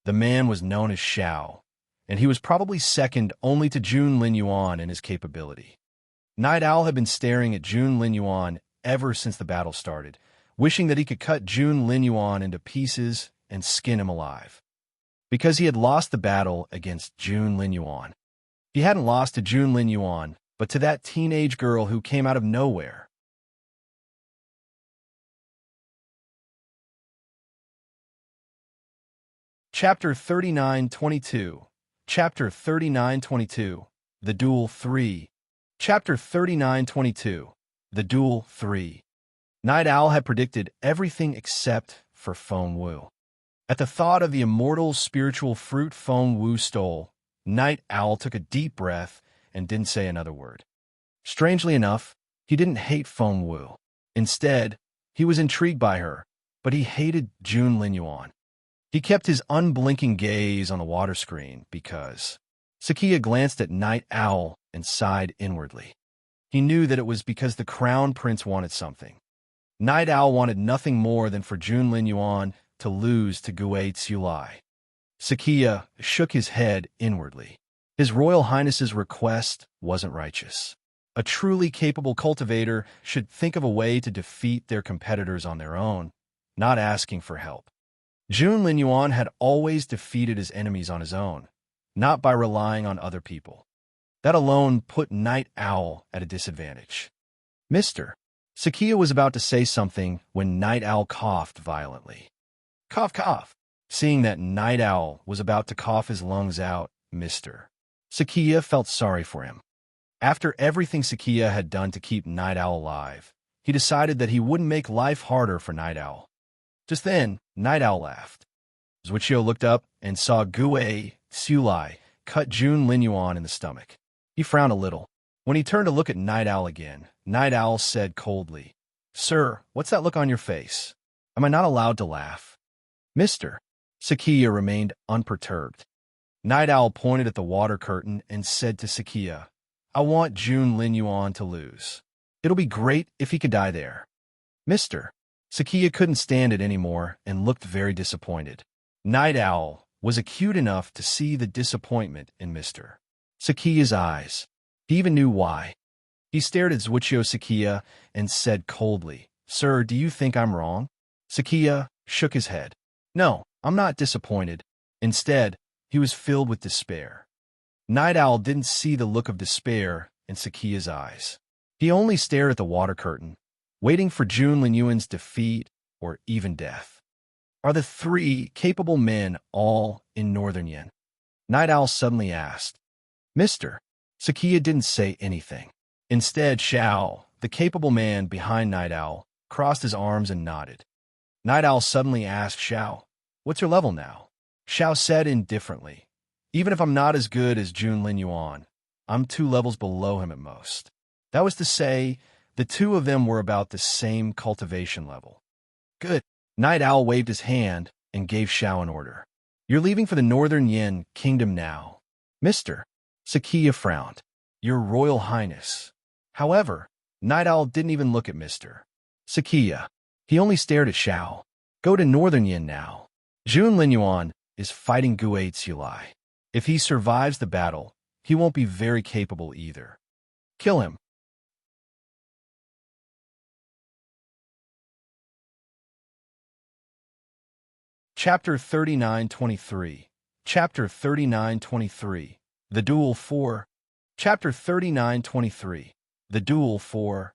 A: The man was known as Xiao, and he was probably second only to Jun Linyuan in his capability. Night Owl had been staring at Jun Linyuan ever since the battle started, wishing that he could cut Jun Linyuan into pieces and skin him alive. Because he had lost the battle against Jun Linyuan. He hadn't lost to Jun Linyuan, but to that teenage girl who came out of nowhere. Chapter 3922. Chapter 3922. The Duel 3. Chapter 3922. The Duel 3. Night Owl had predicted everything except for Feng Wu. At the thought of the immortal spiritual fruit Feng Wu stole, Night Owl took a deep breath and didn't say another word. Strangely enough, he didn't hate Feng Wu. Instead, he was intrigued by her, but he hated Jun Linyuan. He kept his unblinking gaze on the water screen because Sakia glanced at Night Owl and sighed inwardly. He knew that it was because the crown prince wanted something. Night Owl wanted nothing more than for Jun Linyuan to lose to Gue Tsulai. Sakia shook his head inwardly. His Royal Highness's request wasn't righteous. A truly capable cultivator should think of a way to defeat their competitors on their own, not asking for help. Jun Linyuan had always defeated his enemies on his own, not by relying on other people. That alone put Night Owl at a disadvantage. Mr. Sakia was about to say something when Night Owl coughed violently. Cough, cough. Seeing that Night Owl was about to cough his lungs out, Mr. Sakia felt sorry for him. After everything Sakia had done to keep Night Owl alive, he decided that he wouldn't make life harder for Night Owl. Just then, Night Owl laughed. Zhuqiu looked up and saw Gue Sulai cut Jun Linyuan in the stomach. He frowned a little. When he turned to look at Night Owl again, Night Owl said coldly, "Sir, what's that look on your face? Am I not allowed to laugh?" "Mister." Sakia remained unperturbed. Night Owl pointed at the water curtain and said to Sakia, "I want Jun Linyuan to lose. It'll be great if he could die there." "Mister." Sakia couldn't stand it anymore and looked very disappointed. Night Owl was acute enough to see the disappointment in Mr. Sakia's eyes. He even knew why. He stared at Zhuqiu Sakia and said coldly, "Sir, do you think I'm wrong?" Sakia shook his head. "No, I'm not disappointed." Instead, he was filled with despair. Night Owl didn't see the look of despair in Sakia's eyes. He only stared at the water curtain, waiting for Jun Linyuan's defeat or even death. "Are the three capable men all in Northern Yin?" Night Owl suddenly asked. "Mister." Sakia didn't say anything. Instead, Xiao, the capable man behind Night Owl, crossed his arms and nodded. Night Owl suddenly asked Xiao, "What's your level now?" Xiao said indifferently, "Even if I'm not as good as Jun Linyuan, I'm 2 levels below him at most." That was to say, the two of them were about the same cultivation level. "Good." Night Owl waved his hand and gave Xiao an order. "You're leaving for the Northern Yin Kingdom now." "Mister." Sakia frowned. "Your Royal Highness." However, Night Owl didn't even look at Mr. Sakia. He only stared at Xiao. "Go to Northern Yin now. Jun Linyuan is fighting Gue Tsulai. If he survives the battle, he won't be very capable either. Kill him." Chapter 39:23. Chapter 39:23. The Duel 4. Chapter 39:23. The Duel 4.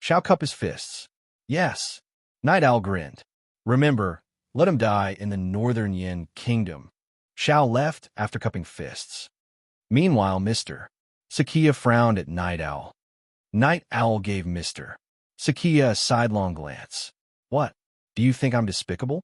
A: Xiao cupped his fists. "Yes." Night Owl grinned. "Remember, let him die in the Northern Yin Kingdom." Xiao left after cupping fists. Meanwhile, Mr. Sakia frowned at Night Owl. Night Owl gave Mr. Sakia a sidelong glance. "What? Do you think I'm despicable?"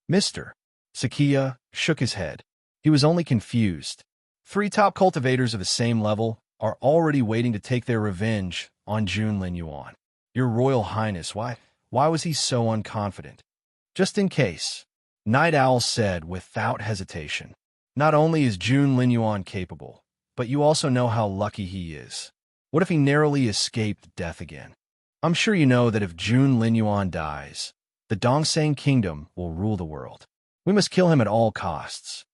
A: Mr. Sakia shook his head. He was only confused. 3 top cultivators of the same level are already waiting to take their revenge on Jun Linyuan. "Your Royal Highness, why was he so unconfident?" "Just in case," Night Owl said without hesitation. "Not only is Jun Linyuan capable, but you also know how lucky he is. What if he narrowly escaped death again? I'm sure you know that if Jun Linyuan dies, the Dongsang Kingdom will rule the world. We must kill him at all costs."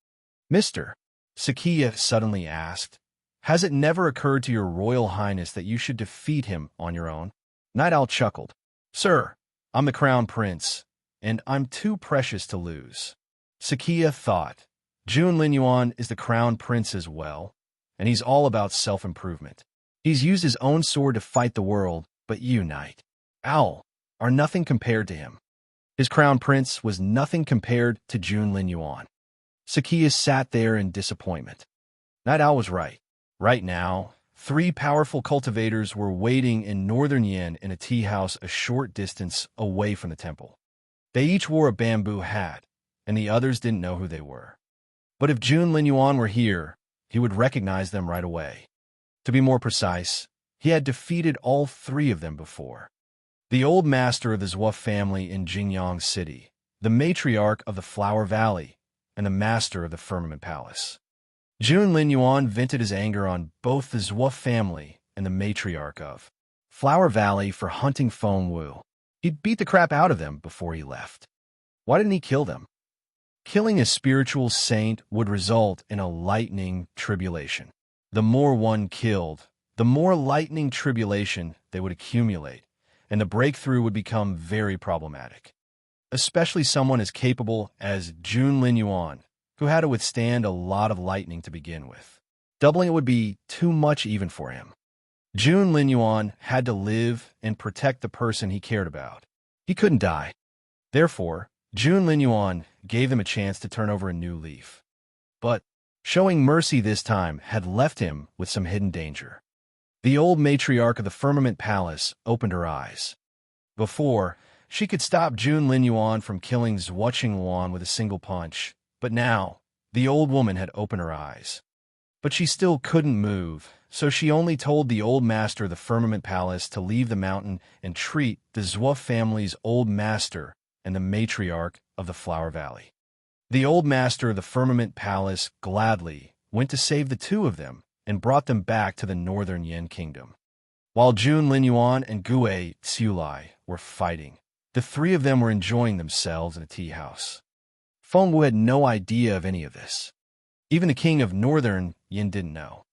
A: "Mister," Sakia suddenly asked, "has it never occurred to your Royal Highness that you should defeat him on your own?" Night Owl chuckled. "Sir, I'm the Crown Prince, and I'm too precious to lose." Sakia thought, Jun Linyuan is the Crown Prince as well, and he's all about self-improvement. He's used his own sword to fight the world, but you, Night Owl, are nothing compared to him. His Crown Prince was nothing compared to Jun Linyuan. Sakia sat there in disappointment. Night Owl was right. Right now, 3 powerful cultivators were waiting in Northern Yin in a tea house a short distance away from the temple. They each wore a bamboo hat, and the others didn't know who they were. But if Jun Linyuan were here, he would recognize them right away. To be more precise, he had defeated all 3 of them before. The old master of the Zhuo family in Jingyang City, the matriarch of the Flower Valley, and the master of the Firmament Palace. Jun Linyuan vented his anger on both the Zhuo family and the matriarch of Flower Valley for hunting Feng Wu. He'd beat the crap out of them before he left. Why didn't he kill them? Killing a spiritual saint would result in a lightning tribulation. The more one killed, the more lightning tribulation they would accumulate, and the breakthrough would become very problematic. Especially someone as capable as Jun Linyuan, who had to withstand a lot of lightning to begin with. Doubling it would be too much even for him. Jun Linyuan had to live and protect the person he cared about. He couldn't die. Therefore, Jun Linyuan gave him a chance to turn over a new leaf. But showing mercy this time had left him with some hidden danger. The old matriarch of the Firmament Palace opened her eyes. Before, she could stop Jun Linyuan from killing Zhuo Qingluan with a single punch, But now, the old woman had opened her eyes. But she still couldn't move, so she only told the old master of the Firmament Palace to leave the mountain and treat the Zwa family's old master and the matriarch of the Flower Valley. The old master of the Firmament Palace gladly went to save the two of them and brought them back to the northern Yin kingdom. While Jun Linyuan and Gue Tsiulai were fighting, the three of them were enjoying themselves in a tea house. Feng Wu had no idea of any of this. Even the king of northern Yin didn't know.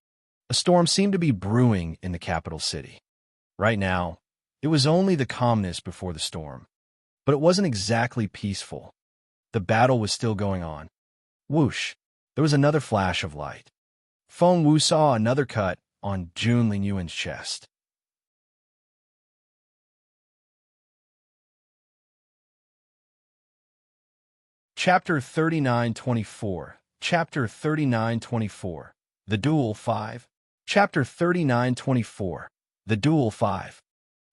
A: A storm seemed to be brewing in the capital city. Right now, it was only the calmness before the storm. But it wasn't exactly peaceful. The battle was still going on. Whoosh! There was another flash of light. Feng Wu saw another cut on Jun Linyuan's chest. Chapter 3924. Chapter 3924. The Duel 5. Chapter 3924. The Duel 5.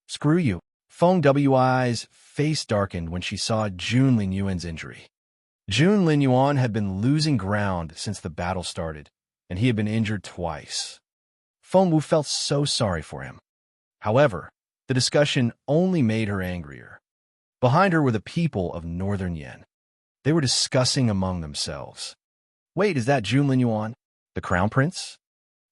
A: Screw you. Feng Wi's face darkened when she saw Jun Linyuan's injury. Jun Linyuan had been losing ground since the battle started, and he had been injured twice. Feng Wu felt so sorry for him. However, the discussion only made her angrier. Behind her were the people of Northern Yin. They were discussing among themselves. Wait, is that Jun Linyuan, the crown prince?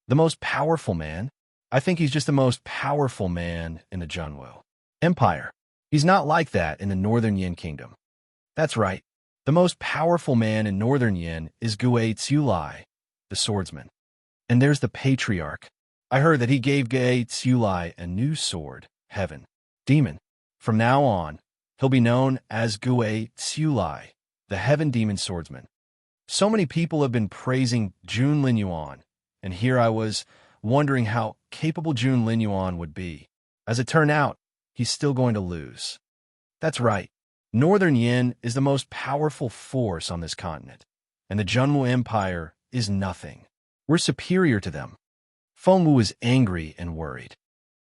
A: The most powerful man? I think he's just the most powerful man in the Junwu Empire. He's not like that in the Northern Yin kingdom. That's right. The most powerful man in Northern Yin is Gue Tsiulai, the swordsman. And there's the patriarch. I heard that he gave Gue Tsiulai a new sword, Heaven Demon. From now on, he'll be known as Gue Tsiulai, the Heaven Demon Swordsman. So many people have been praising Jun Linyuan, and here I was wondering how capable Jun Linyuan would be. As it turned out, he's still going to lose. That's right. Northern Yin is the most powerful force on this continent, and the Junwu Empire is nothing. We're superior to them. Feng Wu was angry and worried.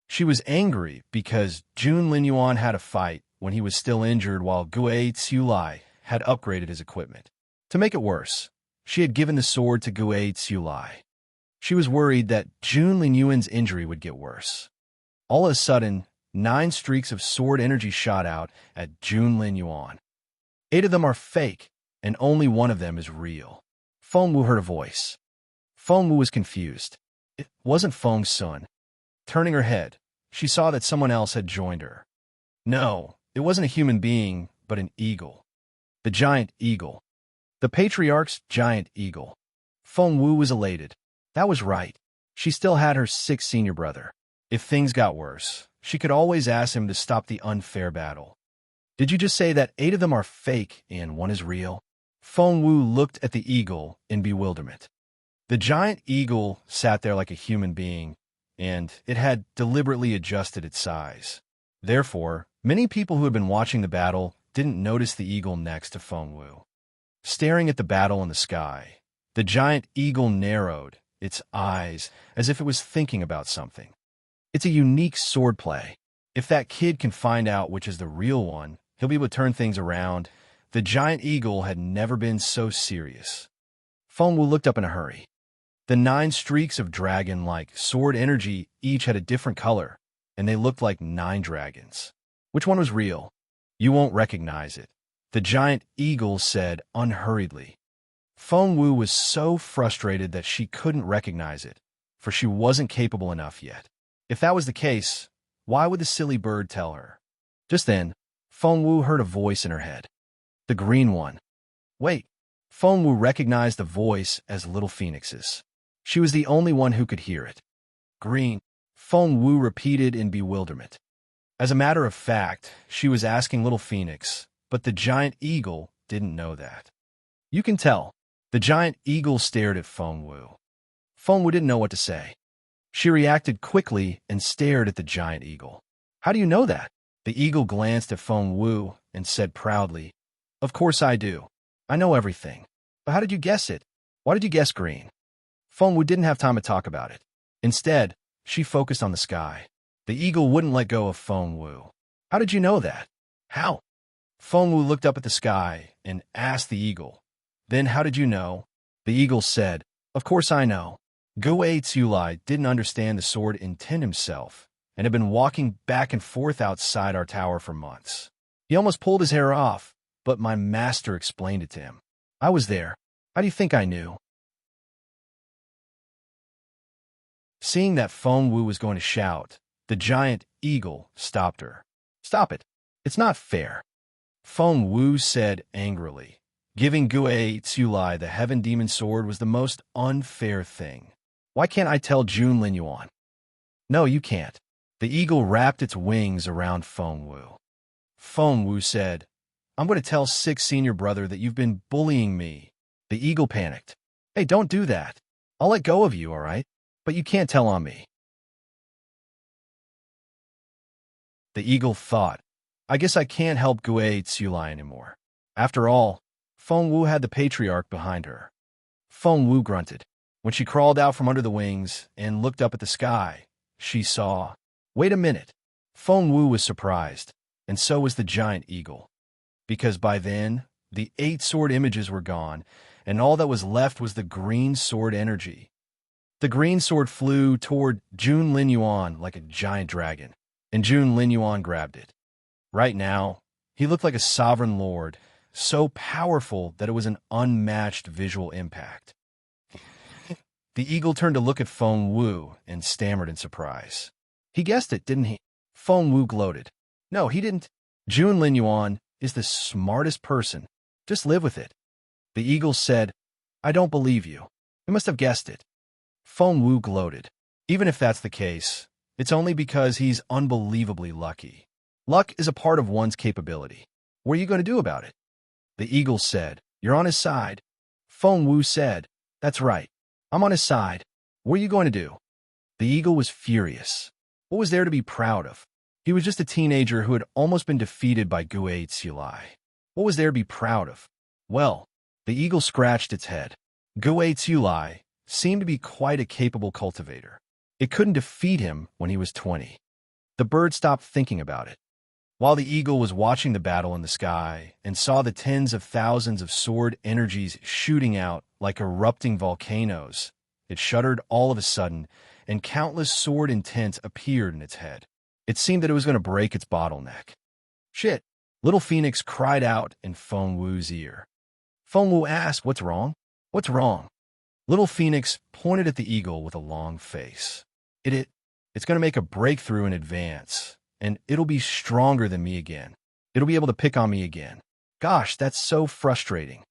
A: She was angry because Jun Linyuan had a fight when he was still injured while Gue Tsiulai had upgraded his equipment. To make it worse, she had given the sword to Gue Tsiulai. She was worried that Jun Linyuan's injury would get worse. All of a sudden, 9 streaks of sword energy shot out at Jun Linyuan. 8 of them are fake, and only 1 of them is real. Feng Wu heard a voice. Feng Wu was confused. It wasn't Feng Sun. Turning her head, she saw that someone else had joined her. No, it wasn't a human being, but an eagle. The giant eagle. The patriarch's giant eagle. Feng Wu was elated. That was right. She still had her 6th senior brother. If things got worse, she could always ask him to stop the unfair battle. Did you just say that 8 of them are fake and 1 is real? Feng Wu looked at the eagle in bewilderment. The giant eagle sat there like a human being, and it had deliberately adjusted its size. Therefore, many people who had been watching the battle didn't notice the eagle next to Feng Wu. Staring at the battle in the sky, the giant eagle narrowed its eyes as if it was thinking about something. It's a unique swordplay. If that kid can find out which is the real one, he'll be able to turn things around. The giant eagle had never been so serious. Feng Wu looked up in a hurry. The 9 streaks of dragon-like sword energy each had a different color, and they looked like 9 dragons. Which one was real? You won't recognize it, the giant eagle said unhurriedly. Feng Wu was so frustrated that she couldn't recognize it, for she wasn't capable enough yet. If that was the case, why would the silly bird tell her? Just then, Feng Wu heard a voice in her head. The green one. Wait. Feng Wu recognized the voice as Little Phoenix's. She was the only one who could hear it. Green. Feng Wu repeated in bewilderment. As a matter of fact, she was asking Little Phoenix, but the giant eagle didn't know that. You can tell. The giant eagle stared at Feng Wu. Feng Wu didn't know what to say. She reacted quickly and stared at the giant eagle. How do you know that? The eagle glanced at Feng Wu and said proudly, Of course I do. I know everything. But how did you guess it? Why did you guess green? Feng Wu didn't have time to talk about it. Instead, she focused on the sky. The eagle wouldn't let go of Feng Wu. How did you know that? How? Feng Wu looked up at the sky and asked the eagle, Then how did you know? The eagle said, Of course I know. Gue Tsulai didn't understand the sword intent himself, and had been walking back and forth outside our tower for months. He almost pulled his hair off, but my master explained it to him. I was there. How do you think I knew? Seeing that Feng Wu was going to shout, the giant eagle stopped her. Stop it. It's not fair. Feng Wu said angrily. Giving Gue Tsulai the Heaven Demon Sword was the most unfair thing. Why can't I tell Jun Lin Yuan? No, you can't. The eagle wrapped its wings around Feng Wu. Feng Wu said, I'm going to tell Six Senior Brother that you've been bullying me. The eagle panicked. Hey, don't do that. I'll let go of you, all right? But you can't tell on me. The eagle thought, I guess I can't help Gue Tsulai anymore. After all, Feng Wu had the patriarch behind her. Feng Wu grunted. When she crawled out from under the wings and looked up at the sky, she saw. Wait a minute. Feng Wu was surprised, and so was the giant eagle. Because by then, the 8 sword images were gone, and all that was left was the green sword energy. The green sword flew toward Jun Lin Yuan like a giant dragon, and Jun Lin Yuan grabbed it. Right now, he looked like a sovereign lord, so powerful that it was an unmatched visual impact. The eagle turned to look at Feng Wu and stammered in surprise. He guessed it, didn't he? Feng Wu gloated. No, he didn't. Jun Lin Yuan is the smartest person. Just live with it. The eagle said, I don't believe you. You must have guessed it. Feng Wu gloated. Even if that's the case, it's only because he's unbelievably lucky. Luck is a part of one's capability. What are you going to do about it? The eagle said, You're on his side. Feng Wu said, That's right. I'm on his side. What are you going to do? The eagle was furious. What was there to be proud of? He was just a teenager who had almost been defeated by Gue Tsulai. What was there to be proud of? Well, the eagle scratched its head. Gue Tsulai seemed to be quite a capable cultivator. It couldn't defeat him when he was 20. The bird stopped thinking about it. While the eagle was watching the battle in the sky and saw the tens of thousands of sword energies shooting out like erupting volcanoes, it shuddered all of a sudden, and countless sword intents appeared in its head. It seemed that it was going to break its bottleneck. Shit! Little Phoenix cried out in Feng Wu's ear. Feng Wu asked, What's wrong? What's wrong? Little Phoenix pointed at the eagle with a long face. It's going to make a breakthrough in advance, and it'll be stronger than me again. It'll be able to pick on me again. Gosh, that's so frustrating.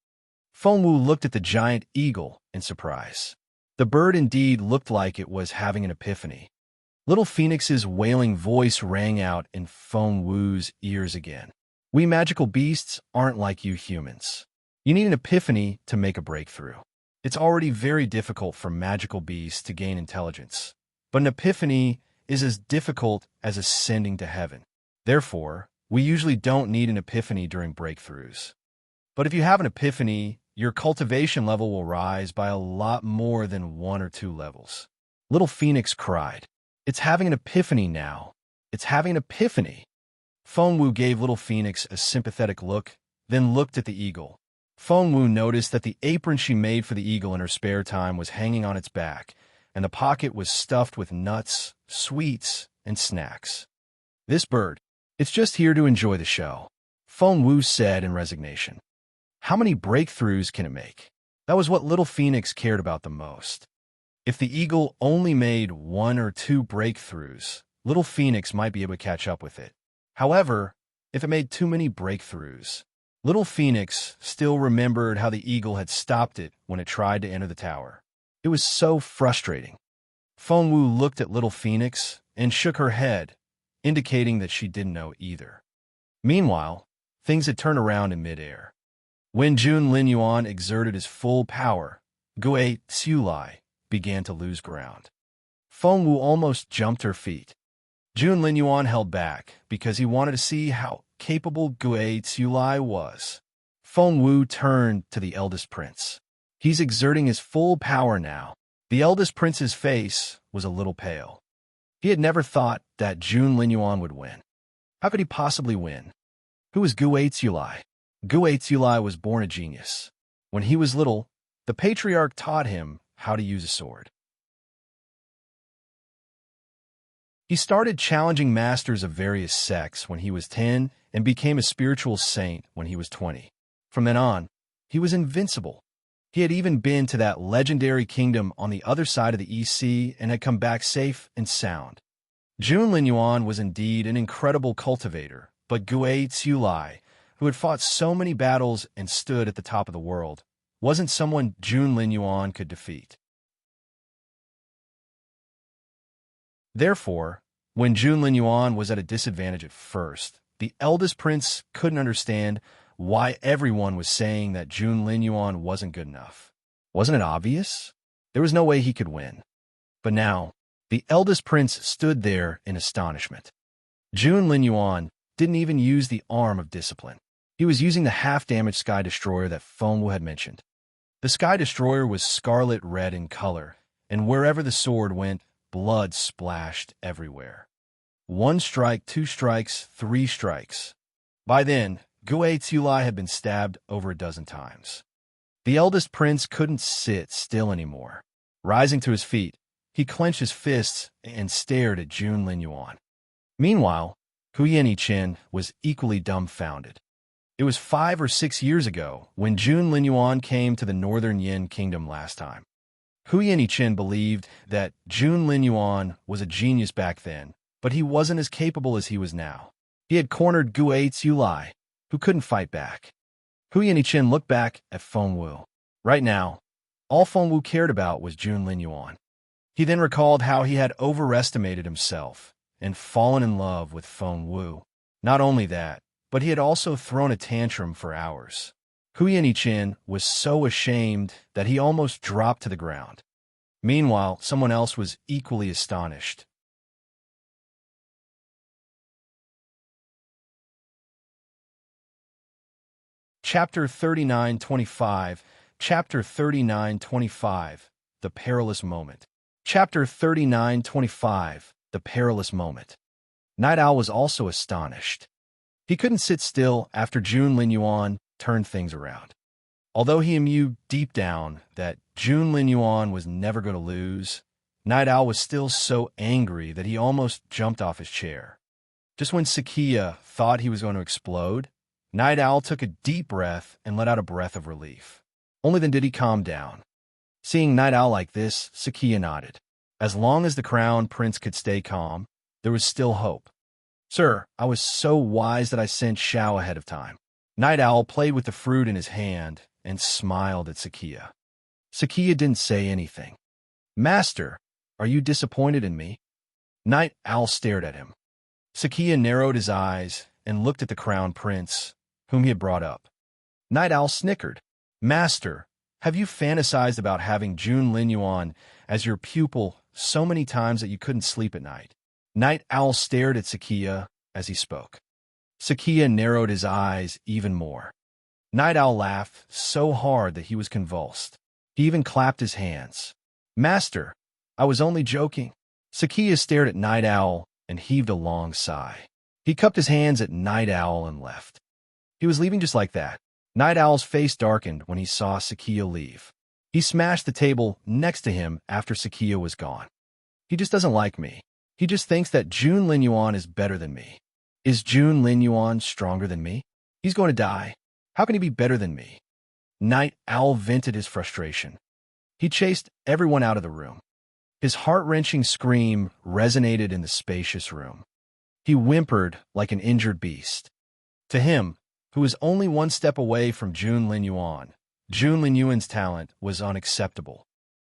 A: Feng Wu looked at the giant eagle in surprise. The bird indeed looked like it was having an epiphany. Little Phoenix's wailing voice rang out in Feng Wu's ears again. We magical beasts aren't like you humans. You need an epiphany to make a breakthrough. It's already very difficult for magical beasts to gain intelligence, but an epiphany is as difficult as ascending to heaven. Therefore, we usually don't need an epiphany during breakthroughs. But if you have an epiphany, your cultivation level will rise by a lot more than 1 or 2 levels. Little Phoenix cried. It's having an epiphany now. It's having an epiphany. Feng Wu gave Little Phoenix a sympathetic look, then looked at the eagle. Feng Wu noticed that the apron she made for the eagle in her spare time was hanging on its back, and the pocket was stuffed with nuts, sweets, and snacks. This bird, it's just here to enjoy the show, Feng Wu said in resignation. How many breakthroughs can it make? That was what Little Phoenix cared about the most. If the eagle only made 1 or 2 breakthroughs, Little Phoenix might be able to catch up with it. However, if it made too many breakthroughs, Little Phoenix still remembered how the eagle had stopped it when it tried to enter the tower. It was so frustrating. Feng Wu looked at Little Phoenix and shook her head, indicating that she didn't know either. Meanwhile, things had turned around in midair. When Jun Lin Yuan exerted his full power, Gue Tsulai began to lose ground. Feng Wu almost jumped her feet. Jun Lin Yuan held back because he wanted to see how capable Gue Tsulai was. Feng Wu turned to the eldest prince. He's exerting his full power now. The eldest prince's face was a little pale. He had never thought that Jun Lin Yuan would win. How could he possibly win? Who was Gue Tsulai? Gue Tsulai was born a genius. When he was little, the patriarch taught him how to use a sword. He started challenging masters of various sects when he was 10 and became a spiritual saint when he was 20. From then on, he was invincible. He had even been to that legendary kingdom on the other side of the East Sea and had come back safe and sound. Jun Linyuan was indeed an incredible cultivator, but Gui Tsulai, who had fought so many battles and stood at the top of the world, wasn't someone Jun Linyuan could defeat. Therefore, when Jun Linyuan was at a disadvantage at first, the eldest prince couldn't understand why everyone was saying that Jun Linyuan wasn't good enough. Wasn't it obvious? There was no way he could win. But now, the eldest prince stood there in astonishment. Jun Linyuan didn't even use the arm of discipline. He was using the half-damaged Sky Destroyer that Fengwu had mentioned. The Sky Destroyer was scarlet red in color, and wherever the sword went, blood splashed everywhere. 1 strike, 2 strikes, 3 strikes. By then, Gui Tsulai had been stabbed over a dozen times. The eldest prince couldn't sit still anymore. Rising to his feet, he clenched his fists and stared at Jun Linyuan. Meanwhile, Huyen Chen was equally dumbfounded. It was 5 or 6 years ago when Jun Linyuan came to the northern Yin kingdom last time. Huyen Chen believed that Jun Linyuan was a genius back then, but he wasn't as capable as he was now. He had cornered Gui Tsulai, who couldn't fight back. Huyen Chen looked back at Fengwu. Right now, all Fengwu cared about was Jun Linyuan. He then recalled how he had overestimated himself and fallen in love with Fengwu. Not only that, but he had also thrown a tantrum for hours. Huyen Chen was so ashamed that he almost dropped to the ground. Meanwhile, someone else was equally astonished. Chapter 39:25, Chapter 39:25, The Perilous Moment. Chapter 39:25, The Perilous Moment. Night Owl was also astonished. He couldn't sit still after Jun Linyuan turned things around. Although he knew deep down that Jun Linyuan was never going to lose, Night Owl was still so angry that he almost jumped off his chair. Just when Sakia thought he was going to explode, Night Owl took a deep breath and let out a breath of relief. Only then did he calm down. Seeing Night Owl like this, Sakia nodded. As long as the Crown Prince could stay calm, there was still hope. Sir, I was so wise that I sent Shao ahead of time. Night Owl played with the fruit in his hand and smiled at Sakia. Sakia didn't say anything. Master, are you disappointed in me? Night Owl stared at him. Sakia narrowed his eyes and looked at the Crown Prince, whom he had brought up. Night Owl snickered. Master, have you fantasized about having Jun Linyuan as your pupil so many times that you couldn't sleep at night? Night Owl stared at Sakia as he spoke. Sakia narrowed his eyes even more. Night Owl laughed so hard that he was convulsed. He even clapped his hands. Master, I was only joking. Sakia stared at Night Owl and heaved a long sigh. He cupped his hands at Night Owl and left. He was leaving just like that. Night Owl's face darkened when he saw Sakia leave. He smashed the table next to him after Sakia was gone. He just doesn't like me. He just thinks that Jun Linyuan is better than me. Is Jun Linyuan stronger than me? He's going to die. How can he be better than me? Night Owl vented his frustration. He chased everyone out of the room. His heart-wrenching scream resonated in the spacious room. He whimpered like an injured beast. To him, who was only one step away from Jun Linyuan's talent was unacceptable.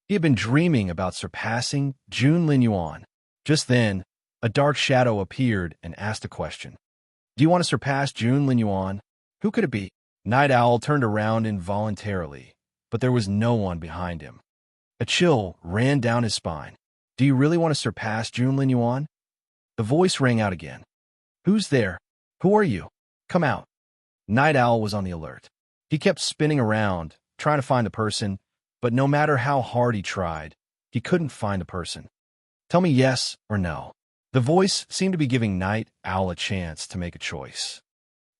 A: He had been dreaming about surpassing Jun Linyuan. Just then, a dark shadow appeared and asked a question. Do you want to surpass Jun Linyuan? Who could it be? Night Owl turned around involuntarily, but there was no one behind him. A chill ran down his spine. Do you really want to surpass Jun Linyuan? The voice rang out again. Who's there? Who are you? Come out. Night Owl was on the alert. He kept spinning around, trying to find the person, but no matter how hard he tried, he couldn't find the person. Tell me yes or no. The voice seemed to be giving Night Owl a chance to make a choice.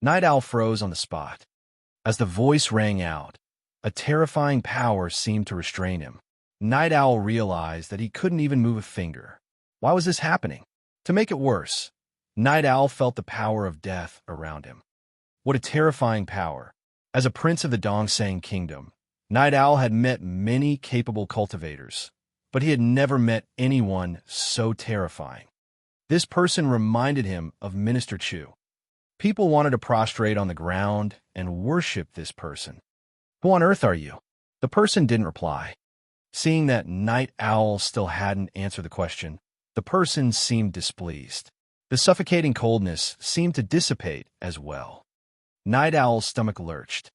A: Night Owl froze on the spot. As the voice rang out, A terrifying power seemed to restrain him. Night Owl realized that he couldn't even move a finger. Why was this happening? To make it worse, Night Owl felt the power of death around him. What a terrifying power. As a prince of the Dongsang Kingdom, Night Owl had met many capable cultivators, but he had never met anyone so terrifying. This person reminded him of Minister Chu. People wanted to prostrate on the ground and worship this person. Who on earth are you? The person didn't reply. Seeing that Night Owl still hadn't answered the question, the person seemed displeased. The suffocating coldness seemed to dissipate as well. Night Owl's stomach lurched.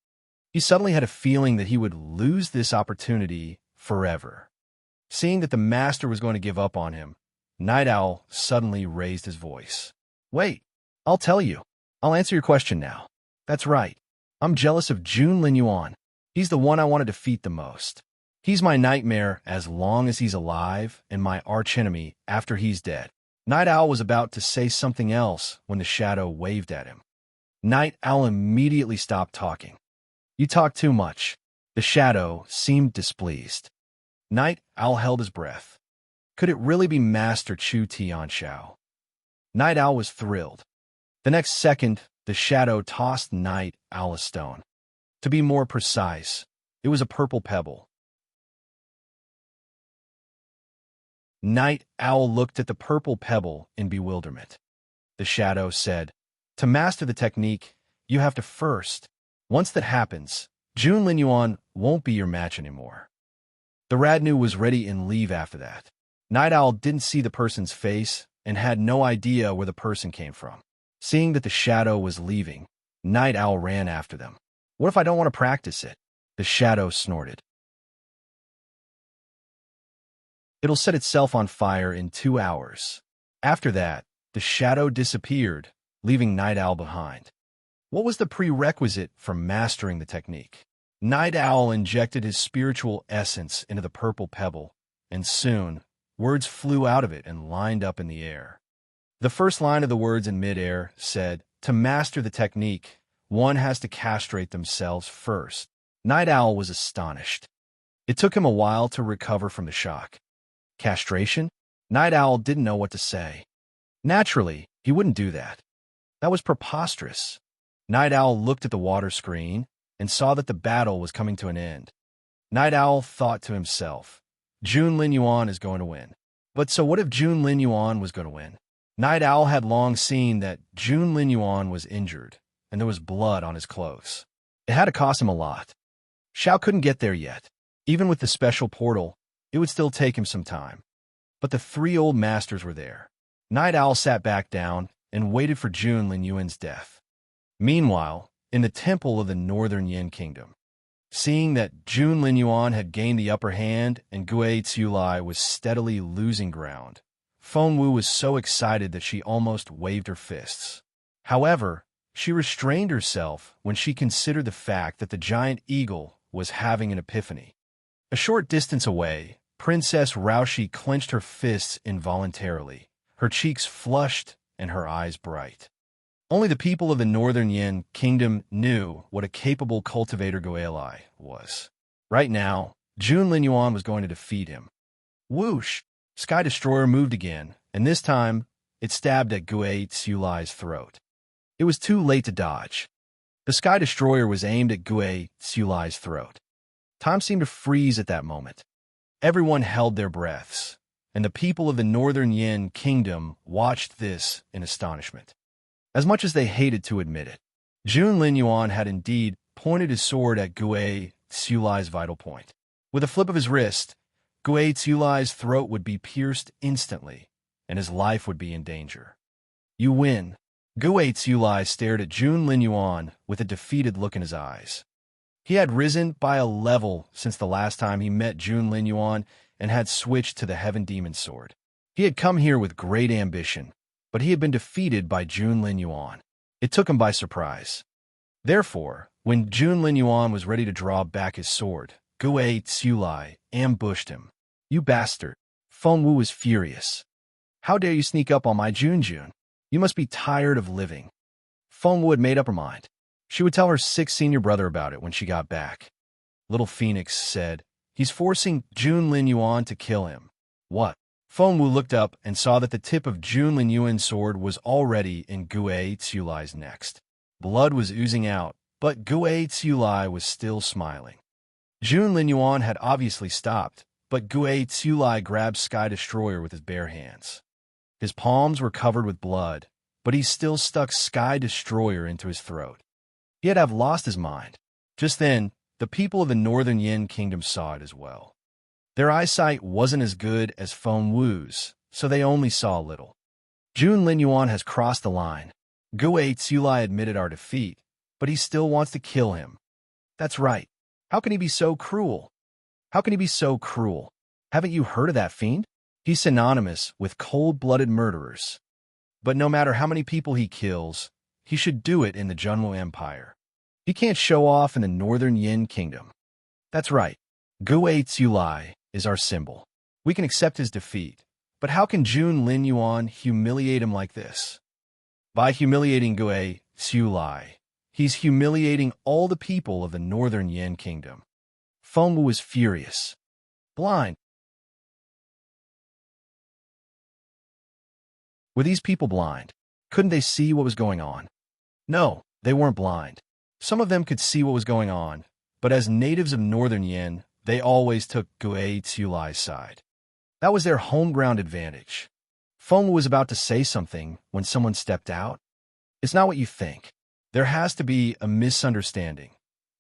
A: He suddenly had a feeling that he would lose this opportunity forever. Seeing that the master was going to give up on him, Night Owl suddenly raised his voice. Wait, I'll tell you. I'll answer your question now. That's right. I'm jealous of Jun Lin Yuan. He's the one I want to defeat the most. He's my nightmare as long as he's alive and my archenemy after he's dead. Night Owl was about to say something else when the shadow waved at him. Night Owl immediately stopped talking. You talk too much. The shadow seemed displeased. Night Owl held his breath. Could it really be Master Chu Tianxiao? Night Owl was thrilled. The next second, the shadow tossed Night Owl a stone. To be more precise, it was a purple pebble. Night Owl looked at the purple pebble in bewilderment. The shadow said, to master the technique, you have to first. Once that happens, Jun Lin Yuan won't be your match anymore. The Radnu was ready in leave after that. Night Owl didn't see the person's face and had no idea where the person came from. Seeing that the shadow was leaving, Night Owl ran after them. What if I don't want to practice it? The shadow snorted. It'll set itself on fire in 2 hours. After that, the shadow disappeared, leaving Night Owl behind. What was the prerequisite for mastering the technique? Night Owl injected his spiritual essence into the purple pebble, and soon, words flew out of it and lined up in the air. The first line of the words in midair said, to master the technique, one has to castrate themselves first. Night Owl was astonished. It took him a while to recover from the shock. Castration? Night Owl didn't know what to say. Naturally, he wouldn't do that. That was preposterous. Night Owl looked at the water screen and saw that the battle was coming to an end. Night Owl thought to himself, Jun Lin Yuan is going to win. But so what if Jun Lin Yuan was going to win? Night Owl had long seen that Jun Lin Yuan was injured, and there was blood on his clothes. It had to cost him a lot. Xiao couldn't get there yet. Even with the special portal, it would still take him some time. But the 3 old masters were there. Night Owl sat back down and waited for Jun Lin Yuan's death. Meanwhile, in the temple of the Northern Yin Kingdom, seeing that Jun Lin Yuan had gained the upper hand and Gui Tsulai was steadily losing ground, Feng Wu was so excited that she almost waved her fists. However, she restrained herself when she considered the fact that the giant eagle was having an epiphany. A short distance away, Princess Raoshi clenched her fists involuntarily, her cheeks flushed and her eyes bright. Only the people of the Northern Yin Kingdom knew what a capable cultivator Goelai was. Right now, Jun Lin Yuan was going to defeat him. Whoosh! Sky Destroyer moved again, and this time, it stabbed at Gui Tsulai's throat. It was too late to dodge. The Sky Destroyer was aimed at Gui Tsulai's throat. Time seemed to freeze at that moment. Everyone held their breaths, and the people of the Northern Yin Kingdom watched this in astonishment. As much as they hated to admit it, Jun Lin Yuan had indeed pointed his sword at Gui Tsulai's vital point. With a flip of his wrist, Gui Tsulai's throat would be pierced instantly, and his life would be in danger. You win. Gui Tsulai stared at Jun Lin Yuan with a defeated look in his eyes. He had risen by a level since the last time he met Jun Lin Yuan and had switched to the Heaven Demon Sword. He had come here with great ambition, but he had been defeated by Jun Lin Yuan. It took him by surprise. Therefore, when Jun Lin Yuan was ready to draw back his sword, Gui Tsulai ambushed him. You bastard! Feng Wu was furious. How dare you sneak up on my Junjun? You must be tired of living. Feng Wu had made up her mind. She would tell her 6th senior brother about it when she got back. Little Phoenix said. He's forcing Jun Lin Yuan to kill him. What? Feng Wu looked up and saw that the tip of Jun Lin Yuan's sword was already in Gue Tsulai's neck. Blood was oozing out, but Gue Tsulai was still smiling. Jun Lin Yuan had obviously stopped, but Gue Tsulai grabbed Sky Destroyer with his bare hands. His palms were covered with blood, but he still stuck Sky Destroyer into his throat. He had to have lost his mind. Just then, the people of the Northern Yin Kingdom saw it as well. Their eyesight wasn't as good as Feng Wu's, so they only saw a little. Jun Lin Yuan has crossed the line. Gue Tsulai admitted our defeat, but he still wants to kill him. That's right. How can he be so cruel? How can he be so cruel? Haven't you heard of that fiend? He's synonymous with cold-blooded murderers. But no matter how many people he kills, he should do it in the Junwu Empire. He can't show off in the Northern Yin Kingdom. That's right. Gue Tsulai is our symbol. We can accept his defeat, but how can Jun Lin Yuan humiliate him like this? By humiliating Gue Tsulai, he's humiliating all the people of the Northern Yin Kingdom. Feng Wu was furious. Blind. Were these people blind? Couldn't they see what was going on? No, they weren't blind. Some of them could see what was going on, but as natives of Northern Yin, they always took Gue Tsulai's side. That was their home-ground advantage. Feng Wu was about to say something when someone stepped out. It's not what you think. There has to be a misunderstanding.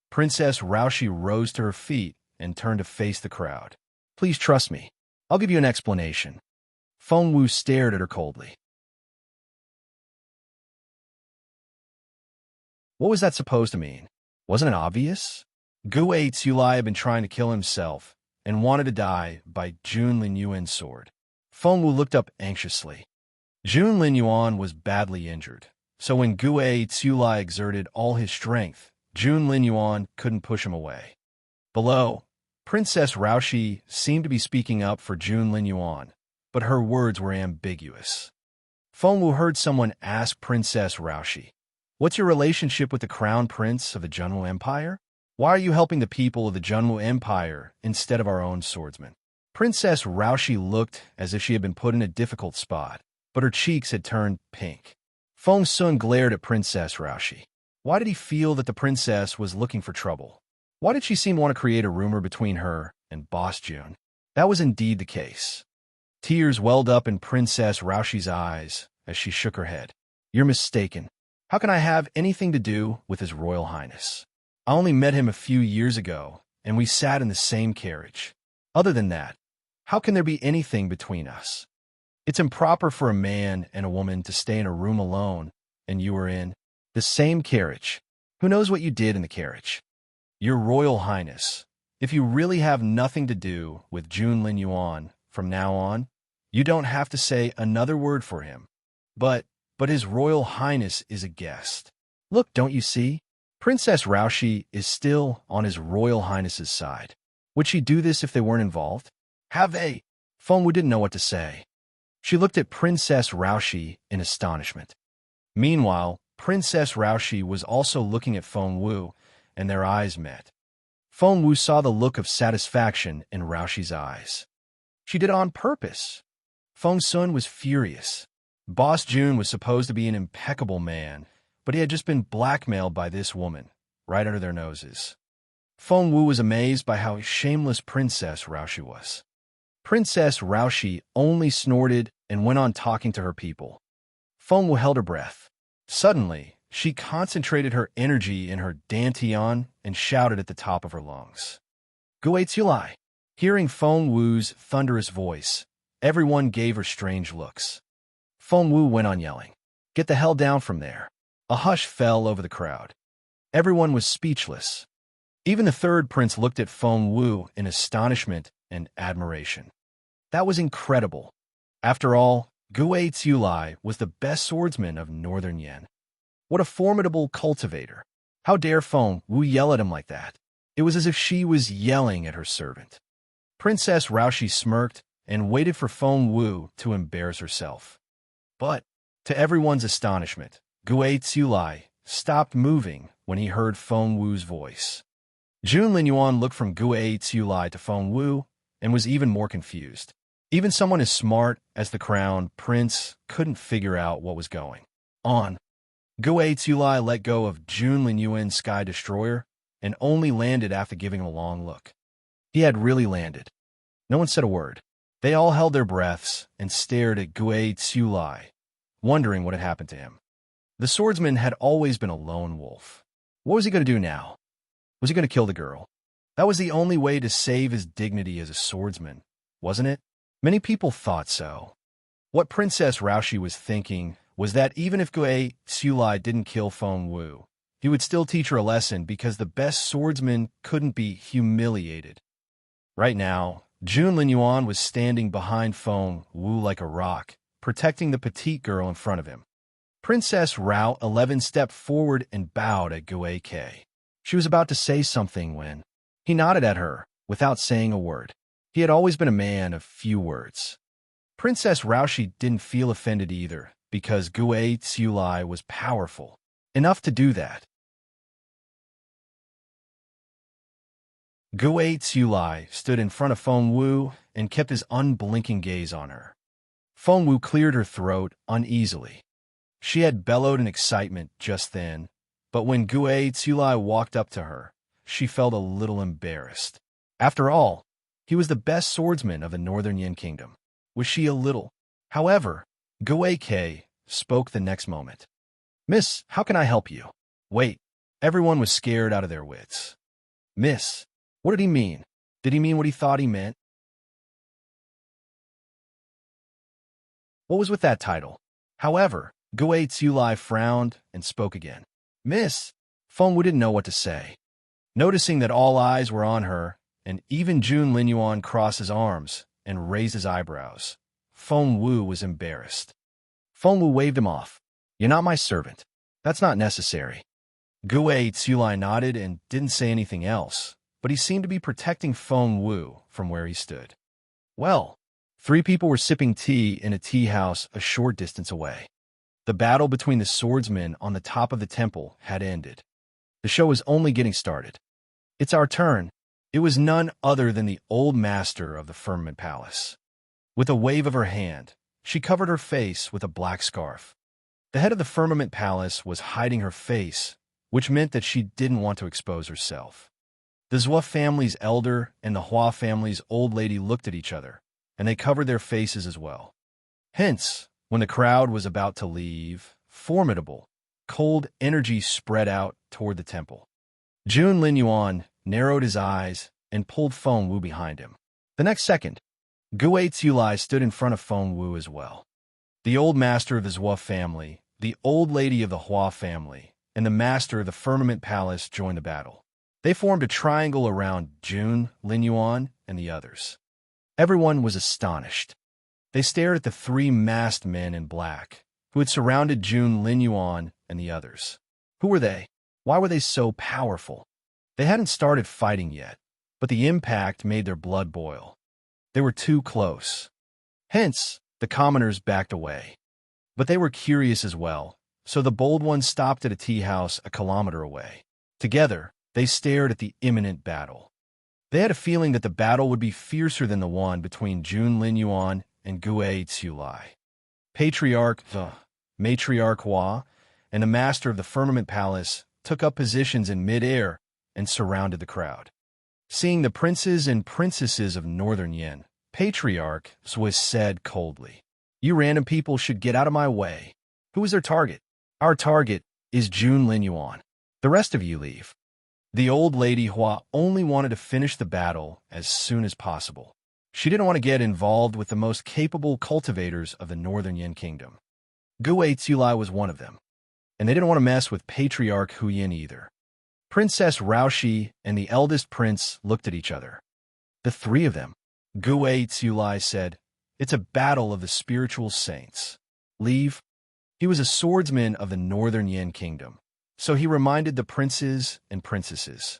A: Princess Raoshi rose to her feet and turned to face the crowd. Please trust me. I'll give you an explanation. Feng Wu stared at her coldly. What was that supposed to mean? Wasn't it obvious? Gue Tsulai had been trying to kill himself and wanted to die by Jun Lin Yuan's sword. Feng Wu looked up anxiously. Jun Lin Yuan was badly injured, so when Gue Tsulai exerted all his strength, Jun Lin Yuan couldn't push him away. Below, Princess Raoshi seemed to be speaking up for Jun Lin Yuan, but her words were ambiguous. Feng Wu heard someone ask Princess Raoshi, "What's your relationship with the Crown Prince of the Junwu Empire? Why are you helping the people of the Junwu Empire instead of our own swordsmen?" Princess Raoshi looked as if she had been put in a difficult spot, but her cheeks had turned pink. Feng Sun glared at Princess Raoshi. Why did he feel that the princess was looking for trouble? Why did she seem to want to create a rumor between her and Boss Jun? That was indeed the case. Tears welled up in Princess Raoshi's eyes as she shook her head. You're mistaken. How can I have anything to do with His Royal Highness? I only met him a few years ago, and we sat in the same carriage. Other than that, how can there be anything between us? It's improper for a man and a woman to stay in a room alone, and you were in the same carriage. Who knows what you did in the carriage? Your Royal Highness, if you really have nothing to do with Jun Lin Yuan from now on, you don't have to say another word for him. But His Royal Highness is a guest. Look, don't you see? Princess Raoshi is still on His Royal Highness's side. Would she do this if they weren't involved? Have they? Feng Wu didn't know what to say. She looked at Princess Raoshi in astonishment. Meanwhile, Princess Raoshi was also looking at Feng Wu, and their eyes met. Feng Wu saw the look of satisfaction in Raoshi's eyes. She did it on purpose. Feng Sun was furious. Boss Jun was supposed to be an impeccable man, but he had just been blackmailed by this woman, right under their noses. Feng Wu was amazed by how shameless Princess Raoshi was. Princess Raoshi only snorted and went on talking to her people. Feng Wu held her breath. Suddenly, she concentrated her energy in her dantian and shouted at the top of her lungs. Gue Tsulai! Hearing Feng Wu's thunderous voice, everyone gave her strange looks. Feng Wu went on yelling, "Get the hell down from there." A hush fell over the crowd. Everyone was speechless. Even the third prince looked at Feng Wu in astonishment and admiration. That was incredible. After all, Gue Tsulai was the best swordsman of Northern Yin. What a formidable cultivator. How dare Feng Wu yell at him like that? It was as if she was yelling at her servant. Princess Raoshi smirked and waited for Feng Wu to embarrass herself. But, to everyone's astonishment, Gue Tsulai stopped moving when he heard Feng Wu's voice. Jun Linyuan looked from Gue Tsiulai to Feng Wu and was even more confused. Even someone as smart as the crown prince couldn't figure out what was going on. Gue Tsiulai let go of Jun Linyuan's Sky Destroyer and only landed after giving him a long look. He had really landed. No one said a word. They all held their breaths and stared at Gue Tsiulai, wondering what had happened to him. The swordsman had always been a lone wolf. What was he going to do now? Was he going to kill the girl? That was the only way to save his dignity as a swordsman, wasn't it? Many people thought so. What Princess Raoshi was thinking was that even if Gue Tsiulai didn't kill Feng Wu, he would still teach her a lesson because the best swordsman couldn't be humiliated. Right now, Jun Linyuan was standing behind Feng Wu like a rock, protecting the petite girl in front of him. Princess Rao 11 stepped forward and bowed at Gue K. She was about to say something when he nodded at her without saying a word. He had always been a man of few words. Princess Raoshi didn't feel offended either because Gue Tsiulai was powerful enough to do that. Gue Tsiulai stood in front of Feng Wu and kept his unblinking gaze on her. Feng Wu cleared her throat uneasily. She had bellowed in excitement just then, but when Gue Tsiulai walked up to her, she felt a little embarrassed. After all, he was the best swordsman of the Northern Yin Kingdom. Was she a little? However, Gue K spoke the next moment. "Miss, how can I help you?" Wait, everyone was scared out of their wits. "Miss, what did he mean? Did he mean what he thought he meant?" What was with that title? However, Gue Tsiulai frowned and spoke again. "Miss." Feng Wu didn't know what to say. Noticing that all eyes were on her, and even Jun Linyuan crossed his arms and raised his eyebrows, Feng Wu was embarrassed. Feng Wu waved him off. "You're not my servant. That's not necessary." Gue Tsiulai nodded and didn't say anything else, but he seemed to be protecting Feng Wu from where he stood. Well, 3 people were sipping tea in a tea house a short distance away. The battle between the swordsmen on the top of the temple had ended. The show was only getting started. "It's our turn." It was none other than the old master of the Firmament Palace. With a wave of her hand, she covered her face with a black scarf. The head of the Firmament Palace was hiding her face, which meant that she didn't want to expose herself. The Zhua family's elder and the Hua family's old lady looked at each other, and they covered their faces as well. Hence, when the crowd was about to leave, formidable, cold energy spread out toward the temple. Jun Linyuan narrowed his eyes and pulled Feng Wu behind him. The next second, Gue Tsiulai stood in front of Feng Wu as well. The old master of the Zhua family, the old lady of the Hua family, and the master of the Firmament Palace joined the battle. They formed a triangle around Jun Linyuan and the others. Everyone was astonished. They stared at the 3 masked men in black, who had surrounded Jun Linyuan and the others. Who were they? Why were they so powerful? They hadn't started fighting yet, but the impact made their blood boil. They were too close. Hence, the commoners backed away. But they were curious as well, so the bold ones stopped at a tea house a kilometer away. Together, they stared at the imminent battle. They had a feeling that the battle would be fiercer than the one between Jun Linyuan and Gue Tsiulai. Patriarch, the Matriarch Hua, and the master of the Firmament Palace took up positions in mid-air and surrounded the crowd. Seeing the princes and princesses of Northern Yin, Patriarch Zhua said coldly, "You random people should get out of my way. Who is their target?" "Our target is Jun Linyuan. The rest of you leave." The old lady Hua only wanted to finish the battle as soon as possible. She didn't want to get involved with the most capable cultivators of the Northern Yin Kingdom. Gue Tsiulai was one of them, and they didn't want to mess with Patriarch Huyin either. Princess Raoshi and the eldest prince looked at each other. The 3 of them. Gue Tsiulai said, "It's a battle of the spiritual saints. Leave." He was a swordsman of the Northern Yin Kingdom, so he reminded the princes and princesses.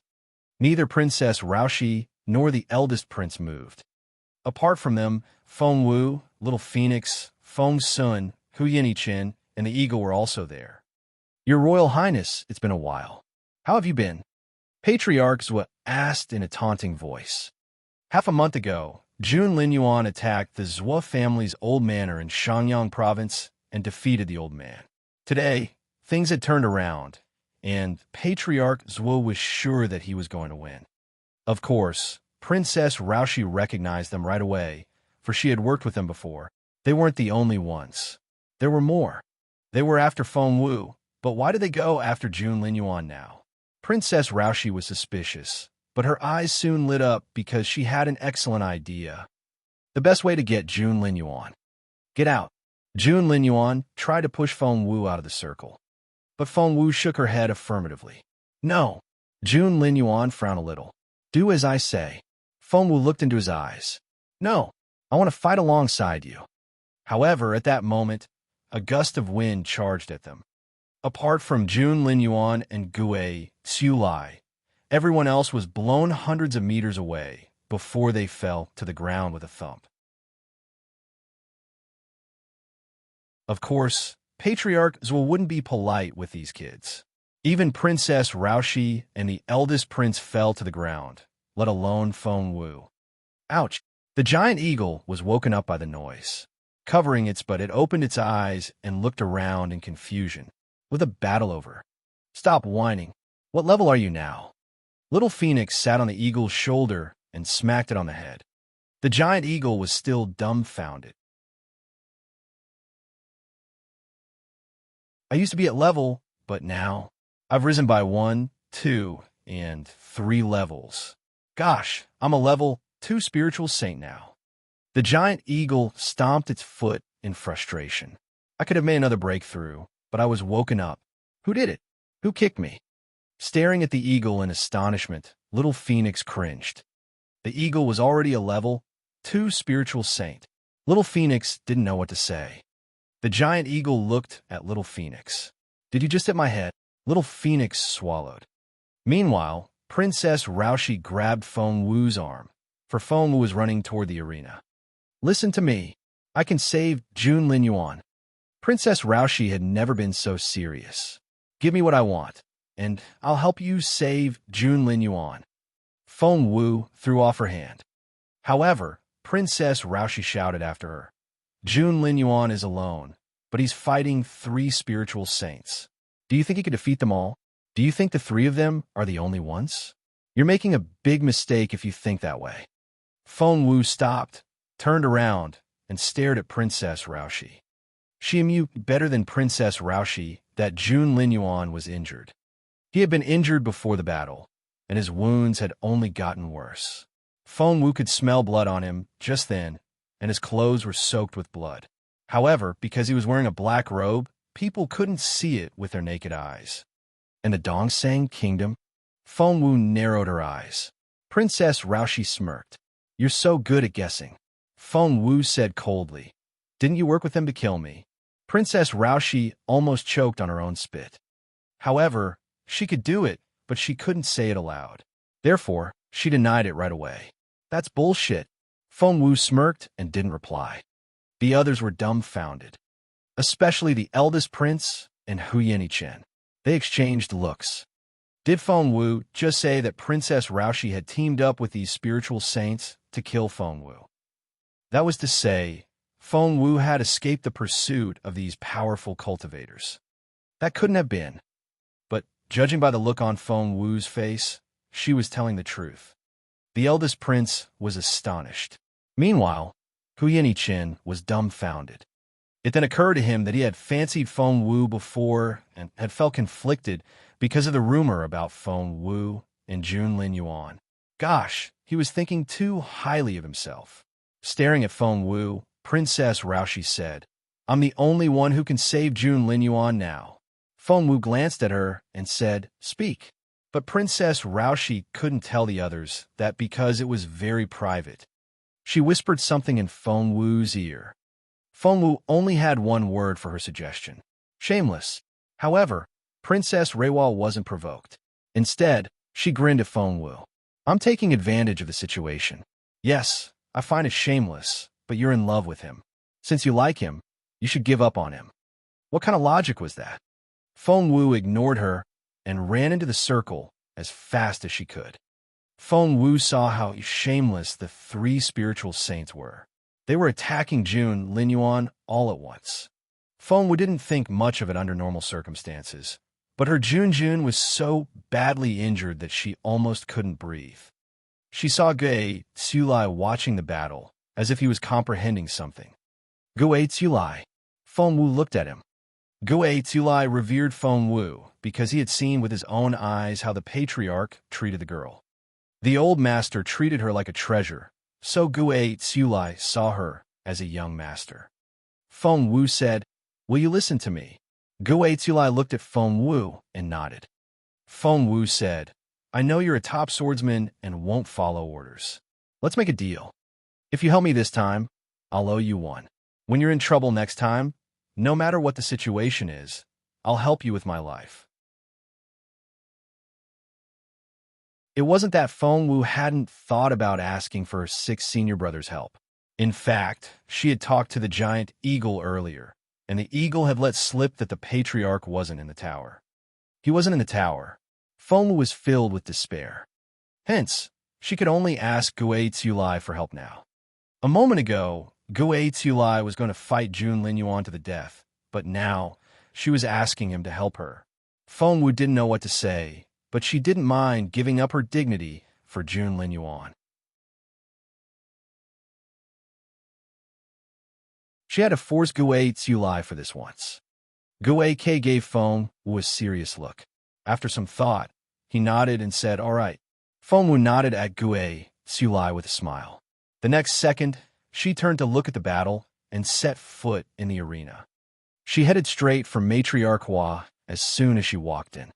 A: Neither Princess Raoshi nor the eldest prince moved. Apart from them, Feng Wu, Little Phoenix, Feng Sun, Hu Yinichin, and the eagle were also there. "Your Royal Highness, it's been a while. How have you been?" Patriarch Zhou asked in a taunting voice. Half a month ago, Jun Linyuan attacked the Zhou family's old manor in Shangyang province and defeated the old man. Today, things had turned around, and Patriarch Zhou was sure that he was going to win. Of course, Princess Raoshi recognized them right away, for she had worked with them before. They weren't the only ones. There were more. They were after Feng Wu, but why did they go after Jun Linyuan now? Princess Raoshi was suspicious, but her eyes soon lit up because she had an excellent idea. The best way to get Jun Linyuan. Get out. Jun Linyuan tried to push Feng Wu out of the circle, but Feng Wu shook her head affirmatively. No. Jun Linyuan frowned a little. Do as I say. Feng Wu looked into his eyes. No, I want to fight alongside you. However, at that moment, a gust of wind charged at them. Apart from Jun Linyuan and Gue Xiulai, everyone else was blown hundreds of meters away before they fell to the ground with a thump. Of course, Patriarch Zhou wouldn't be polite with these kids. Even Princess Raoshi and the eldest prince fell to the ground, let alone Feng Wu. Ouch! The giant eagle was woken up by the noise. Covering its butt, it opened its eyes and looked around in confusion. With a battle over. Stop whining. What level are you now? Little Phoenix sat on the eagle's shoulder and smacked it on the head. The giant eagle was still dumbfounded. I used to be at level, but now I've risen by 1, 2, and 3 levels. Gosh, I'm a level 2 spiritual saint now. The giant eagle stomped its foot in frustration. I could have made another breakthrough, but I was woken up. Who did it? Who kicked me? Staring at the eagle in astonishment, little Phoenix cringed. The eagle was already a level 2 spiritual saint. Little Phoenix didn't know what to say. The giant eagle looked at little Phoenix. Did you just hit my head? Little Phoenix swallowed. Meanwhile, Princess Raoshi grabbed Feng Wu's arm, for Feng Wu was running toward the arena. Listen to me. I can save Jun Linyuan. Princess Raoshi had never been so serious. Give me what I want, and I'll help you save Jun Linyuan. Feng Wu threw off her hand. However, Princess Raoshi shouted after her. Jun Linyuan is alone, but he's fighting 3 spiritual saints. Do you think he could defeat them all? Do you think the 3 of them are the only ones? You're making a big mistake if you think that way. Feng Wu stopped, turned around, and stared at Princess Raoshi. She knew better than Princess Raoshi that Jun Linyuan was injured. He had been injured before the battle, and his wounds had only gotten worse. Feng Wu could smell blood on him just then, and his clothes were soaked with blood. However, because he was wearing a black robe, people couldn't see it with their naked eyes. In the Dongsang Kingdom, Feng Wu narrowed her eyes. Princess Raoshi smirked. You're so good at guessing. Feng Wu said coldly. Didn't you work with him to kill me? Princess Raoshi almost choked on her own spit. However, she could do it, but she couldn't say it aloud. Therefore, she denied it right away. That's bullshit. Feng Wu smirked and didn't reply. The others were dumbfounded, especially the eldest prince and Hu Yenichen. They exchanged looks. Did Feng Wu just say that Princess Raoshi had teamed up with these spiritual saints to kill Feng Wu? That was to say, Feng Wu had escaped the pursuit of these powerful cultivators. That couldn't have been. But judging by the look on Feng Wu's face, she was telling the truth. The eldest prince was astonished. Meanwhile, Hu Yenichen was dumbfounded. It then occurred to him that he had fancied Feng Wu before and had felt conflicted because of the rumor about Feng Wu and Jun Linyuan. Gosh, he was thinking too highly of himself. Staring at Feng Wu, Princess Raoshi said, I'm the only one who can save Jun Linyuan now. Feng Wu glanced at her and said, Speak. But Princess Raoshi couldn't tell the others that because it was very private. She whispered something in Feng Wu's ear. Feng Wu only had one word for her suggestion. Shameless. However, Princess Reiwa wasn't provoked. Instead, she grinned at Feng Wu. I'm taking advantage of the situation. Yes, I find it shameless, but you're in love with him. Since you like him, you should give up on him. What kind of logic was that? Feng Wu ignored her and ran into the circle, as fast as she could. Feng Wu saw how shameless the three spiritual saints were. They were attacking Jun Linyuan all at once. Feng Wu didn't think much of it under normal circumstances, but her Jun was so badly injured that she almost couldn't breathe. She saw Gue Tsulai watching the battle, as if he was comprehending something. Gue Tsulai. Feng Wu looked at him. Gue Tsulai revered Feng Wu because he had seen with his own eyes how the patriarch treated the girl. The old master treated her like a treasure, so Gue Tsulai saw her as a young master. Feng Wu said, "Will you listen to me?" Gue Tsulai looked at Feng Wu and nodded. Feng Wu said, "I know you're a top swordsman and won't follow orders. Let's make a deal. If you help me this time, I'll owe you one. When you're in trouble next time, no matter what the situation is, I'll help you with my life." It wasn't that Feng Wu hadn't thought about asking for her 6 senior brothers' help. In fact, she had talked to the giant eagle earlier, and the eagle had let slip that the patriarch wasn't in the tower. He wasn't in the tower. Feng Wu was filled with despair. Hence, she could only ask Gue Tsulai for help now. A moment ago, Gue Tsulai was going to fight Jun Linyuan to the death, but now she was asking him to help her. Feng Wu didn't know what to say, but she didn't mind giving up her dignity for Jun Linyuan. She had to force Gue Tsulai for this once. Gue K gave Feng Wu a serious look. After some thought, he nodded and said, "All right." Feng Wu nodded at Gue Tsulai with a smile. The next second, she turned to look at the battle and set foot in the arena. She headed straight for Matriarch Hua as soon as she walked in.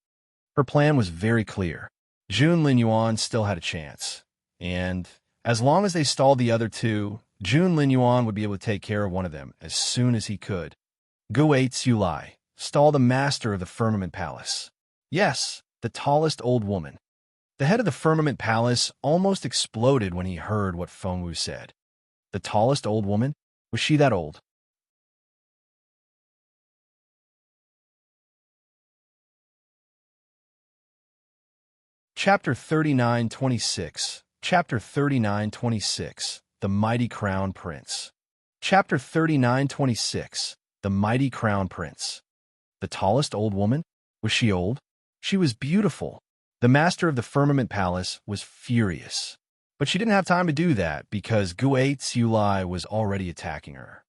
A: Her plan was very clear. Jun Linyuan still had a chance, and as long as they stalled the other two, Jun Linyuan would be able to take care of one of them as soon as he could. Gue Tsulai, stall the master of the Firmament Palace. Yes, the tallest old woman. The head of the Firmament Palace almost exploded when he heard what Feng Wu said. The tallest old woman? Was she that old? Chapter 39:26. Chapter 39:26. The Mighty Crown Prince. Chapter 39:26. The Mighty Crown Prince. The tallest old woman? Was she old? She was beautiful. The master of the Firmament Palace was furious. But she didn't have time to do that because Gue Tsulai was already attacking her.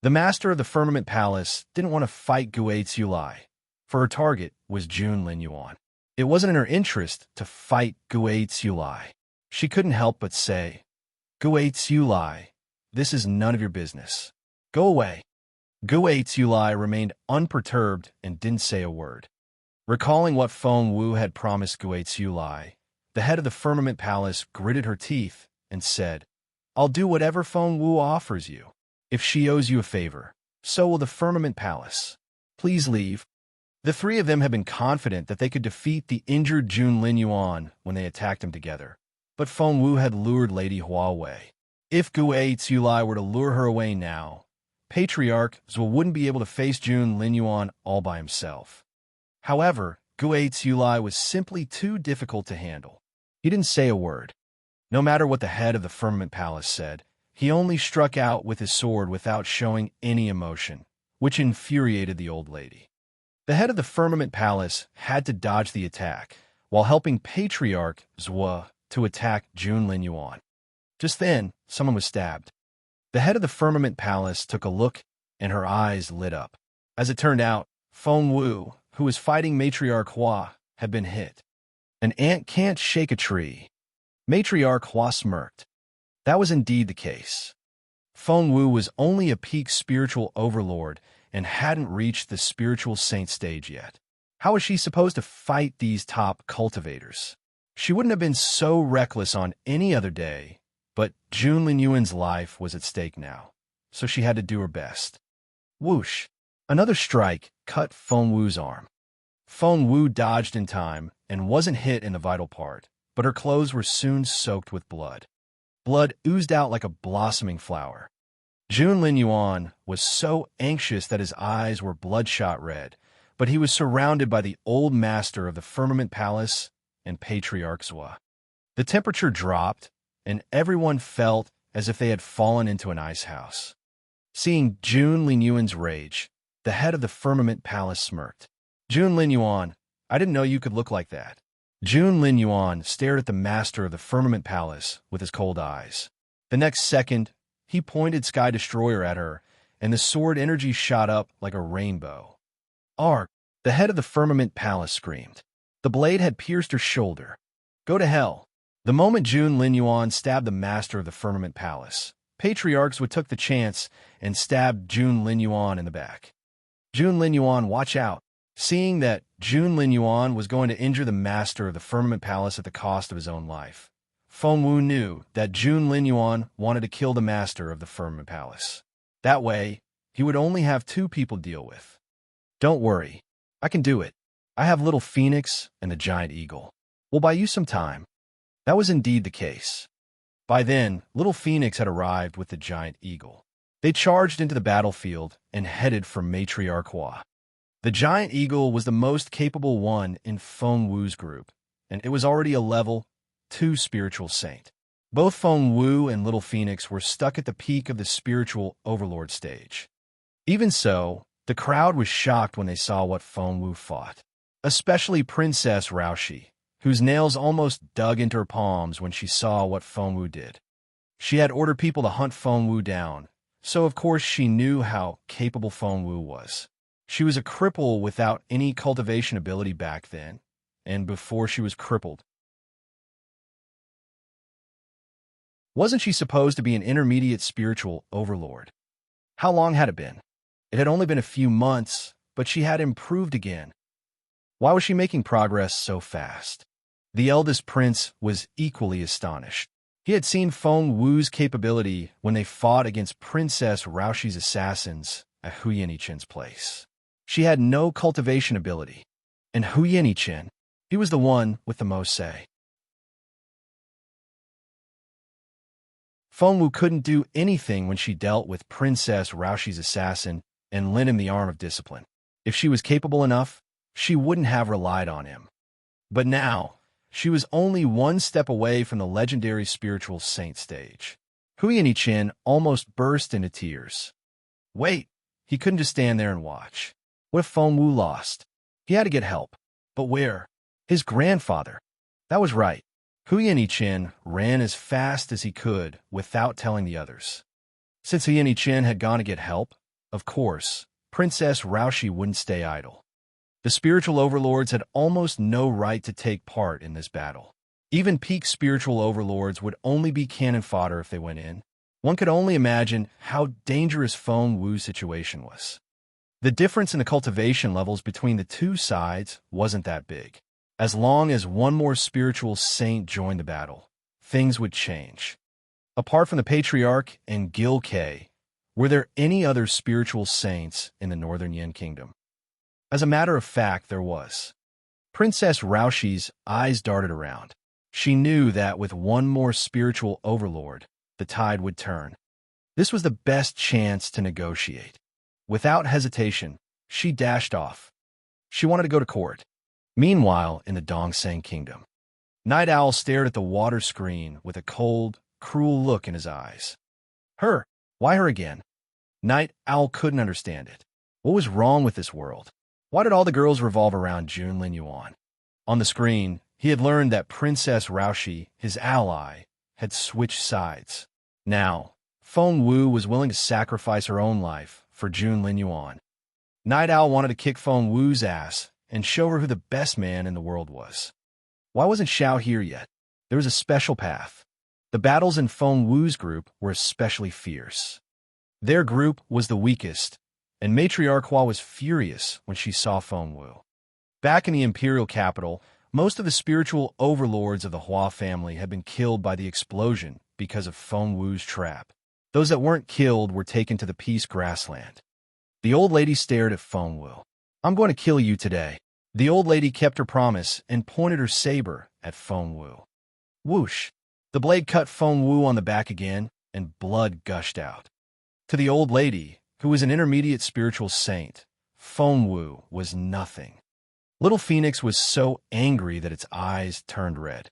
A: The master of the Firmament Palace didn't want to fight Gue Tsulai, for her target was Jun Linyuan. It wasn't in her interest to fight Gue Tsulai. She couldn't help but say, "Gue Tsulai, this is none of your business. Go away." Gue Tsulai remained unperturbed and didn't say a word. Recalling what Feng Wu had promised Gue Tsulai, the head of the Firmament Palace gritted her teeth and said, "I'll do whatever Feng Wu offers you. If she owes you a favor, so will the Firmament Palace. Please leave." The three of them had been confident that they could defeat the injured Jun Linyuan when they attacked him together, but Feng Wu had lured Lady Hua away. If Gue Tsulai were to lure her away now, Patriarch Zhou wouldn't be able to face Jun Linyuan all by himself. However, Gue Tsulai was simply too difficult to handle. He didn't say a word. No matter what the head of the Firmament Palace said, he only struck out with his sword without showing any emotion, which infuriated the old lady. The head of the Firmament Palace had to dodge the attack, while helping Patriarch Zhou to attack Jun Linyuan. Just then, someone was stabbed. The head of the Firmament Palace took a look, and her eyes lit up. As it turned out, Feng Wu, who was fighting Matriarch Hua, had been hit. An ant can't shake a tree. Matriarch Hua smirked. That was indeed the case. Feng Wu was only a peak spiritual overlord and hadn't reached the spiritual saint stage yet. How was she supposed to fight these top cultivators? She wouldn't have been so reckless on any other day, but Jun Linyuan's life was at stake now, so she had to do her best. Whoosh! Another strike cut Feng Wu's arm. Feng Wu dodged in time and wasn't hit in the vital part, but her clothes were soon soaked with blood. Blood oozed out like a blossoming flower. Jun Linyuan was so anxious that his eyes were bloodshot red, but he was surrounded by the old master of the Firmament Palace and Patriarch Zwa. The temperature dropped, and everyone felt as if they had fallen into an ice house. Seeing Jun Linyuan's rage, the head of the Firmament Palace smirked. Jun Linyuan, I didn't know you could look like that. Jun Linyuan stared at the master of the Firmament Palace with his cold eyes. The next second, he pointed Sky Destroyer at her, and the sword energy shot up like a rainbow. Arg! The head of the Firmament Palace screamed. The blade had pierced her shoulder. Go to hell. The moment Jun Linyuan stabbed the master of the Firmament Palace, Patriarch Zwa took the chance and stabbed Jun Linyuan in the back. Jun Linyuan, watch out. Seeing that Jun Linyuan was going to injure the master of the Firmament Palace at the cost of his own life, Feng Wu knew that Jun Linyuan wanted to kill the master of the Firmament Palace. That way, he would only have two people to deal with. Don't worry, I can do it. I have Little Phoenix and the Giant Eagle. We'll buy you some time. That was indeed the case. By then, Little Phoenix had arrived with the Giant Eagle. They charged into the battlefield and headed for Matriarch Hua. The Giant Eagle was the most capable one in Feng Wu's group, and it was already a level 2 spiritual saint. Both Feng Wu and Little Phoenix were stuck at the peak of the spiritual overlord stage. Even so, the crowd was shocked when they saw what Feng Wu fought, especially Princess Raoshi, whose nails almost dug into her palms when she saw what Feng Wu did. She had ordered people to hunt Feng Wu down, so of course she knew how capable Feng Wu was. She was a cripple without any cultivation ability back then, and before she was crippled. Wasn't she supposed to be an intermediate spiritual overlord? How long had it been? It had only been a few months, but she had improved again. Why was she making progress so fast? The eldest prince was equally astonished. He had seen Feng Wu's capability when they fought against Princess Raoshi's assassins at Hu Yenichen's place. She had no cultivation ability, and Hu Yenichen, he was the one with the most say. Feng Wu couldn't do anything when she dealt with Princess Raoshi's assassin and lent him the arm of discipline. If she was capable enough, she wouldn't have relied on him. But now, she was only one step away from the legendary spiritual saint stage. Hu Yenichen almost burst into tears. Wait, he couldn't just stand there and watch. What if Feng Wu lost? He had to get help. But where? His grandfather. That was right. Hu Yenichen ran as fast as he could without telling the others. Since Hu Yenichen had gone to get help, of course, Princess Raoshi wouldn't stay idle. The spiritual overlords had almost no right to take part in this battle. Even peak spiritual overlords would only be cannon fodder if they went in. One could only imagine how dangerous Feng Wu's situation was. The difference in the cultivation levels between the two sides wasn't that big. As long as one more spiritual saint joined the battle, things would change. Apart from the Patriarch and Gil Kei, were there any other spiritual saints in the Northern Yin Kingdom? As a matter of fact, there was. Princess Raoshi's eyes darted around. She knew that with one more spiritual overlord, the tide would turn. This was the best chance to negotiate. Without hesitation, she dashed off. She wanted to go to court. Meanwhile, in the Dongseng Kingdom, Night Owl stared at the water screen with a cold, cruel look in his eyes. Her? Why her again? Night Owl couldn't understand it. What was wrong with this world? Why did all the girls revolve around Jun Linyuan? On the screen, he had learned that Princess Raoshi, his ally, had switched sides. Now, Feng Wu was willing to sacrifice her own life for Jun Linyuan. Night Owl wanted to kick Feng Wu's ass and show her who the best man in the world was. Why wasn't Xiao here yet? There was a special path. The battles in Feng Wu's group were especially fierce. Their group was the weakest, and Matriarch Hua was furious when she saw Feng Wu. Back in the Imperial capital, most of the spiritual overlords of the Hua family had been killed by the explosion because of Feng Wu's trap. Those that weren't killed were taken to the Peace Grassland. The old lady stared at Feng Wu. I'm going to kill you today. The old lady kept her promise and pointed her saber at Feng Wu. Whoosh! The blade cut Feng Wu on the back again, and blood gushed out. To the old lady, who was an intermediate spiritual saint, Feng Wu was nothing. Little Phoenix was so angry that its eyes turned red.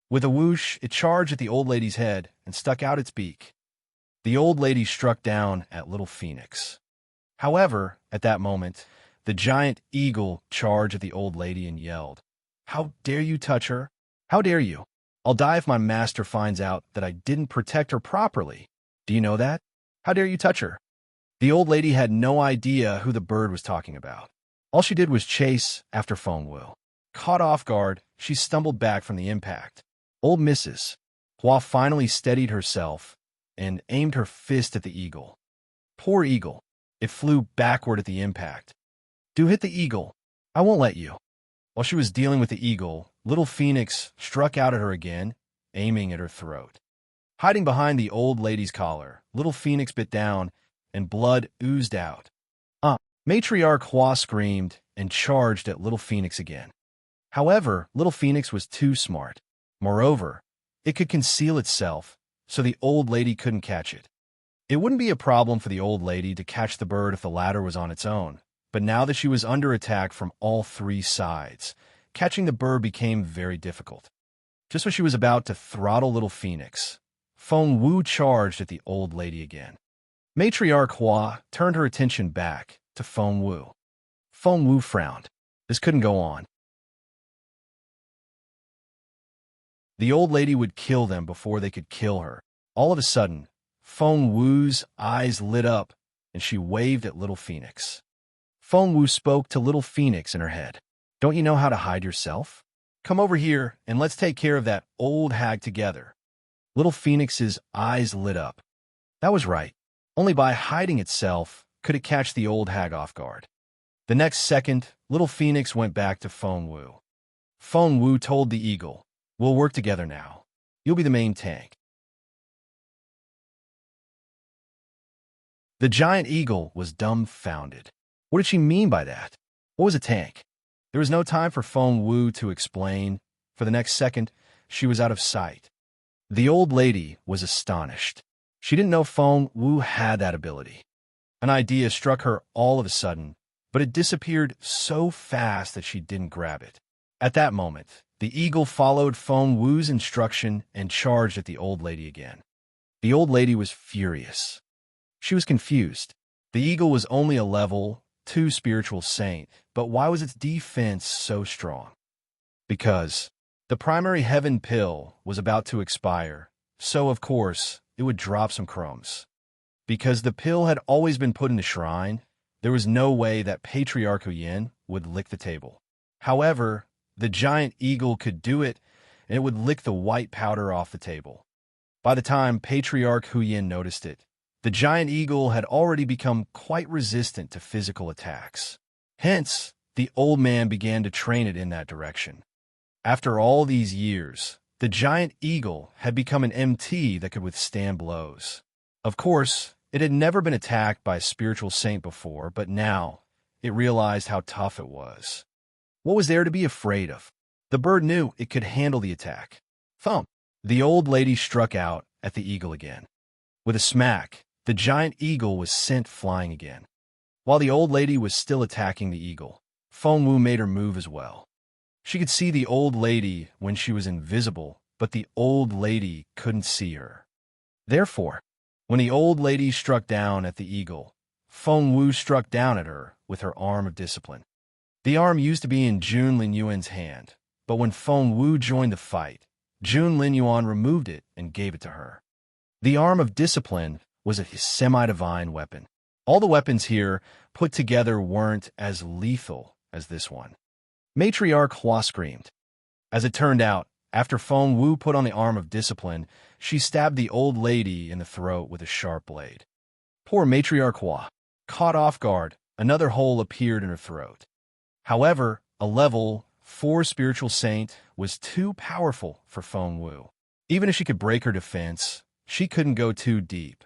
A: With a whoosh, it charged at the old lady's head and stuck out its beak. The old lady struck down at Little Phoenix. However, at that moment, the giant eagle charged at the old lady and yelled, "How dare you touch her? How dare you? I'll die if my master finds out that I didn't protect her properly. Do you know that? How dare you touch her?" The old lady had no idea who the bird was talking about. All she did was chase after Feng Wu. Caught off guard, she stumbled back from the impact. Old Mrs. Hua finally steadied herself and aimed her fist at the eagle. Poor eagle. It flew backward at the impact. "Do hit the eagle. I won't let you." While she was dealing with the eagle, Little Phoenix struck out at her again, aiming at her throat. Hiding behind the old lady's collar, Little Phoenix bit down, and blood oozed out. Matriarch Hua screamed and charged at Little Phoenix again. However, Little Phoenix was too smart. Moreover, it could conceal itself, so the old lady couldn't catch it. It wouldn't be a problem for the old lady to catch the bird if the latter was on its own, but now that she was under attack from all three sides, catching the bird became very difficult. Just when she was about to throttle Little Phoenix, Feng Wu charged at the old lady again. Matriarch Hua turned her attention back to Feng Wu. Feng Wu frowned. This couldn't go on. The old lady would kill them before they could kill her. All of a sudden, Feng Wu's eyes lit up, and she waved at Little Phoenix. Feng Wu spoke to Little Phoenix in her head. "Don't you know how to hide yourself? Come over here, and let's take care of that old hag together." Little Phoenix's eyes lit up. That was right. Only by hiding itself could it catch the old hag off guard. The next second, Little Phoenix went back to Feng Wu. Feng Wu told the eagle, "We'll work together now. You'll be the main tank." The giant eagle was dumbfounded. What did she mean by that? What was a tank? There was no time for Feng Wu to explain. For the next second, she was out of sight. The old lady was astonished. She didn't know Feng Wu had that ability. An idea struck her all of a sudden, but it disappeared so fast that she didn't grab it. At that moment, the eagle followed Feng Wu's instruction and charged at the old lady again. The old lady was furious. She was confused. The eagle was only a level 2 spiritual saint, but why was its defense so strong? Because the primary heaven pill was about to expire, so of course it would drop some crumbs. Because the pill had always been put in the shrine, there was no way that Patriarch Huyin would lick the table. However, the giant eagle could do it, and it would lick the white powder off the table. By the time Patriarch Huyin noticed it, the giant eagle had already become quite resistant to physical attacks. Hence, the old man began to train it in that direction. After all these years, the giant eagle had become an MT that could withstand blows. Of course, it had never been attacked by a spiritual saint before, but now it realized how tough it was. What was there to be afraid of? The bird knew it could handle the attack. Thump! The old lady struck out at the eagle again. With a smack, the giant eagle was sent flying again. While the old lady was still attacking the eagle, Feng Wu made her move as well. She could see the old lady when she was invisible, but the old lady couldn't see her. Therefore, when the old lady struck down at the eagle, Feng Wu struck down at her with her arm of discipline. The arm used to be in Jun Linyuan's hand, but when Feng Wu joined the fight, Jun Linyuan removed it and gave it to her. The arm of discipline was a semi-divine weapon. All the weapons here put together weren't as lethal as this one. Matriarch Hua screamed. As it turned out, after Feng Wu put on the arm of discipline, she stabbed the old lady in the throat with a sharp blade. Poor Matriarch Hua. Caught off guard, another hole appeared in her throat. However, a level 4 spiritual saint was too powerful for Feng Wu. Even if she could break her defense, she couldn't go too deep.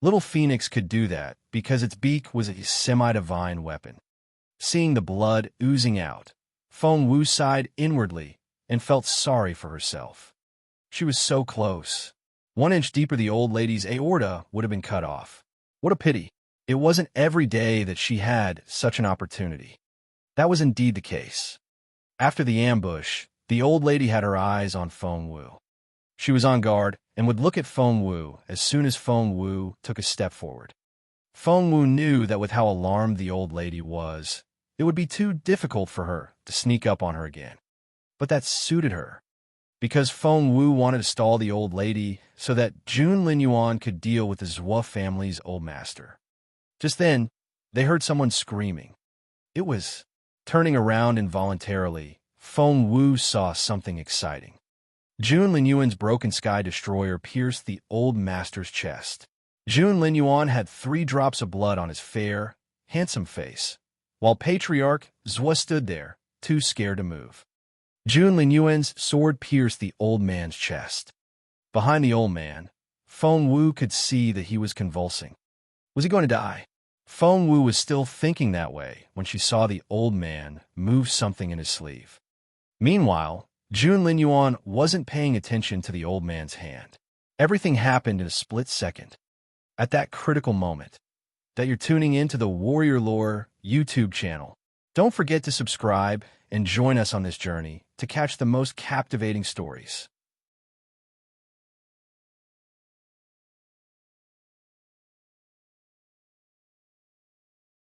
A: Little Phoenix could do that because its beak was a semi-divine weapon. Seeing the blood oozing out, Feng Wu sighed inwardly and felt sorry for herself. She was so close. 1 inch deeper the old lady's aorta would have been cut off. What a pity. It wasn't every day that she had such an opportunity. That was indeed the case. After the ambush, the old lady had her eyes on Feng Wu. She was on guard and would look at Feng Wu as soon as Feng Wu took a step forward. Feng Wu knew that with how alarmed the old lady was, it would be too difficult for her to sneak up on her again. But that suited her, because Feng Wu wanted to stall the old lady so that Jun Linyuan could deal with the Zhua family's old master. Just then, they heard someone screaming. It was. Turning around involuntarily, Feng Wu saw something exciting. Jun Linyuan's broken sky destroyer pierced the old master's chest. Jun Linyuan had 3 drops of blood on his fair, handsome face, while Patriarch Zhua stood there, too scared to move. Jun Linyuan's sword pierced the old man's chest. Behind the old man, Feng Wu could see that he was convulsing. Was he going to die? Feng Wu was still thinking that way when she saw the old man move something in his sleeve. Meanwhile, Jun Linyuan wasn't paying attention to the old man's hand. Everything happened in a split second. At that critical moment, that you're tuning into the Warrior Lore YouTube channel. Don't forget to subscribe and join us on this journey to catch the most captivating stories.